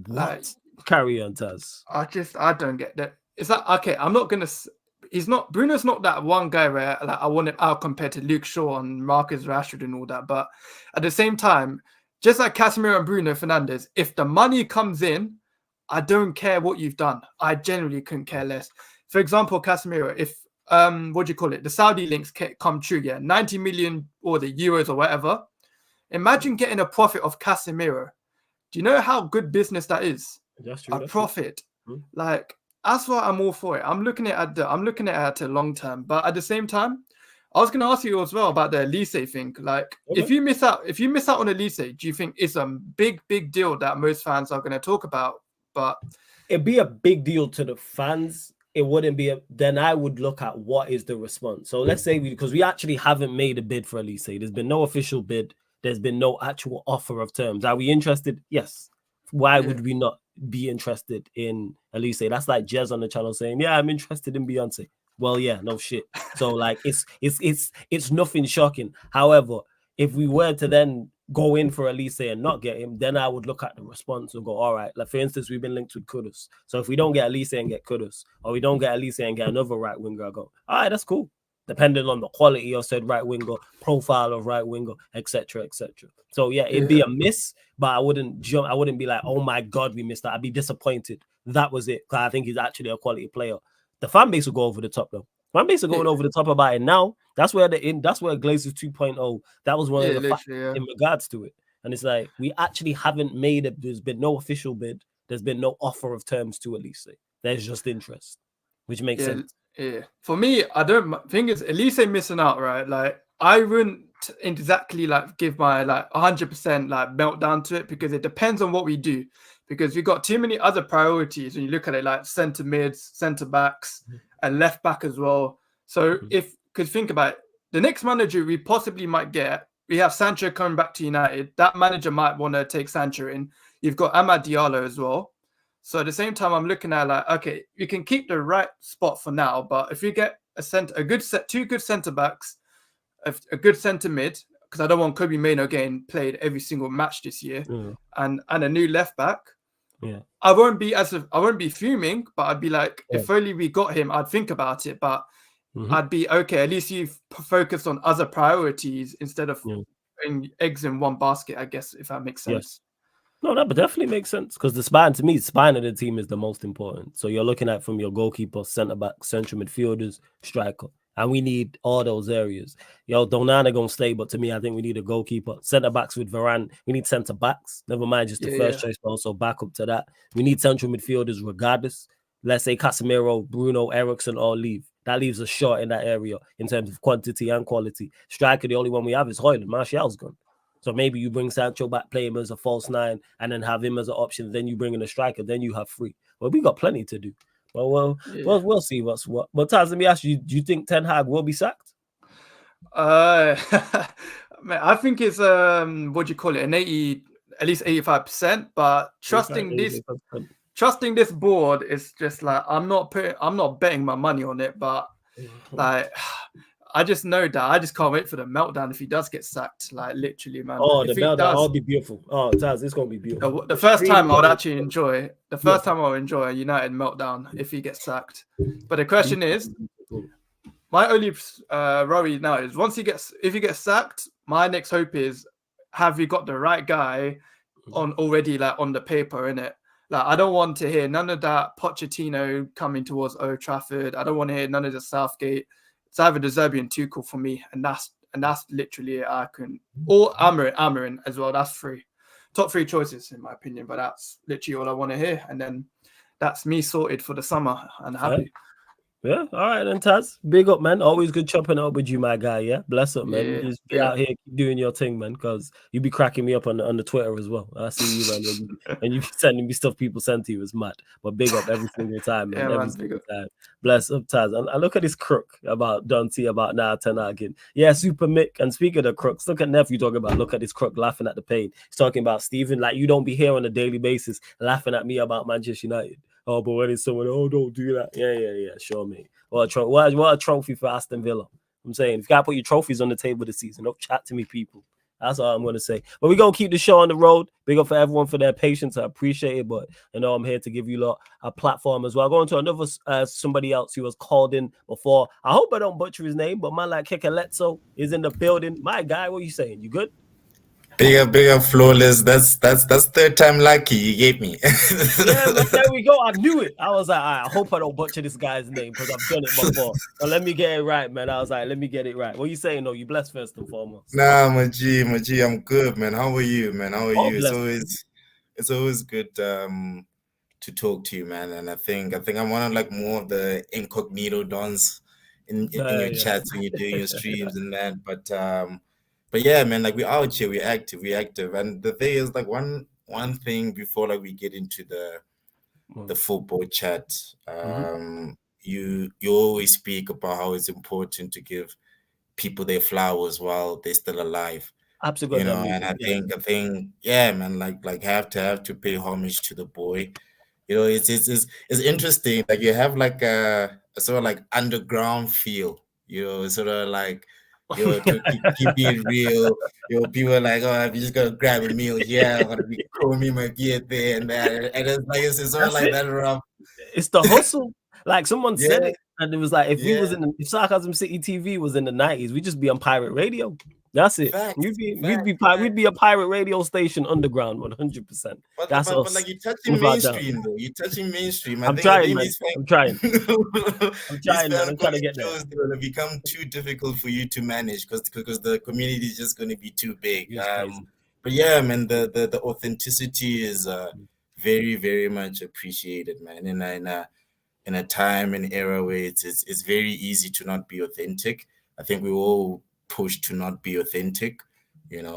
What? Like, carry on, Taz. I don't get that. It's like, okay, I'm not going to... Bruno's not that one guy where like I want him out compared to Luke Shaw and Marcus Rashford and all that. But at the same time, just like Casemiro and Bruno Fernandes, if the money comes in, I don't care what you've done. I generally couldn't care less. For example, Casemiro, if the Saudi links come true, 90 million or the euros or whatever. Imagine getting a profit of Casemiro. Do you know how good business that is? That's true. A profit. Like, that's why I'm all for it. I'm looking at it long term, but at the same time, I was going to ask you as well about the Elise thing. Like, if you miss out on Elise, do you think it's a big deal that most fans are going to talk about? But it'd be a big deal to the fans it wouldn't be then I would look at what is the response. So let's say because we actually haven't made a bid for Elise. There's been no official bid. There's been no actual offer of terms. Are we interested? Yes. Why would we not be interested in Elise? That's like Jez on the channel saying, yeah, I'm interested in Beyonce. Well, yeah, no shit. So like it's nothing shocking. However, if we were to then go in for Elise and not get him, then I would look at the response and go, all right, like for instance, we've been linked with Kudus. So if we don't get Elise and get Kudus, or we don't get Elise and get another right winger, I go, all right, that's cool. Depending on the quality of said right winger, profile of right winger, etc., etc. So yeah, it'd be a miss, but I wouldn't jump. I wouldn't be like, oh my god, we missed that. I'd be disappointed. That was it. Because I think he's actually a quality player. The fan base will go over the top though. Fan base are going over the top about it now. That's where that's where Glazers 2.0. That was one of the facts in regards to it. And it's like we actually haven't made it. There's been no official bid. There's been no offer of terms to Elise. There's just interest, which makes sense. Yeah, for me, I don't think it's Elise missing out, right? Like I wouldn't exactly like give my like 100% like meltdown to it because it depends on what we do. Because we've got too many other priorities when you look at it, like centre mids, centre backs, and left back as well. So because think about it, the next manager we possibly might get, we have Sancho coming back to United. That manager might want to take Sancho in. You've got Amad Diallo as well. So at the same time, I'm looking at like, okay, you can keep the right spot for now, but if you get two good centre backs, a good centre mid, because I don't want Kobe Mainoo getting played every single match this year, and a new left back. Yeah, I won't be fuming, but I'd be like, if only we got him, I'd think about it. But I'd be okay. At least you've focused on other priorities instead of putting eggs in one basket. I guess if that makes sense. Yes. No, that definitely makes sense because the spine of the team is the most important. So you're looking at from your goalkeeper, centre back, central midfielders, striker, and we need all those areas. Donana gonna stay, but to me, I think we need a goalkeeper, centre backs with Varane. We need centre backs. Never mind just the first choice, but also back up to that. We need central midfielders regardless. Let's say Casemiro, Bruno, Eriksson all leave. That leaves us short in that area in terms of quantity and quality. Striker, the only one we have is Højlund. Martial's gone. So maybe you bring Sancho back, play him as a false nine, and then have him as an option. Then you bring in a striker. Then you have three. Well, we got plenty to do. Well, we'll see what's what. But Taz, let me ask you: do you think Ten Hag will be sacked? Man, I think it's what do you call it? At least 85%. But trusting this board is just like I'm not betting my money on it, but like. I just know that I just can't wait for the meltdown if he does get sacked. Like literally, man. Oh, the meltdown! I'll be beautiful. Oh, Taz, it's gonna be beautiful. The first time I would actually enjoy. The first time I'll enjoy a United meltdown if he gets sacked. But the question is, my only worry now is if he gets sacked, my next hope is have we got the right guy on already like on the paper, innit? Like I don't want to hear none of that Pochettino coming towards Old Trafford. I don't want to hear none of the Southgate. It's either the Zerbi and Tuchel for me, and that's literally it. I can or Amarin as well. That's top three choices in my opinion, but that's literally all I want to hear. And then that's me sorted for the summer and happy. Yeah, all right then, Taz. Big up, man. Always good chopping up with you, my guy. Yeah, bless up, man. You just be out here keep doing your thing, man. Because you be cracking me up on the Twitter as well. I see you, man. And you be sending me stuff people send to you. It's mad. But big up every single time, man. Every single time. Bless up, Taz. And I look at this crook about Dante about now Ten Hag. Yeah, Super Mick. And speaking of crooks, look at nephew talking about. Look at this crook laughing at the pain. He's talking about Stephen. Like you don't be here on a daily basis laughing at me about Manchester United. Oh, but when it's someone, don't do that. Yeah, sure, mate. What a trophy for Aston Villa. I'm saying, if you got to put your trophies on the table this season, don't chat to me, people. That's all I'm going to say. But we're going to keep the show on the road. Big up for everyone for their patience. I appreciate it. But I'm here to give you lot a platform as well. Going to another somebody else who was called in before. I hope I don't butcher his name, but man like Kekeletso is in the building. My guy, what are you saying? You good? Bigger, flawless. That's third time lucky you gave me. Yeah, man, there we go. I knew it. I was like, I hope I don't butcher this guy's name because I've done it before. But let me get it right, man. I was like, let me get it right. What are you saying? No, you blessed first and foremost. Nah, my G, I'm good, man. How are you, man? How are you? It's always good to talk to you, man. And I think I'm one of like more of the incognito dons in your chats when you're doing your streams and that. But yeah, man, like we're out here, we're active. And the thing is, like one thing before like we get into the football chat, you always speak about how it's important to give people their flowers while they're still alive. Absolutely, And I think, yeah, man, like have to pay homage to the boy. It's interesting. Like you have like a sort of like underground feel. Sort of like to keep it real. People are like, oh, I'm just gonna grab a meal here. I'm gonna be combing my gear there and that, and it's like it's sort of like that rough. It's the hustle. Like someone said Yeah. it, and it was like if we was Yeah. if Sarcasm City TV was in the 90s, we'd just be on pirate radio. That's it. Facts, We'd be a pirate radio station underground, 100%. That's But us. like you're touching mainstream though. You're touching mainstream. I'm trying, man. I'm trying. I'm trying, man. I'm trying to get there. Shows going to become too difficult for you to manage because the community is just going to be too big. But yeah, man, the authenticity is very, very much appreciated, man. In a time and era where it's very easy to not be authentic. I think we all push to not be authentic, and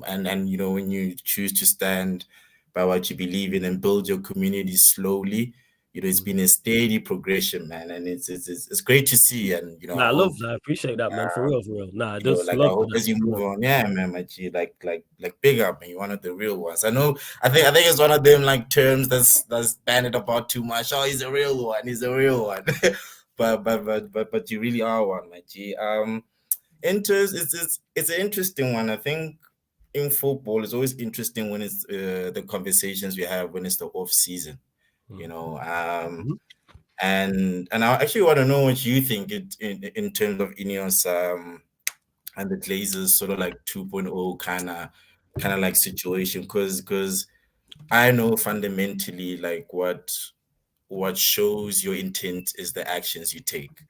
when you choose to stand by what you believe in and build your community slowly, it's been a steady progression, man, and it's great to see. And I love that. I appreciate that, man. For real. Nah, I just I love hope as you move on, yeah, man, my G, like big up, man. You're one of the real ones. I know. I think it's one of them like terms that's bandied about too much. Oh, he's a real one. He's a real one. but you really are one, my G. It's an interesting one. I think in football, it's always interesting when it's the conversations we have when it's the off season. And I actually want to know what you think in terms of INEOS and the Glazers sort of like 2.0 kind of like situation, because I know fundamentally like what shows your intent is the actions you take,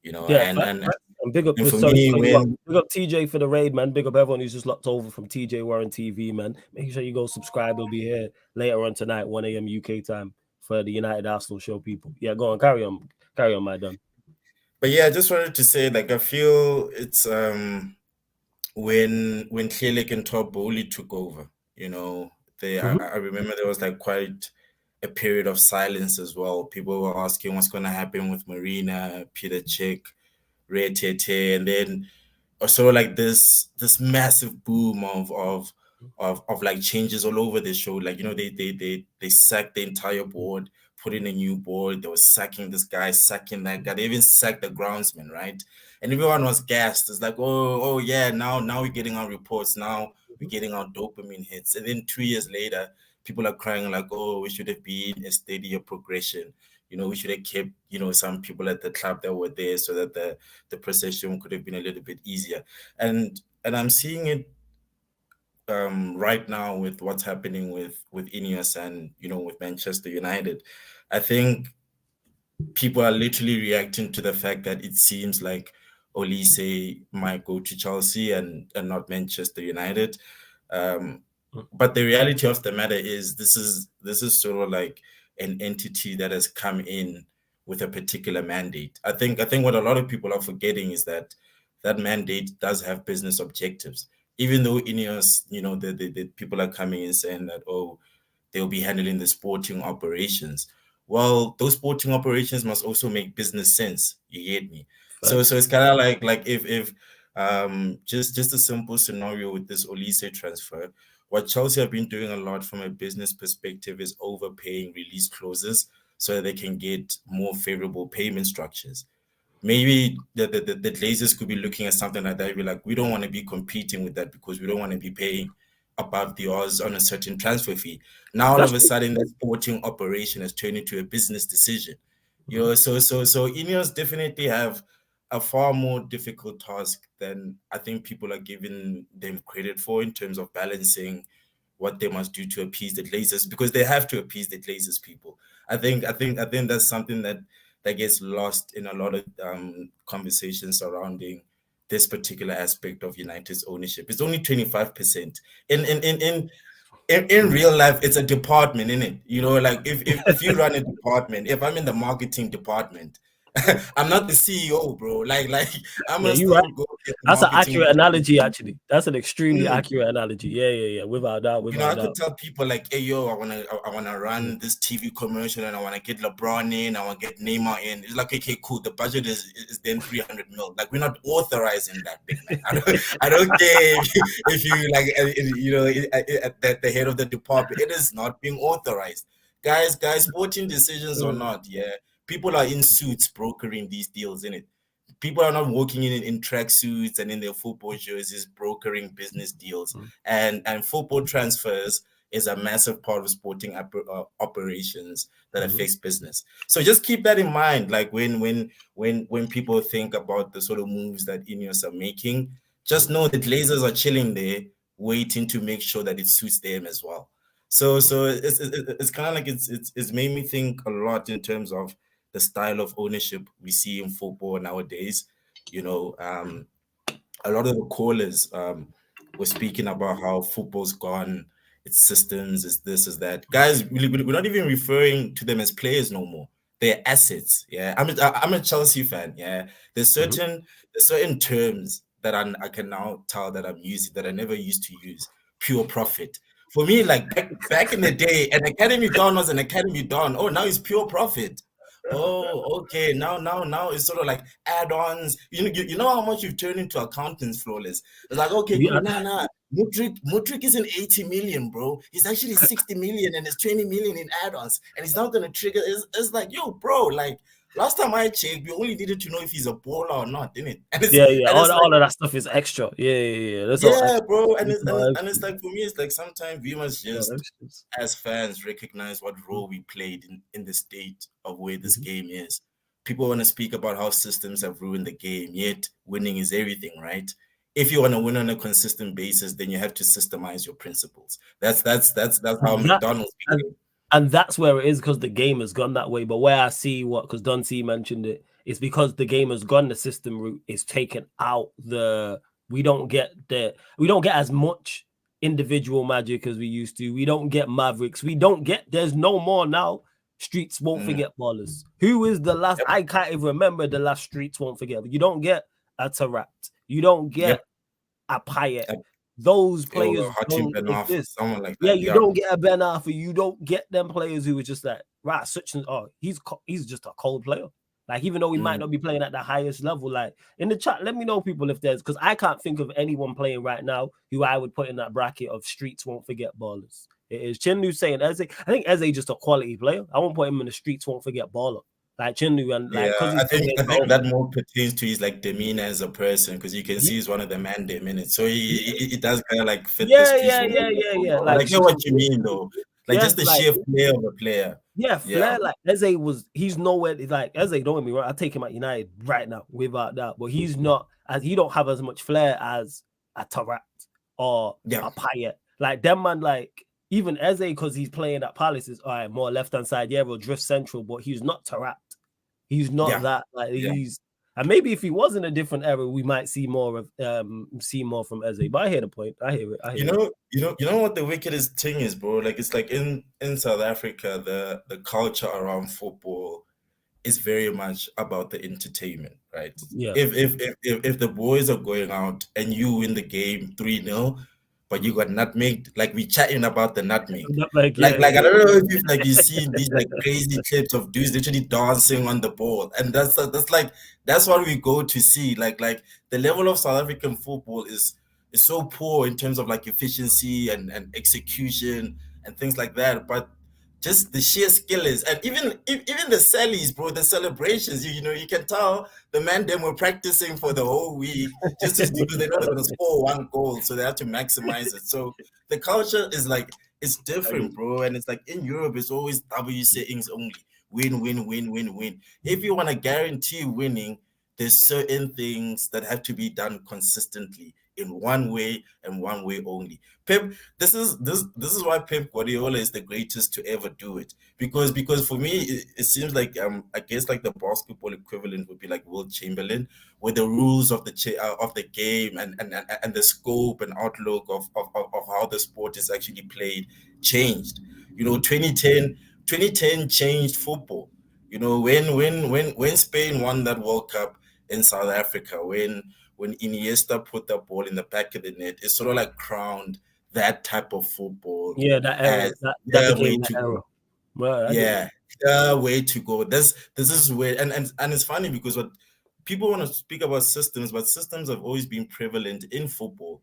and big up, big up TJ for the raid, man. Big up everyone who's just locked over from TJ Warren TV, man. Make sure you go subscribe. We'll be here later on tonight, 1 a.m. UK time for the United Arsenal show, people. Yeah, go on, carry on, my done. But yeah, I just wanted to say, like, I feel it's when Clearlake and Todd Bowley took over, I remember there was like quite a period of silence as well. People were asking what's going to happen with Marina, Peter Cech, Ray Tete, and then also like this massive boom of like changes all over the show. Like, they sacked the entire board, put in a new board. They were sacking this guy, sacking that guy. They even sacked the groundsman, right? And everyone was gassed. It's like, oh yeah, now we're getting our reports. Now we're getting our dopamine hits. And then 2 years later, people are crying like, oh, we should have been a steadier progression. We should have kept, some people at the club that were there so that the procession could have been a little bit easier. And I'm seeing it right now with what's happening with INEOS and, with Manchester United. I think people are literally reacting to the fact that it seems like Olise might go to Chelsea and not Manchester United. But the reality of the matter is this is sort of like an entity that has come in with a particular mandate. I think what a lot of people are forgetting is that mandate does have business objectives. Even though INEOS, the people are coming in saying that, oh, they'll be handling the sporting operations. Well, those sporting operations must also make business sense. You get me? Right. So it's kind of like if just a simple scenario with this Olise transfer. What Chelsea have been doing a lot from a business perspective is overpaying release clauses so that they can get more favorable payment structures. Maybe the Glazers could be looking at something like that. Be like, we don't want to be competing with that because we don't want to be paying above the odds on a certain transfer fee. Now all of a sudden, that sporting operation has turned into a business decision. So INEOS definitely have a far more difficult task than I think people are giving them credit for in terms of balancing what they must do to appease the Glazers, because they have to appease the Glazers people. I think that's something that gets lost in a lot of conversations surrounding this particular aspect of United's ownership. It's only 25%. In real life, it's a department, isn't it? Like if you run a department, if I'm in the marketing department, I'm not the CEO, bro. Like I'm Yeah, gonna you're right. still go get the That's an marketing. accurate analogy, actually. That's an extremely Mm. accurate analogy. Yeah. Without doubt, You know, I without could doubt. tell people like, hey, yo, I wanna run this TV commercial and I wanna get LeBron in, I wanna get Neymar in. It's like, okay, cool. The budget is then 300 mil. Like, we're not authorizing that, big man. I don't care if you like, you know, at the head of the department, it is not being authorized, guys. Sporting decisions or not, yeah, people are in suits brokering these deals, in it. People are not walking in tracksuits and in their football jerseys brokering business deals, and football transfers is a massive part of sporting operations that affects business. So just keep that in mind, like when people think about the sort of moves that INEOS are making, just know that lasers are chilling there waiting to make sure that it suits them as well. So it's kind of like it's made me think a lot in terms of the style of ownership we see in football nowadays. You know, a lot of the callers were speaking about how football's gone, its systems, is this, is that. Guys, we're not even referring to them as players no more. They're assets. Yeah, I'm a Chelsea fan. Yeah, there's certain terms that I can now tell that I'm using that I never used to use. Pure profit. For me, like back in the day, an academy don was an academy don. Oh, now it's pure profit. Oh, okay. Now it's sort of like add-ons. You know how much you've turned into accountants, Flawless. It's like, okay, cool. Nah. Mudrik isn't 80 million, bro. He's actually 60 million and it's 20 million in add-ons. And it's not gonna trigger. It's like, yo, bro, like last time I checked, we only needed to know if he's a baller or not, didn't it? And All of that stuff is extra. Yeah. That's all extra. Bro. And it's like, for me, it's like sometimes we must just, as fans, recognize what role we played in the state of where this game is. People want to speak about how systems have ruined the game, yet winning is everything, right? If you want to win on a consistent basis, then you have to systemize your principles. That's how McDonald's became. And that's where it is, because the game has gone that way. But where I see because Don C mentioned it, it's because the game has gone the system route. It's taken out we don't get as much individual magic as we used to. We don't get Mavericks. There's no more now. Streets won't forget ballers. Who is the last? I can't even remember the last Streets won't forget. You don't get a Tarat. You don't get a Payet. Those players don't exist. Someone like that. You don't get a Ben Arthur. You don't get them players who are just like, right, such and he's just a cold player. Like, even though he might not be playing at the highest level, like in the chat, let me know, people, if there's, because I can't think of anyone playing right now who I would put in that bracket of Streets won't forget ballers. It is Chinlu saying Eze. I think Eze just a quality player. I won't put him in the Streets won't forget baller. Like Chinlu and like, I think that more pertains to his like demeanor as a person, because you can see he's one of the man them in it. So he does kind of like fit the streets. Yeah. Like, I get what you mean though. Like, just the sheer flair of a player. Yeah, flair. Like Eze he's nowhere. Like Eze, don't get me wrong, I take him at United right now without that. But he don't have as much flair as a Tarat or a Payet. Like them man, like even Eze, because he's playing at Palace, is all right, more left hand side. Yeah, we'll drift central, but he's not Tarat. He's not that. Like he's, and maybe if he was in a different era, we might see more from Eze. But I hear the point. I hear it. You know what the wickedest thing is, bro? Like, it's like in South Africa, the culture around football is very much about the entertainment, right? Yeah. If the boys are going out and you win the game 3-0, but you got nutmegged, like we chatting about the nutmeg. I don't know if you've seen these like crazy clips of dudes literally dancing on the ball, and that's what we go to see. Like the level of South African football is so poor in terms of like efficiency and execution and things like that, but just the sheer skill is, and even the sellies, bro, the celebrations, you know, you can tell the man them were practicing for the whole week just because they know they're gonna score one goal, so they have to maximize it. So the culture is like, it's different, bro, and it's like in Europe, it's always W settings only, win. If you want to guarantee winning, there's certain things that have to be done consistently in one way and one way only. Pep, this is why Pep Guardiola is the greatest to ever do it. Because for me, it seems like I guess like the basketball equivalent would be like Will Chamberlain, where the rules of the game and the scope and outlook of how the sport is actually played changed. You know, 2010 changed football. You know, when Spain won that World Cup in South Africa, when Iniesta put that ball in the back of the net, it sort of like crowned that type of football. Yeah, that era, as that the way became that to era. go. Well, Yeah, the way to go. This is where, and it's funny because what people want to speak about systems, but systems have always been prevalent in football.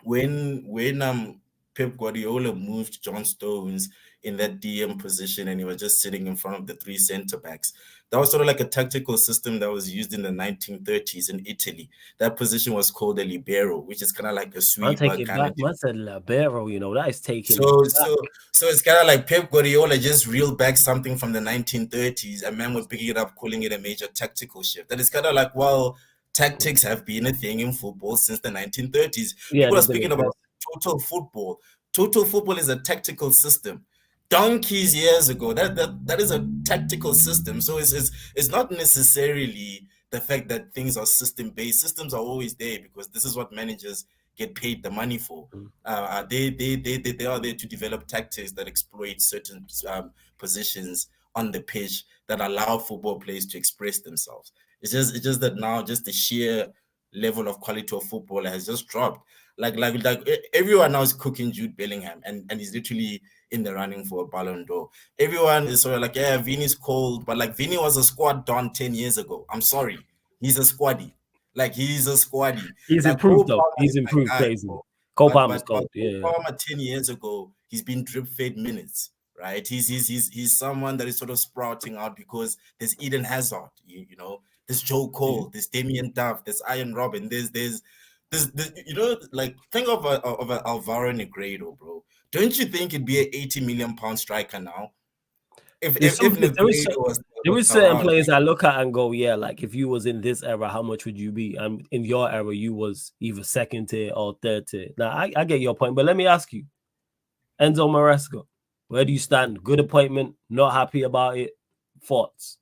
When Pep Guardiola moved John Stones in that DM position and he was just sitting in front of the three center backs, that was sort of like a tactical system that was used in the 1930s in Italy. That position was called a libero, which is kind of like a sweeper. I'll take it back. I said libero, you know, that is taking so it back. so it's kind of like Pep Guardiola just reeled back something from the 1930s, and man was picking it up, calling it a major tactical shift. That is kind of like, well, tactics have been a thing in football since the 1930s. Yeah, People are speaking about total football. Total football is a tactical system. Donkeys years ago, that is a tactical system. So it's not necessarily the fact that things are system based. Systems are always there because this is what managers get paid the money for. They are there to develop tactics that exploit certain positions on the pitch that allow football players to express themselves. It's just that now just the sheer level of quality of football has just dropped. Like everyone now is cooking Jude Bellingham, and he's literally in the running for a Ballon d'Or. Everyone is sort of like, yeah, Vini's cold, but like Vini was a squad don 10 years ago. I'm sorry, he's a squaddy. Like he's a squaddy. He's like, improved though. He's improved crazy. Cole Palmer's cold. Yeah. Palmer 10 years ago, he's been drip fed minutes, right? He's someone that is sort of sprouting out because there's Eden Hazard, you know, there's Joe Cole, there's Damien Duff, there's Ian Robin, there's you know, like think of a Alvaro Negredo, bro. Don't you think it'd be an 80 million pound striker now? If there is certain players I look at and go, yeah, like if you was in this era, how much would you be? And in your era, you was either second tier or third tier. Now I get your point, but let me ask you, Enzo Maresca, where do you stand? Good appointment, not happy about it, thoughts?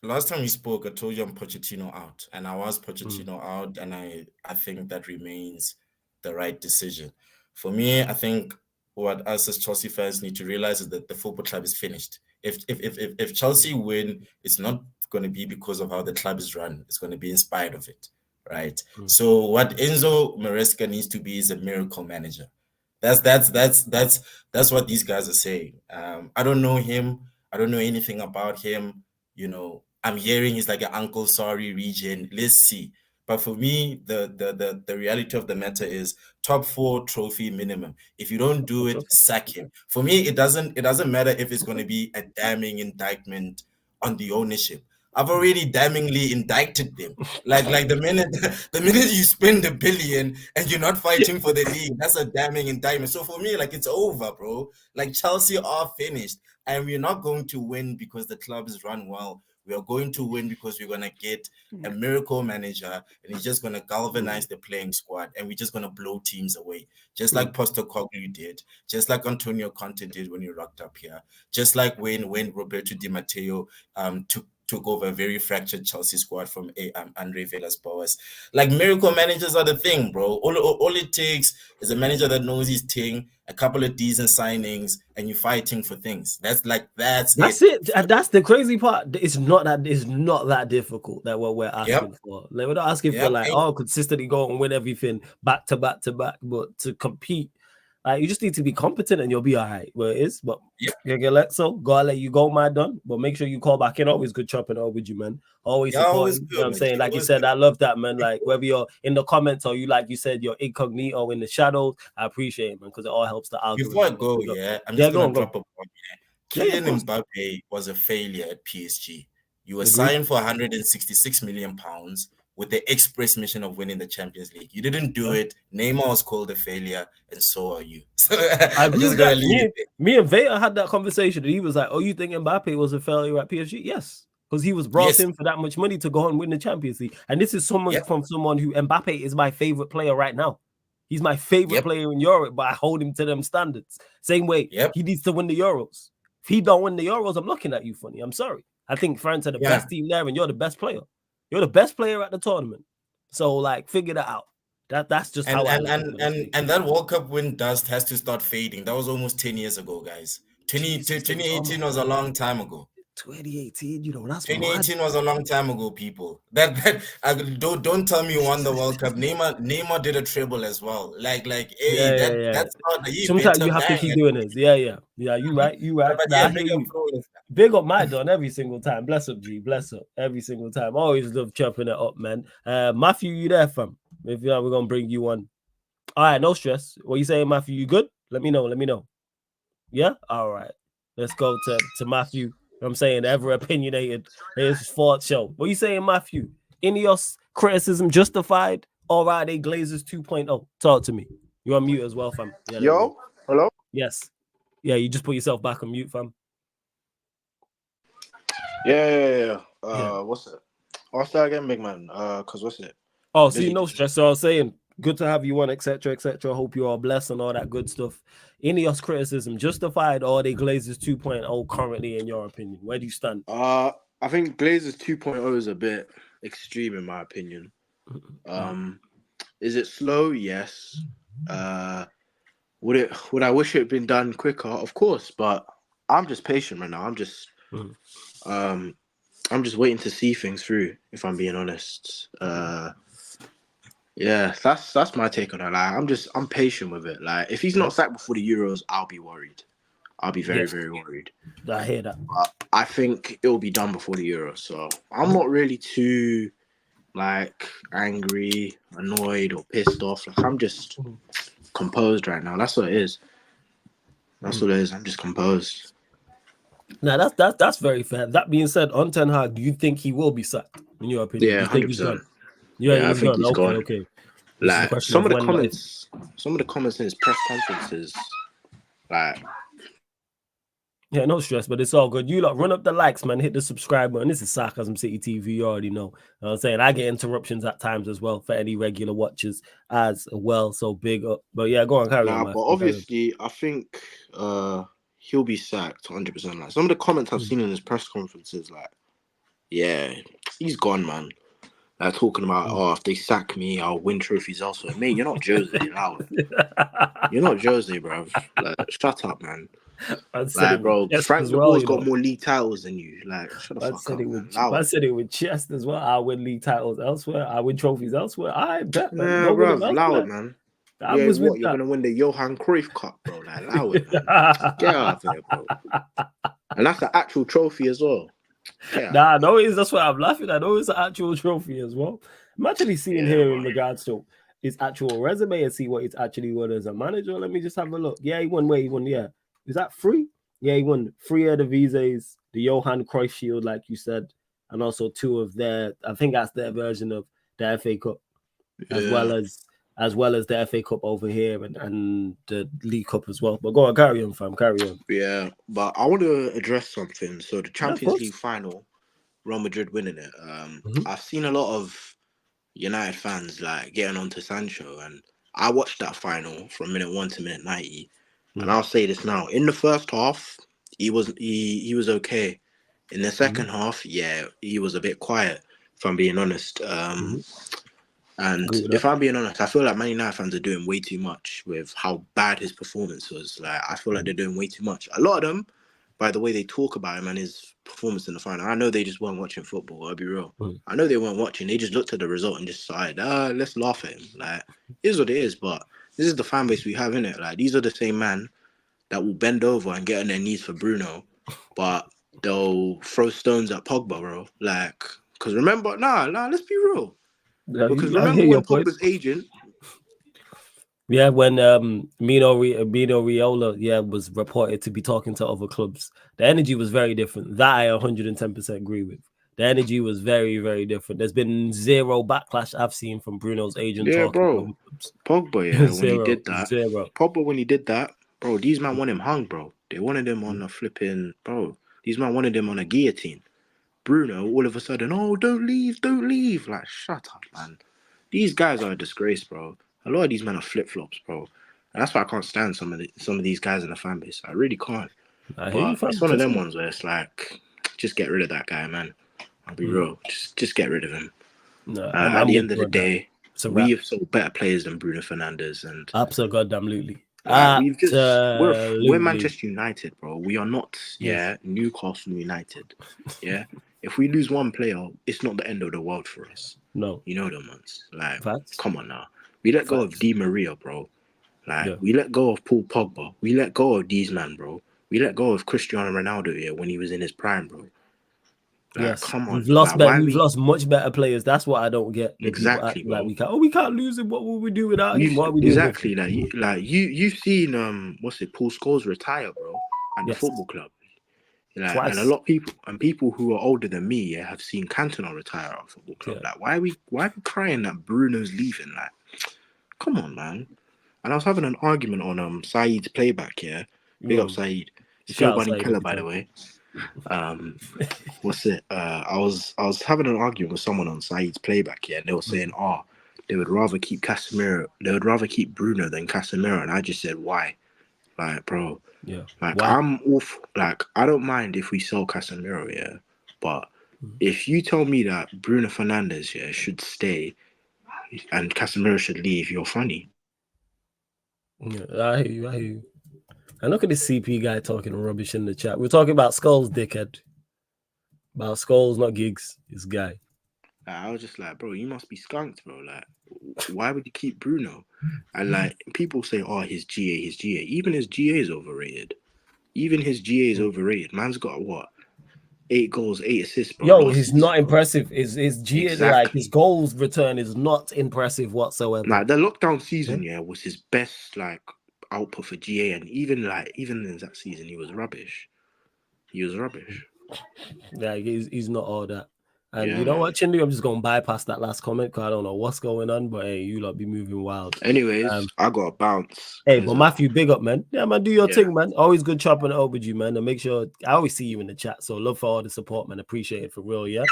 Last time we spoke, I told you I'm Pochettino out, and I was Pochettino out, and I think that remains the right decision. For me, I think what us as Chelsea fans need to realize is that the football club is finished. If Chelsea win, it's not going to be because of how the club is run. It's going to be in spite of it, right? So what Enzo Maresca needs to be is a miracle manager. That's what these guys are saying. I don't know him. I don't know anything about him. You know, I'm hearing he's like an Uncle Sorry region. Let's see. But for me, the reality of the matter is top 4 trophy minimum. If you don't do it, sack him. For me, it doesn't matter if it's going to be a damning indictment on the ownership. I've already damningly indicted them. Like the minute you spend $1 billion and you're not fighting for the league, that's a damning indictment. So for me, like it's over, bro. Like Chelsea are finished, and we're not going to win because the club is run well. We are going to win because we're going to get a miracle manager, and he's just going to galvanize the playing squad, and we're just going to blow teams away, just like Postecoglou did, just like Antonio Conte did when he rocked up here, just like when Roberto Di Matteo took over a very fractured Chelsea squad from Andre Villas-Boas. Like miracle managers are the thing, bro. All it takes is a manager that knows his thing, a couple of decent signings, and you're fighting for things. That's it. And that's the crazy part. It's not that difficult that what we're asking for. Like we're not asking for like consistently go and win everything back to back to back, but to compete. You just need to be competent and you'll be all right. Well, it is, but gotta let you go, my done. But make sure you call back in. Always good chopping up with you, man. Always supporting. You know what I'm saying? Like you said, I love that, man. Like whether you're in the comments or you said you're incognito in the shadows, I appreciate it, man, because it all helps the algorithm. Before I go, I'm just gonna drop a point here. Kylian Mbappe was a failure at PSG. You were signed for 166 million pounds with the express mission of winning the Champions League. You didn't do it. Neymar was called a failure, and so are you. So I agree with that. Me and Veta had that conversation, and he was like, "Oh, you think Mbappe was a failure at PSG?" Yes, because he was brought in for that much money to go and win the Champions League. And this is from someone who Mbappe is my favorite player right now. He's my favorite player in Europe, but I hold him to them standards. Same way, he needs to win the Euros. If he don't win the Euros, I'm looking at you funny. I'm sorry. I think France are the best team there, and you're the best player. You're the best player at the tournament. So, like, figure that out. That's just And how I and look at and it. and that World Cup win dust has to start fading. That was almost 10 years ago, guys. 2018 was a long time ago. 2018, you know, that's 2018 mad. was a long time ago, people. Don't tell me you won the World Cup. Neymar did a treble as well. Like, hey, Yeah. that's not the Sometimes better you have to man. keep doing this. Yeah. You right. But Nah, yeah, I hear big up you. Flores. Big up my Don every single time. Bless up, G. Bless up every single time. Always love chopping it up, man. Matthew, you there, fam? If we're gonna bring you on. All right, no stress. What you saying, Matthew? You good? Let me know. Yeah? All right. Let's go to Matthew. You know what I'm saying, ever opinionated. His sports show. What you saying, Matthew? INEOS criticism justified, or are they Glazers 2.0? Talk to me. You're on mute as well, fam. Yeah, Yo, hello? yes. Yeah, you just put yourself back on mute, fam. Yeah. What's it? I'll start again, big man. Cause what's it? Oh, see, no stress. So I was saying, good to have you on, etc. Hope you are blessed and all that good stuff. INEOS criticism justified, or are they Glazers 2.0 currently, in your opinion? Where do you stand? I think Glazers 2.0 is a bit extreme in my opinion. Is it slow? Yes. Would I wish it had been done quicker? Of course, but I'm just patient right now. I'm just waiting to see things through, if I'm being honest. Yeah, that's my take on it. Like, I'm patient with it. Like, if he's not sacked before the Euros, I'll be worried. I'll be very, very worried. I hear that. But I think it will be done before the Euros, so I'm not really too like angry, annoyed, or pissed off. Like, I'm just composed right now. That's what it is. That's what it is. I'm just composed. Now that's very fair. That being said, on Ten Hag, do you think he will be sacked? In your opinion, Yeah, you think 100%. he's gone? Yeah, I think he's gone. Okay. Like, some of the comments in his press conferences, like. Yeah, no stress, but it's all good. You lot run up the likes, man. Hit the subscribe button. This is Sarcasm City TV. You already know. I'm saying I get interruptions at times as well for any regular watchers as well. So big up. But yeah, go on, carry on. But obviously, I think he'll be sacked 100%. Like, some of the comments I've seen in his press conferences, like, yeah, he's gone, man. Like, talking about, if they sack me, I'll win trophies elsewhere. Mate, you're not Jose. You're not Jose, bro. Like, shut up, man. Like, bro, Frank de Boer's got more league titles than you. Like, shut the fuck up. I said it with chest as well. I win league titles elsewhere. I win trophies elsewhere. I bet, man. Nah, bro, allow it, man. You're gonna win the Johan Cruyff Cup, bro. Like, allow it, man. Get out of here, bro. And that's an actual trophy as well. Nah, no, it is. That's why I'm laughing. I know it's an actual trophy as well. I'm actually seeing here in regards to his actual resume and see what he's actually won as a manager. Let me just have a look. Yeah, he won. Yeah. Is that 3? Yeah, he won 3 Eredivises, the Johan Cruyff Shield, like you said, and also 2 of their. I think that's their version of the FA Cup, as well as the FA Cup over here and the League Cup as well. But go on, carry on, fam, carry on. Yeah, but I want to address something. So the Champions League final, Real Madrid winning it. I've seen a lot of United fans like getting onto Sancho, and I watched that final from minute 1 to minute 90. And I'll say this now: in the first half, he was okay. In the second half, yeah, he was a bit quiet, if I'm being honest. And if I'm being honest, I feel like Man United fans are doing way too much with how bad his performance was. Like, I feel like they're doing way too much. A lot of them, by the way they talk about him and his performance in the final, I know they just weren't watching football. I'll be real. I know they weren't watching. They just looked at the result and just decided, let's laugh at him. Like, it is what it is, but this is the fan base we have, innit? Like, these are the same men that will bend over and get on their knees for Bruno, but they'll throw stones at Pogba, bro. Like, because remember, let's be real. Because remember when Pogba's agent... Yeah, when Mino Raiola, was reported to be talking to other clubs, the energy was very different. That I 110% agree with. The energy was very, very different. There's been zero backlash I've seen from Bruno's agent. Yeah, bro. Pogba, when he did that. Pogba, when he did that, bro, these man want him hung, bro. They wanted him on a flipping, bro. These man wanted him on a guillotine. Bruno, all of a sudden, don't leave. Like, shut up, man. These guys are a disgrace, bro. A lot of these men are flip-flops, bro. And that's why I can't stand some of these guys in the fan base. I really can't. It's one of them ones where it's like, just get rid of that guy, man. I'll be real. Just get rid of him. At the end of the day, we have sold better players than Bruno Fernandez, and absolutely. We're Manchester United, bro. We are not Newcastle United. Yeah. If we lose one player, it's not the end of the world for us. No. You know them ones. Like, Facts. come on now. We let go of Di Maria, bro. Like, we let go of Paul Pogba. We let go of these man, bro. We let go of Cristiano Ronaldo when he was in his prime, bro. Like, come on. We've lost much better players. That's what I don't get. Exactly, bro. Like we can't lose him. What will we do without him? What are we doing? Exactly. You've seen Paul Scholes retire, bro, at the football club. And a lot of people who are older than me have seen Cantona retire at a football club. Like, why are we crying that Bruno's leaving? Like, come on, man. And I was having an argument on Saeed's playback, Big up Saeed. Still Bunny Killer, by the way. I was having an argument with someone on Saeed's playback, and they were saying, they would rather keep Casemiro, they would rather keep Bruno than Casemiro, and I just said, why? Like, bro, I'm off. Like, I don't mind if we sell Casemiro, but if you tell me that Bruno Fernandez should stay and Casemiro should leave, you're funny. I hear you. And look at this CP guy talking rubbish in the chat. We're talking about Skulls, dickhead. About Skulls, not gigs. This guy. I was just like, bro, you must be skunked, bro. Like, why would you keep Bruno? And like, people say, his GA. Even his GA is overrated. Man's got what? 8 goals, 8 assists, bro. Yo, he's not impressive. His GA, like his goals return is not impressive whatsoever. Like the lockdown season, was his best like output for GA, and even in that season, he was rubbish. Yeah, he's not all that. And you know what, Chindu? I'm just gonna bypass that last comment because I don't know what's going on, but hey, you lot be moving wild. Anyways, I got a bounce. Hey, but Matthew, big up, man. Yeah, man, do your thing, man. Always good chopping it up with you, man. And make sure I always see you in the chat. So love for all the support, man. Appreciate it for real,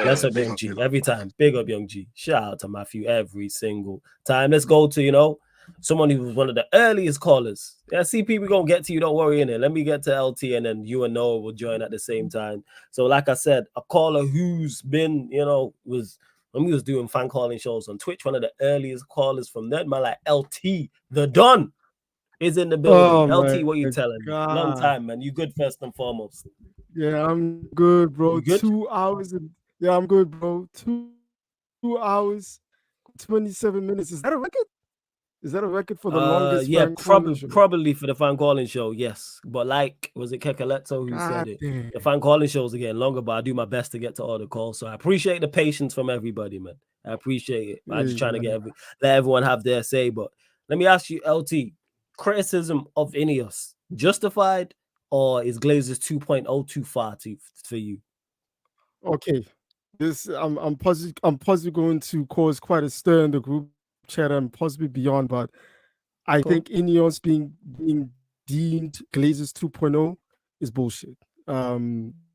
Let's up Young G every time. Big up Young G. Shout out to Matthew every single time. Let's go to someone who was one of the earliest callers. Yeah, CP, we're going to get to you. Don't worry in it. Let me get to LT and then you and Noah will join at the same time. So like I said, a caller who's been, was when we was doing fan calling shows on Twitch, one of the earliest callers from then, man, like LT, the Don is in the building. LT, what you telling me? Long time, man. You good first and foremost? Yeah, I'm good, bro. 2 hours. I'm good, bro. 2 hours, 27 minutes. Is that a record? Is that a record for the longest? Yeah, probably for the fan calling show, yes. But was it Kekaleto who said it? Damn. The fan calling shows are getting longer, but I do my best to get to all the calls. So I appreciate the patience from everybody, man. I appreciate it. I'm just trying to let everyone have their say. But let me ask you, LT, criticism of INEOS justified, or is Glazers 2.0 too far for you? Okay, I'm possibly going to cause quite a stir in the group chat and possibly beyond, but I think INEOS being deemed Glazers 2.0 is bullshit.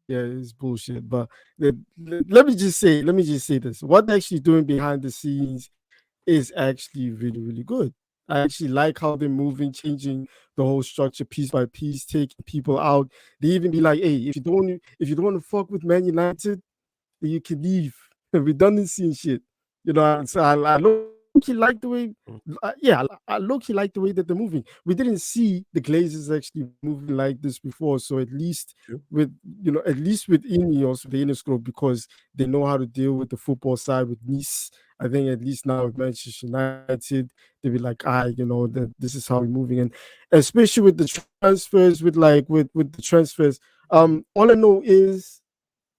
It's bullshit. But let me just say this: what they're actually doing behind the scenes is actually really, really good. I actually like how they're moving, changing the whole structure piece by piece, taking people out. They even be like, "Hey, if you don't want to fuck with Man United, then you can leave." Redundancy and shit. So I low-key like the way, I low-key like the way that they're moving. We didn't see the Glazers actually moving like this before, so at least with INEOS, the INEOS group, because they know how to deal with the football side with Nice. I think at least now with Manchester United, they'll be like, that this is how we're moving, and especially with the transfers, with the transfers. All I know is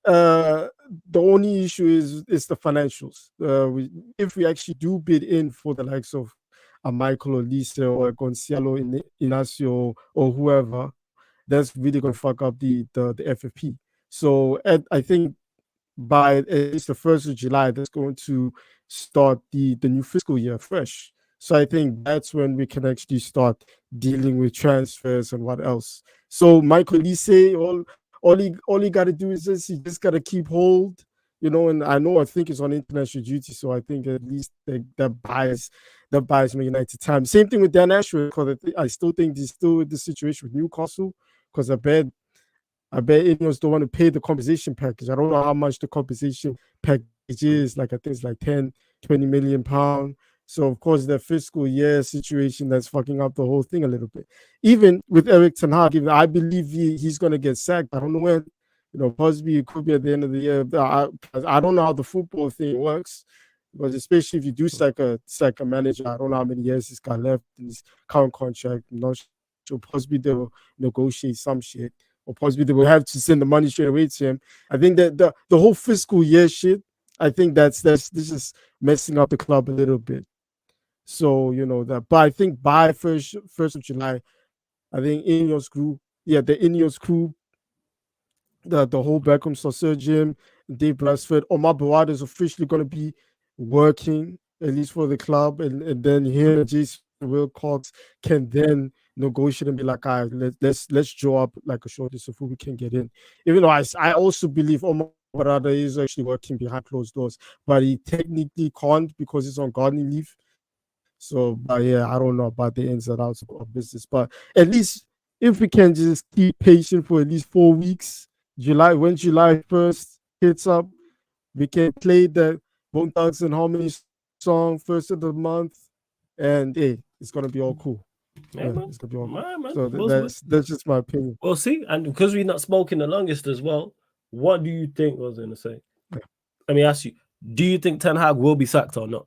the only issue is the financials. If we actually do bid in for the likes of a Michael Olise or a Gonzalo Inacio or whoever, that's really going to fuck up the FFP. So I think by at least the 1st of July, that's going to start the new fiscal year fresh. So I think that's when we can actually start dealing with transfers and what else. So Michael Olise, all he got to do is he just got to keep hold, and I think it's on international duty, so I think at least that buys Man United time. Same thing with Dan Ashworth, because I still think there's still the situation with Newcastle, because I bet INEOS don't want to pay the compensation package. I don't know how much the compensation package is. I think it's like 10 £20 million. So of course the fiscal year situation that's fucking up the whole thing a little bit. Even with Eric Ten Hag, even I believe he's gonna get sacked. I don't know when. Possibly it could be at the end of the year. I don't know how the football thing works, because especially if you do sack a manager, I don't know how many years he's got left in his current contract. I'm not sure. Possibly they'll negotiate some shit, or possibly they will have to send the money straight away to him. I think that the whole fiscal year shit, I think this is messing up the club a little bit. So but I think by first of July, I think INEOS crew, the INEOS crew, the whole Beckham Saucer Gym, Dave Brassford, Omar Bawad is officially going to be working, at least for the club, and then here Jason Wilcox can then negotiate and be like, all right, let's draw up like a short list of who we can get in. Even though I also believe Omar Bawad is actually working behind closed doors, but he technically can't because he's on gardening leave. So, but yeah, I don't know about the ins and outs of business, but at least if we can just keep patient for at least 4 weeks, when July 1st hits up, we can play the Bone Thugs and Harmony song first of the month, and hey, it's gonna be all cool. Yeah, it's gonna be all cool. Man. So that's just my opinion. Well, see, and because we've not spoken the longest as well, what do you think? I was going to say. Let me ask you: do you think Ten Hag will be sacked or not?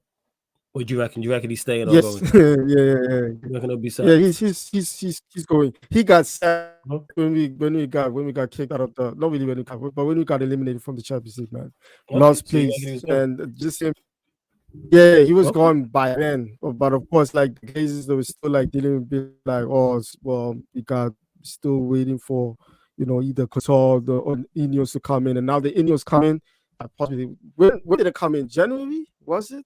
What do you reckon? Do you reckon he's staying or going? Yeah. You reckon he'll be sacked? Yeah, he's going. He got sacked when we got kicked out of the, not really when we got, but when we got eliminated from the Champions League, man. Okay, Last so you place, reckon he was gone? and just him. Yeah, he was Okay. gone by then. But of course, like the cases, they were still like dealing with like, oh, well, we got still waiting for either Qatar or INEOS to come in, and now the INEOS come in. Possibly when did it come in? January, was it?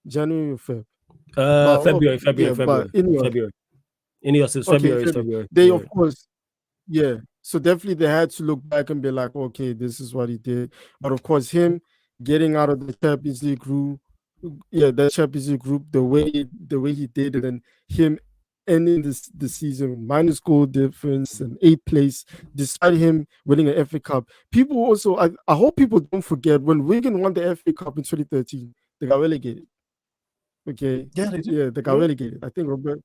January or Feb? February. But February. INEOS is February. They of course, yeah. So definitely they had to look back and be like, okay, this is what he did. But of course, him getting out of the Champions League group, the way he did it, and him ending the season minus goal difference and 8th place, despite him winning an FA Cup. People also, I hope people don't forget when Wigan won the FA Cup in 2013, they got relegated. Okay. Yeah, they did. Yeah, they got relegated. I think Roberto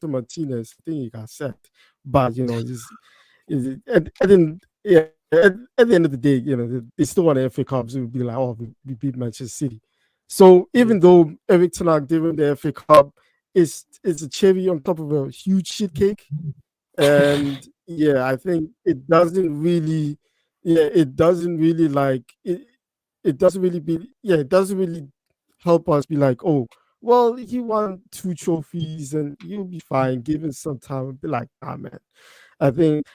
Martinez, I think he got sacked. But just at the end of the day, they still won the FA Cup. So it would be like, oh, we beat Manchester City. So even though Eric Ten Hag did win the FA Cup, it's a cherry on top of a huge shit cake. And yeah, I think it doesn't really help us be like, oh, well, he won 2 trophies and he'll be fine, given some time. Be like, man. I think,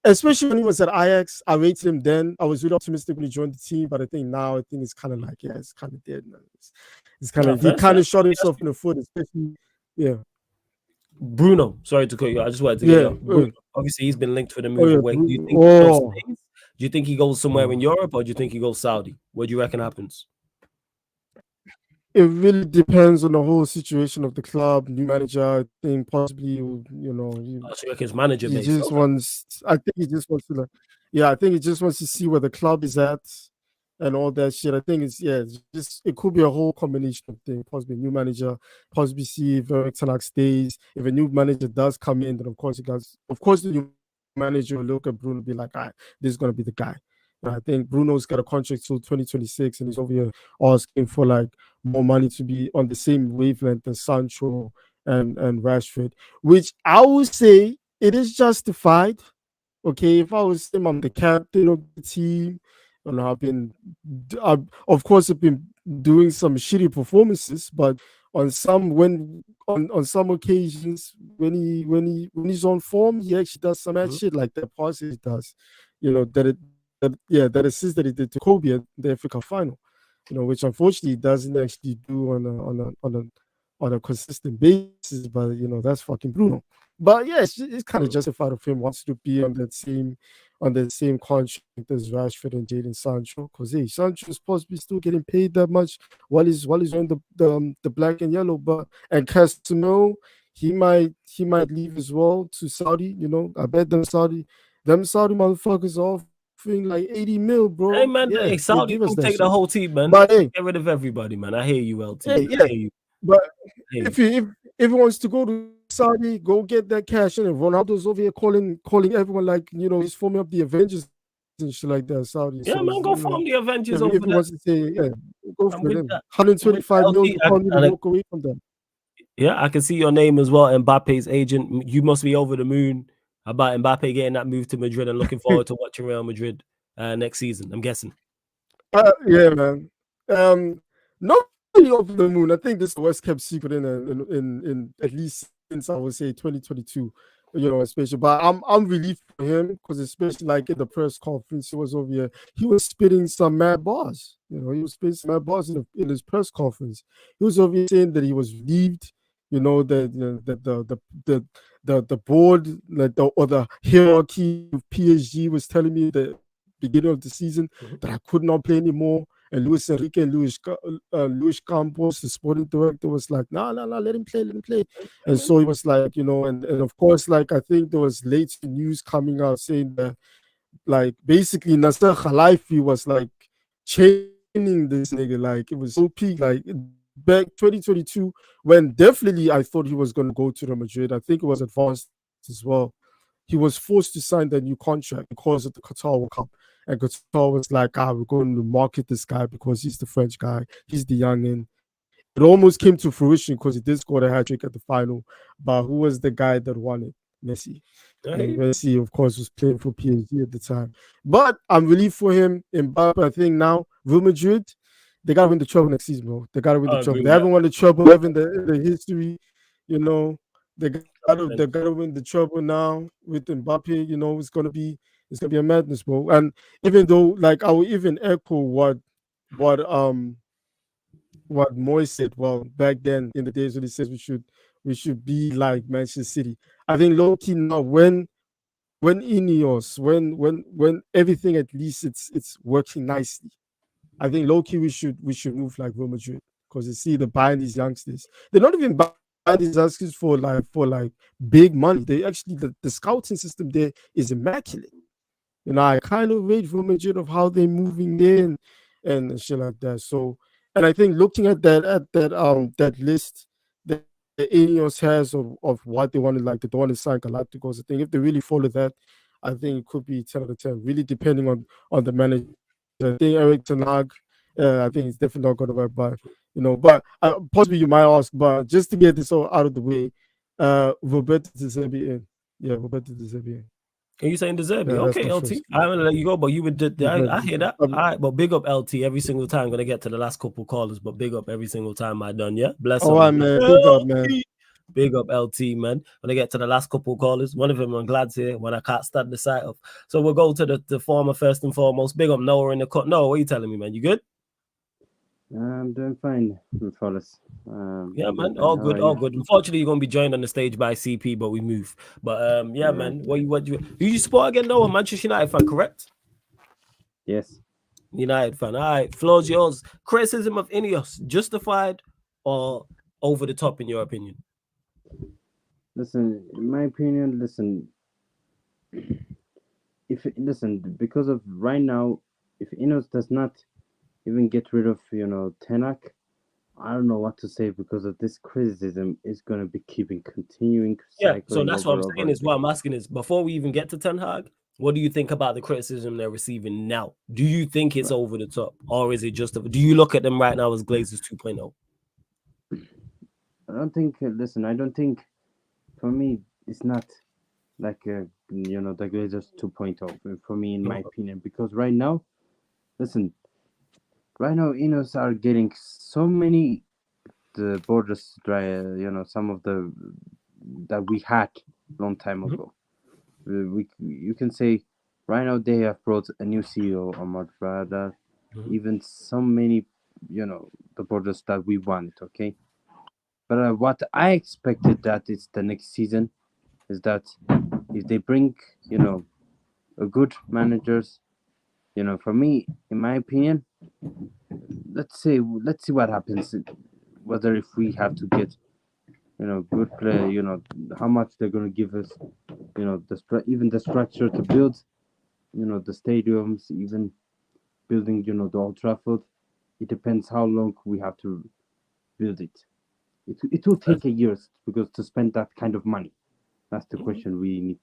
especially when he was at Ajax, I rated him then. I was really optimistic when he joined the team, but I think now it's kind of like, it's kind of dead, man. It's kind of, he kind of shot himself in the foot, especially, yeah. Bruno, sorry to cut you. I just wanted to get you. Bruno, obviously, he's been linked with a move away. Do you think do you think he goes somewhere in Europe, or do you think he goes Saudi? What do you reckon happens? It really depends on the whole situation of the club, new manager. I think possibly, so you reckon it's manager based. I think he just wants to, I think he just wants to see where the club is at and all that shit. I think it could be a whole combination of things. Possibly new manager, possibly see if Eric Ten Hag stays. If a new manager does come in, then of course the new manager will look at Bruno and be like, all right, this is gonna be the guy. I think Bruno's got a contract till 2026, and he's over here asking for like more money to be on the same wavelength as Sancho and Rashford, which I would say it is justified. Okay, if I was him, I'm the captain of the team, and I've been doing some shitty performances, but on some occasions when he's on form, he actually does some mad shit like that pass he does. That assist that he did to Kobe at the Africa final, which unfortunately he doesn't actually do on a consistent basis. But that's fucking Bruno. But yeah, it's kind of justified of him wants to be on that same contract as Rashford and Jadon Sancho, because Sancho's supposed to be still getting paid that much while he's wearing the black and yellow. And Casemiro, he might leave as well to Saudi. I bet them Saudi motherfuckers off offering like 80 mil, bro. Hey man, Yeah, hey, they Saudi give us don't that take the shit. whole team, man. But hey, Get rid of everybody, man. I hear you, LT. hey, I yeah. hear you. But Hey. if he wants to go to Saudi, go get that cash. And Ronaldo's over here calling everyone like, you know, he's forming up the Avengers and shit like that. Saudi. Yeah, So man, go form the Avengers if over he there. wants to say, yeah, go I'm for with them. that. 125 million, you can't even and walk away from that. Yeah, I can see your name as well, Mbappe's agent. You must be over the moon about Mbappe getting that move to Madrid and looking forward to watching Real Madrid next season, I'm guessing. Yeah, man. Not really over the moon. I think this is the worst kept secret in at least since I would say 2022. You know, especially. But I'm relieved for him because especially like in the press conference, he was over here. He was spitting some mad bars. You know, he was spitting some mad bars in his press conference. He was over here saying that he was relieved. You know that the board, like the hierarchy of PSG was telling me that beginning of the season that I could not play anymore. And Luis Enrique and Luis Campos, the sporting director, was like, no, let him play. And so he was like, you know, and of course, like I think there was late news coming out saying that, like, basically Nasser Khalifi was like chaining this nigga, like it was so peak, like back 2022, when definitely I thought he was going to go to Real Madrid. I think it was advanced as well. He was forced to sign that new contract because of the Qatar World Cup. And Qatar was like, we're going to market this guy because he's the French guy. He's the youngin. It almost came to fruition because he did score a hat trick at the final. But who was the guy that won it? Messi. And Messi, of course, was playing for PSG at the time. But I'm relieved for him. Mbappe, I think now, Real Madrid, they got to win the treble next season, bro. They got to win the treble. They haven't won the treble ever in the history, you know. They got to win the treble now with Mbappe. You know, it's gonna be a madness, bro. And even though, like, I will even echo what Moy said. Well, back then in the days when he says we should be like Manchester City. I think low key now when INEOS when everything at least it's working nicely. I think low key we should move like Real Madrid because you see the buying these youngsters. They're not even buying these youngsters for like big money. They actually the scouting system there is immaculate. You know, I kind of rate Real Madrid of how they're moving in and shit like that. So, and I think looking at that list that the INEOS has of what they wanted, like they want to sign Galacticos. I think if they really follow that, I think it could be 10 out of 10. Really depending on the manager. I think Eric Ten Hag, I think it's definitely not going to work. But you know, but possibly you might ask, but just to get this all out of the way, Roberto De Zerbi in. Yeah, Roberto De Zerbi in. Are you saying deserve Yeah, okay, LT. I'm gonna let you go, but you would. I hear that. All right, but big up LT every single time. I'm gonna get to the last couple callers, but big up every single time I done. Yeah, bless up. All right, man. Big up, man. Big up LT, man. When I get to the last couple callers, one of them I'm glad to hear when I can't start the site up. So we'll go to the former first and foremost. Big up Noah in the cut. Noah, what are you telling me, man? You good? I'm doing fine, fellas. Yeah, man. All good, all good. Unfortunately, you're gonna be joined on the stage by CP, but we move. But yeah, man. What you who you support again, Noah? Manchester United fan, correct? Yes. United fan. All right, floor's yours. Criticism of INEOS, justified or over the top in your opinion? Listen, in my opinion, because of right now, if INEOS does not even get rid of Ten Hag, I don't know what to say because of this criticism is going to be continuing. Yeah, so that's what I'm saying is what I'm asking is before we even get to Ten Hag, what do you think about the criticism they're receiving now? Do you think it's over the top or is it just do you look at them right now as Glazers 2.0? I don't think, I don't think for me it's not like the Glazers 2.0 for me, in my opinion, because right now INEOS are getting so many the borders dry, some of the that we had long time ago. You can say right now they have brought a new CEO, Ahmad Rada, even so many, the borders that we wanted, okay? But what I expected that it's the next season is that if they bring, a good managers, for me, in my opinion, let's see what happens. Whether if we have to get, good player, how much they're gonna give us, even the structure to build, the stadiums, even building, the Old Trafford. It depends how long we have to build it. It will take a year because to spend that kind of money. That's the question we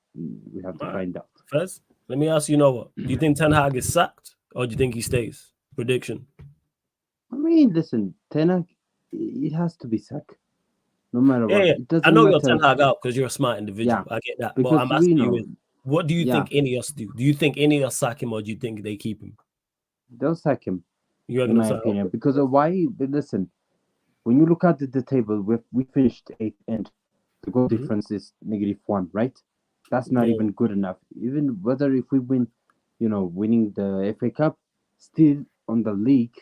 have to find out. First, let me ask you, what? Do you think Ten Hag is sacked or do you think he stays? Prediction. I mean, listen, Ten Hag, it has to be sacked. No matter what. Yeah. It doesn't I know matter. you're Ten Hag out because you're a smart individual. Yeah, I get that. But because I'm asking we know. you, what do you think INEOS do? Do you think INEOS sack him or do you think they keep him? They'll sack him, You're in my opinion. Because of why? But listen, when you look at the table, we finished 8th and the goal difference is -1, right? That's not even good enough. Even whether if we win, winning the FA Cup, still on the league,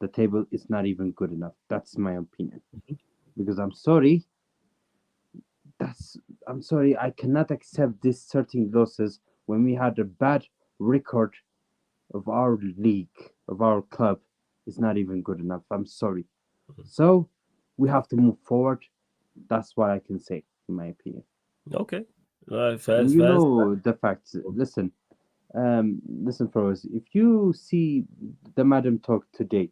the table is not even good enough. That's my opinion. Because I'm sorry, I cannot accept these certain losses when we had a bad record of our league, of our club. It's not even good enough. I'm sorry. So we have to move forward. That's what I can say, in my opinion. Okay. And you know the facts. Listen, for us. If you see the madam talk today,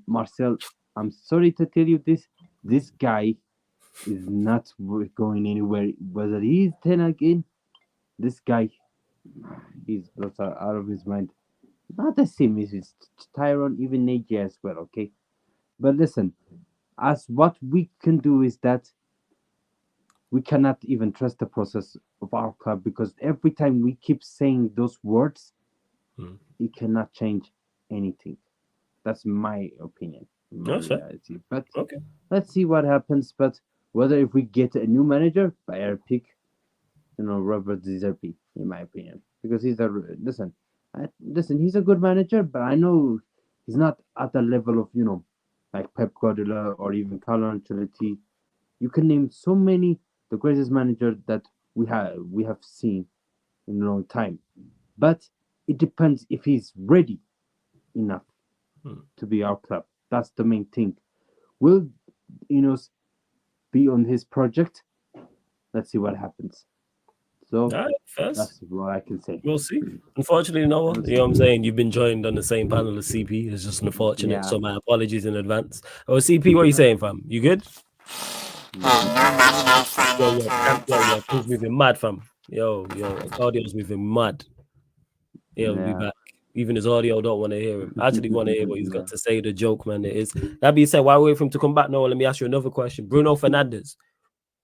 Marcel, I'm sorry to tell you this. This guy is not going anywhere. Whether he's 10 again, this guy, he's out of his mind. Not the same as Tyrone, even AJ as well, okay? But listen, as what we can do is that we cannot even trust the process of our club because every time we keep saying those words, it cannot change anything. That's my opinion. Reality. But let's see what happens. But whether if we get a new manager, I pick, Robert De Zerbi, in my opinion, because he's he's a good manager, but I know he's not at the level of like Pep Guardiola or even Carlo Ancelotti. You can name so many the greatest manager that we have seen in a long time, but it depends if he's ready enough to be our club. That's the main thing. Will be on his project? Let's see what happens. So that's what I can say. We'll see. Unfortunately, Noah, you know what I'm saying? You've been joined on the same panel as CP. It's just unfortunate. Yeah. So my apologies in advance. Oh, CP, what are you saying, fam? You good? Yo, things moving mad, fam. Yo, audio's moving mad. He'll be back. Even his audio don't want to hear him. I actually want to hear what he's got to say. The joke, man, it is. That being said, while we wait for him to come back, Noah, let me ask you another question. Bruno Fernandez.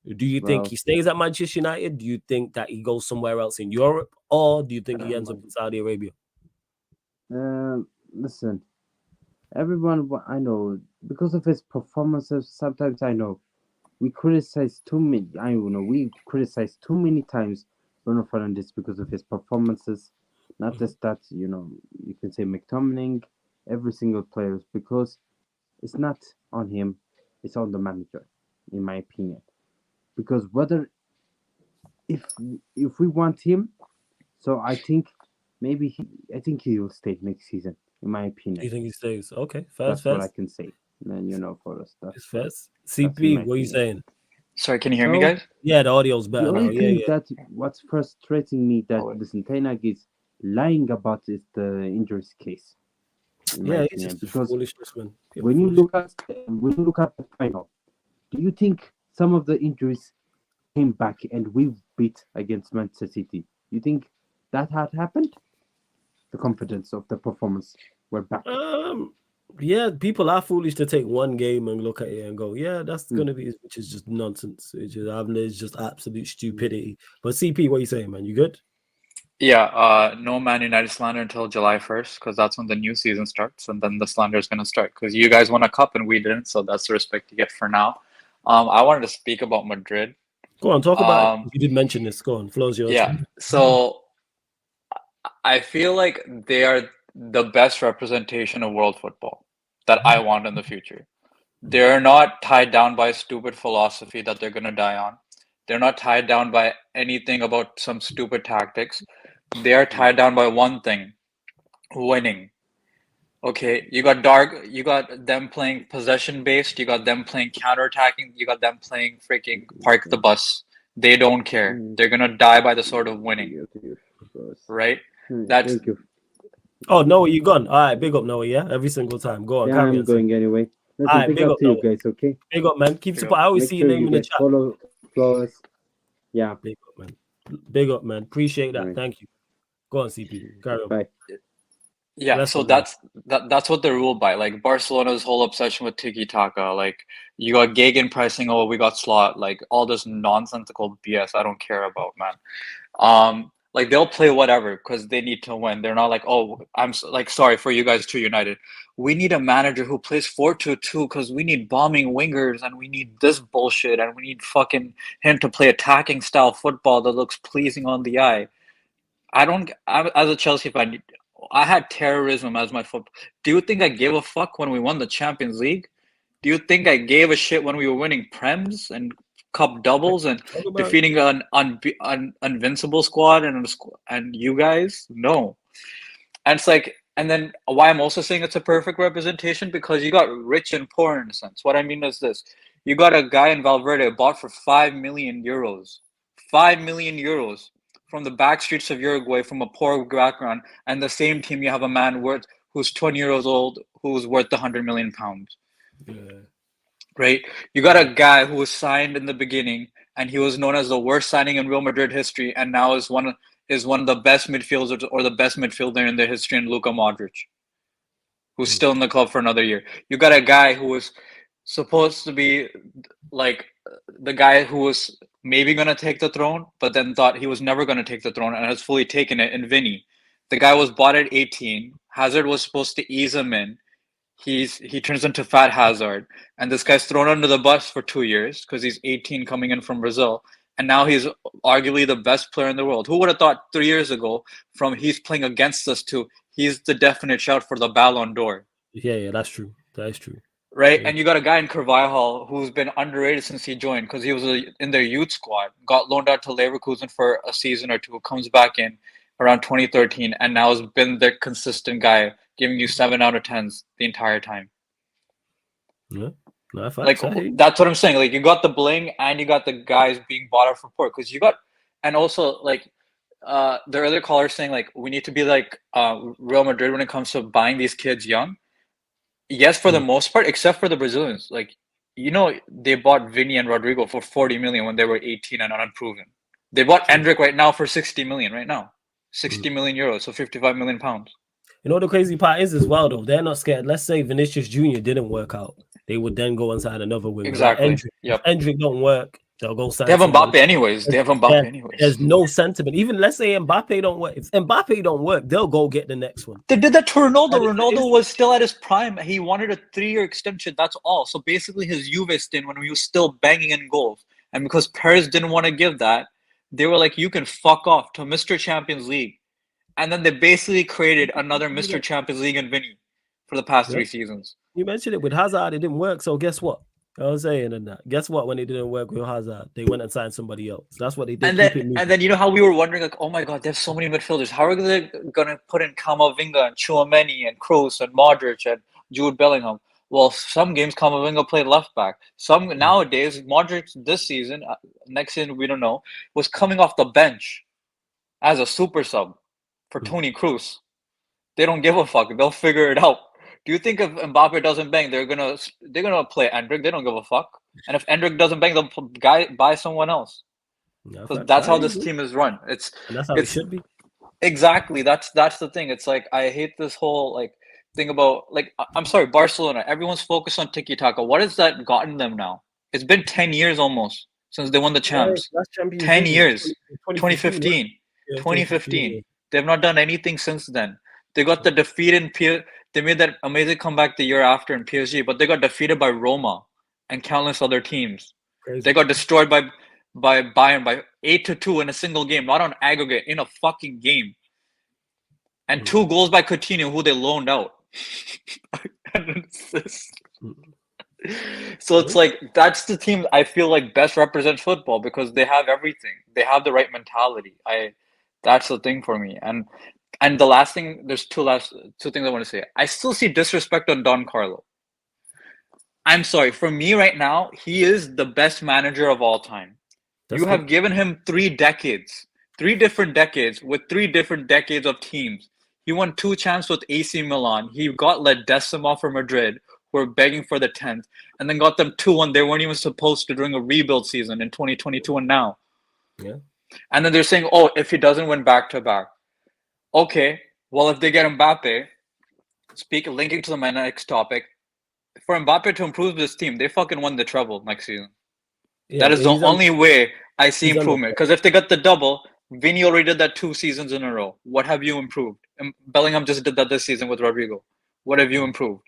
Do you think he stays at Manchester United? Do you think that he goes somewhere else in Europe? Or do you think he ends up in Saudi Arabia? Listen, everyone I know, because of his performances, sometimes I know we criticize too many. We criticize too many times Bruno Fernandes because of his performances. Not just that, you can say McTominay, every single player, because it's not on him, it's on the manager, in my opinion. Because if we want him, so I think maybe he will stay next season, in my opinion. You think he stays? Okay, that's what I can say. And for us, that's first. CP, what are you saying? Sorry, can you hear me, guys? Yeah, the audio's better the now. only thing that what's frustrating me that listen, Ten Hag is lying about is the injuries case. Yeah, it's just because foolishness, man. When you look at the final, do you think some of the injuries came back and we beat against Manchester City? You think that had happened? The confidence of the performance were back. Yeah, people are foolish to take one game and look at it and go, yeah, that's gonna be, which is just nonsense. It's just absolute stupidity. But CP, what are you saying, man? You good? Yeah, no Man United slander until July 1st, because that's when the new season starts, and then the slander is going to start, because you guys won a cup and we didn't, so that's the respect you get for now. I wanted to speak about Madrid. Go on, talk about it. You did mention this. Go on, floor's yours. Yeah, so I feel like they are the best representation of world football that I want in the future. They're not tied down by a stupid philosophy that they're going to die on. They're not tied down by anything about some stupid tactics. They are tied down by one thing: winning. Okay, you got them playing possession based, you got them playing counter-attacking, you got them playing freaking park the bus. They don't care. They're gonna die by the sword of winning. Right? That's Thank you. Oh, Noah, you gone? All right, big up Noah. Yeah, every single time. Go on, Yeah, carry I'm on. Sim. going anyway. All Listen, right, big big up up to you Noah. guys, okay? Big up, man. Keep Big support. up. I always Make see your sure name you in the guys chat. follow Flores. Yeah. Big up, man. Big up, man. Appreciate All that. right. Thank you. Go on, CP. Carry on. Bye. Yeah, Bless so up, man. that's what they're ruled by. Like Barcelona's whole obsession with tiki taka. Like you got Gegen pricing. Oh, we got slot. Like all this nonsensical BS. I don't care about, man. Like they'll play whatever because they need to win. They're not like, oh, like sorry for you guys too, United. We need a manager who plays 4-2-2 because we need bombing wingers and we need this bullshit and we need fucking him to play attacking style football that looks pleasing on the eye. As a Chelsea fan, I had terrorism as my football. Do you think I gave a fuck when we won the Champions League? Do you think I gave a shit when we were winning Prems and Cup doubles and defeating an invincible squad and you guys? No. And it's like, and then why I'm also saying it's a perfect representation because you got rich and poor in a sense. What I mean is this: you got a guy in Valverde bought for 5 million euros, 5 million euros from the back streets of Uruguay from a poor background, and the same team you have a man who's 20 years old who's worth 100 million pounds. Yeah. Right? You got a guy who was signed in the beginning and he was known as the worst signing in Real Madrid history and now is one of the best midfielders or the best midfielder in their history in Luka Modric, who's still in the club for another year. You got a guy who was supposed to be like the guy who was maybe going to take the throne, but then thought he was never going to take the throne and has fully taken it in Vinny. The guy was bought at 18. Hazard was supposed to ease him in. He turns into Fat Hazard, and this guy's thrown under the bus for 2 years because he's 18 coming in from Brazil, and now he's arguably the best player in the world. Who would have thought 3 years ago from he's playing against us to he's the definite shout for the Ballon d'Or? Yeah, that's true. That is true. Right, Yeah. and you got a guy in Carvajal who's been underrated since he joined because he was in their youth squad, got loaned out to Leverkusen for a season or two, comes back in around 2013, and now has been their consistent guy, giving you 7 out of 10s the entire time. Yeah, no, Like that's what I'm saying. Like you got the bling and you got the guys being bought out for port because you got, and also like the earlier caller saying like we need to be like Real Madrid when it comes to buying these kids young. Yes, for the most part, except for the Brazilians. Like they bought Vinny and Rodrigo for 40 million when they were 18 and unproven. They bought Endrick right now for 60 million right now, 60 million euros, so 55 million pounds. You know what the crazy part is as well, though? They're not scared. Let's say Vinicius Jr. didn't work out. They would then go inside another wing. Exactly. Like if Endrick don't work, they'll go sign. They have Mbappe anyways. There's no sentiment. Even let's say Mbappe don't work. If Mbappe don't work, they'll go get the next one. They did that to Ronaldo. Ronaldo was still at his prime. He wanted a 3-year extension. That's all. So basically his Juve stint when he was still banging in goals. And because Paris didn't want to give that, they were like, you can fuck off to Mr. Champions League. And then they basically created another Mr. Champions League in Vinny for the past 3 seasons. You mentioned it with Hazard, it didn't work. So guess what? I was saying and that. Guess what? When it didn't work with Hazard, they went and signed somebody else. That's what they did. And then you know how we were wondering, like, oh my god, there's so many midfielders. How are they gonna put in Camavinga and Tchouaméni and Kroos and Modric and Jude Bellingham? Well, some games Camavinga played left back. Some nowadays Modric this season, next season we don't know, was coming off the bench as a super sub for Toni Kroos. They don't give a fuck. They'll figure it out. Do you think if Mbappe doesn't bang, they're gonna play Endrick? They don't give a fuck. And if Endrick doesn't bang, they'll buy someone else. Because that's how this team is run. And that's how it should be. Exactly. That's the thing. It's like I hate this whole like thing about like I'm sorry, Barcelona. Everyone's focused on tiki taka. What has that gotten them now? It's been 10 years almost since they won the champs. 10 years. 2015. 2015. They've not done anything since then. They got the defeat in they made that amazing comeback the year after in PSG, but they got defeated by Roma and countless other teams. Crazy. They got destroyed by Bayern by 8-2 in a single game, not on aggregate, in a fucking game. And 2 goals by Coutinho, who they loaned out. So it's like that's the team I feel like best represents football because they have everything. They have the right mentality. That's the thing for me. And the last thing, there's two things I want to say. I still see disrespect on Don Carlo. I'm sorry. For me right now, he is the best manager of all time. You have given him 3 decades. 3 different decades with 3 different decades of teams. He won 2 champs with AC Milan. He got let Decima for Madrid, who were begging for the 10th, and then got them 2-1. They weren't even supposed to during a rebuild season in 2022 and now. Yeah. And then they're saying, oh, if he doesn't win back-to-back. Okay, well, if they get Mbappe, linking to my next topic, for Mbappe to improve this team, they fucking won the treble next season. Yeah, that is the only way I see improvement. Because if they got the double, Vinny already did that 2 seasons in a row. What have you improved? And Bellingham just did that this season with Rodrigo. What have you improved?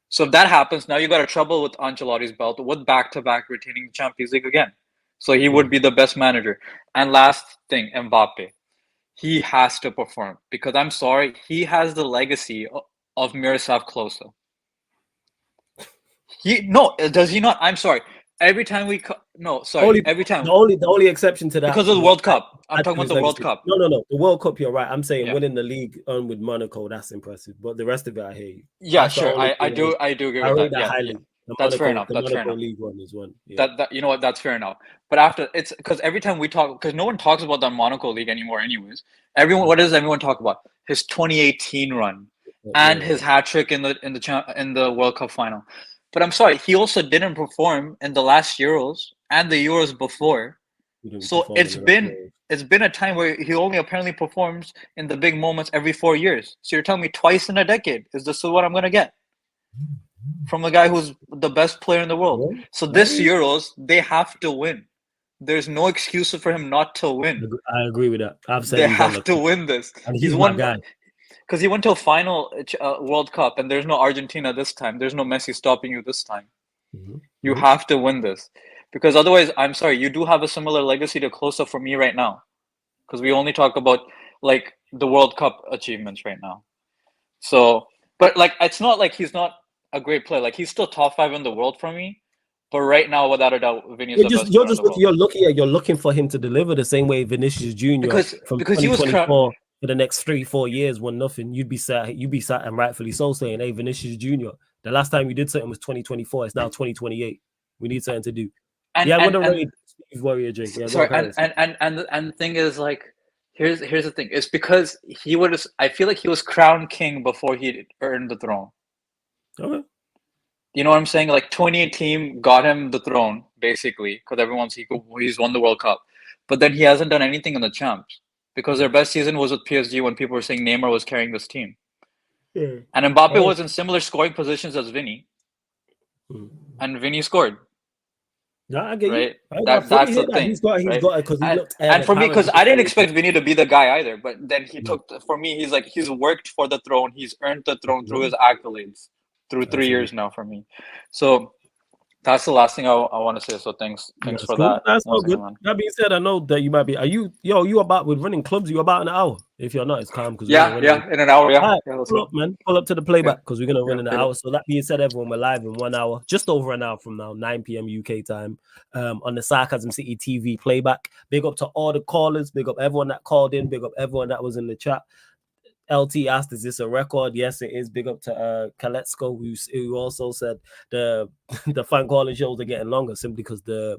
So if that happens, now you got a trouble with Ancelotti's belt with back-to-back retaining the Champions League again. So he would be the best manager. And last thing, Mbappe. He has to perform because I'm sorry, he has the legacy of Miroslav Klose. Does he not? I'm sorry. Every time every time. The only exception to that because of the World Cup. I'm talking about the World Cup. No. The World Cup, you're right. I'm saying winning the league with Monaco, that's impressive. But the rest of it, I hear you. Yeah, that's sure. I do agree with that. Highly. Yeah. That's fair enough. That's fair enough. League one is one. Yeah. That you know what? That's fair enough. But after it's because every time we talk, because no one talks about the Monaco League anymore. Anyways, what does everyone talk about? His 2018 run and his hat trick in the World Cup final. But I'm sorry, he also didn't perform in the last Euros and the Euros before. So it's been a time where he only apparently performs in the big moments every 4 years. So you're telling me twice in a decade is this what I'm gonna get from a guy who's the best player in the world? So this Euros they have to win. There's no excuse for him not to win. I agree with that. I've said they have to win this. And he's one guy. Because he went to a final World Cup, and there's no Argentina this time. There's no Messi stopping you this time. You have to win this. Because otherwise, I'm sorry, you do have a similar legacy to Klose for me right now. Because we only talk about, like, the World Cup achievements right now. So, but, like, it's not like he's not a great player. Like, he's still top 5 in the world for me. But right now, without a doubt, Vinicius is the best player in the world. You're looking for him to deliver the same way Vinicius Jr. Because he was for the next 3-4 years, won nothing. You'd be sat and rightfully so saying, "Hey, Vinicius Jr. The last time you did something was 2024. It's now 2028. We need something to do." I'm gonna rate Steve Warrior Jake. Yeah, sorry, and the thing is, like, here's the thing. It's because I feel like he was crowned king before he earned the throne. Okay. You know what I'm saying? Like 2018 got him the throne basically because he's won the World Cup, but then he hasn't done anything in the champs. Because their best season was with PSG when people were saying Neymar was carrying this team. Yeah. And Mbappe was in similar scoring positions as Vinny. And Vinny scored. Yeah, I get right? you. That's the thing. He's got it because he looked. And for me, because I didn't expect Vinny to be the guy either. But then he took, for me, he's worked for the throne. He's earned the throne through his accolades through 3 years now for me. So that's the last thing I want to say. So thanks for that. That's all good. That being said, I know that you might be. Are you about with running clubs? You about an hour? If you're not, it's calm because in an hour. Yeah, pull up, man. Pull up to the playback because we're gonna run in an hour. So that being said, everyone, we're live in 1 hour, just over an hour from now, 9 p.m. UK time, on the Sarcasm City TV playback. Big up to all the callers. Big up everyone that called in. Big up everyone that was in the chat. LT asked, "Is this a record?" Yes, it is. Big up to Kaletsko, who also said the fan calling shows are getting longer simply because the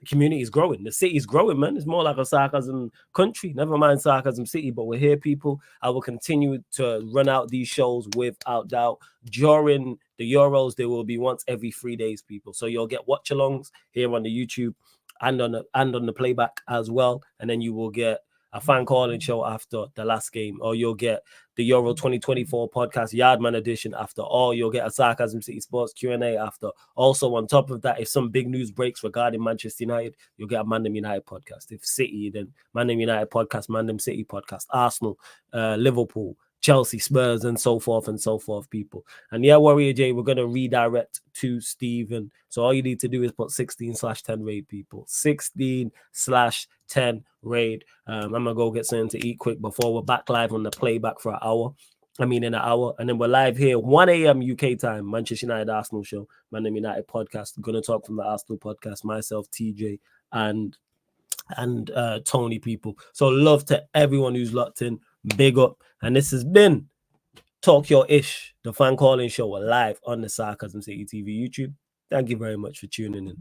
community is growing. The city is growing, man. It's more like a sarcasm country. Never mind sarcasm city, but we're here, people. I will continue to run out these shows without doubt. During the Euros, there will be once every 3 days, people. So you'll get watch-alongs here on the YouTube and on the playback as well, and then you will get a fan calling show after the last game, or you'll get the Euro 2024 podcast Yardman edition after, or you'll get a Sarcasm City Sports Q&A after. Also, on top of that, if some big news breaks regarding Manchester United, you'll get a Mandem United podcast. If City, then Mandem United podcast, Mandem City podcast, Arsenal, Liverpool, Chelsea, Spurs, and so forth, people. And yeah, Warrior J, we're going to redirect to Steven. So all you need to do is put 16/10 raid, people. 16/10 raid. I'm going to go get something to eat quick before we're back live on the playback for an hour. In an hour. And then we're live here, 1 a.m. UK time, Manchester United Arsenal show, Mandem United podcast. We're going to talk from the Arsenal podcast, myself, TJ, and Tony, people. So love to everyone who's locked in. Big up. And this has been Talk Your Ish, the fan calling show, live on the Sarcasm City TV YouTube. Thank you very much for tuning in.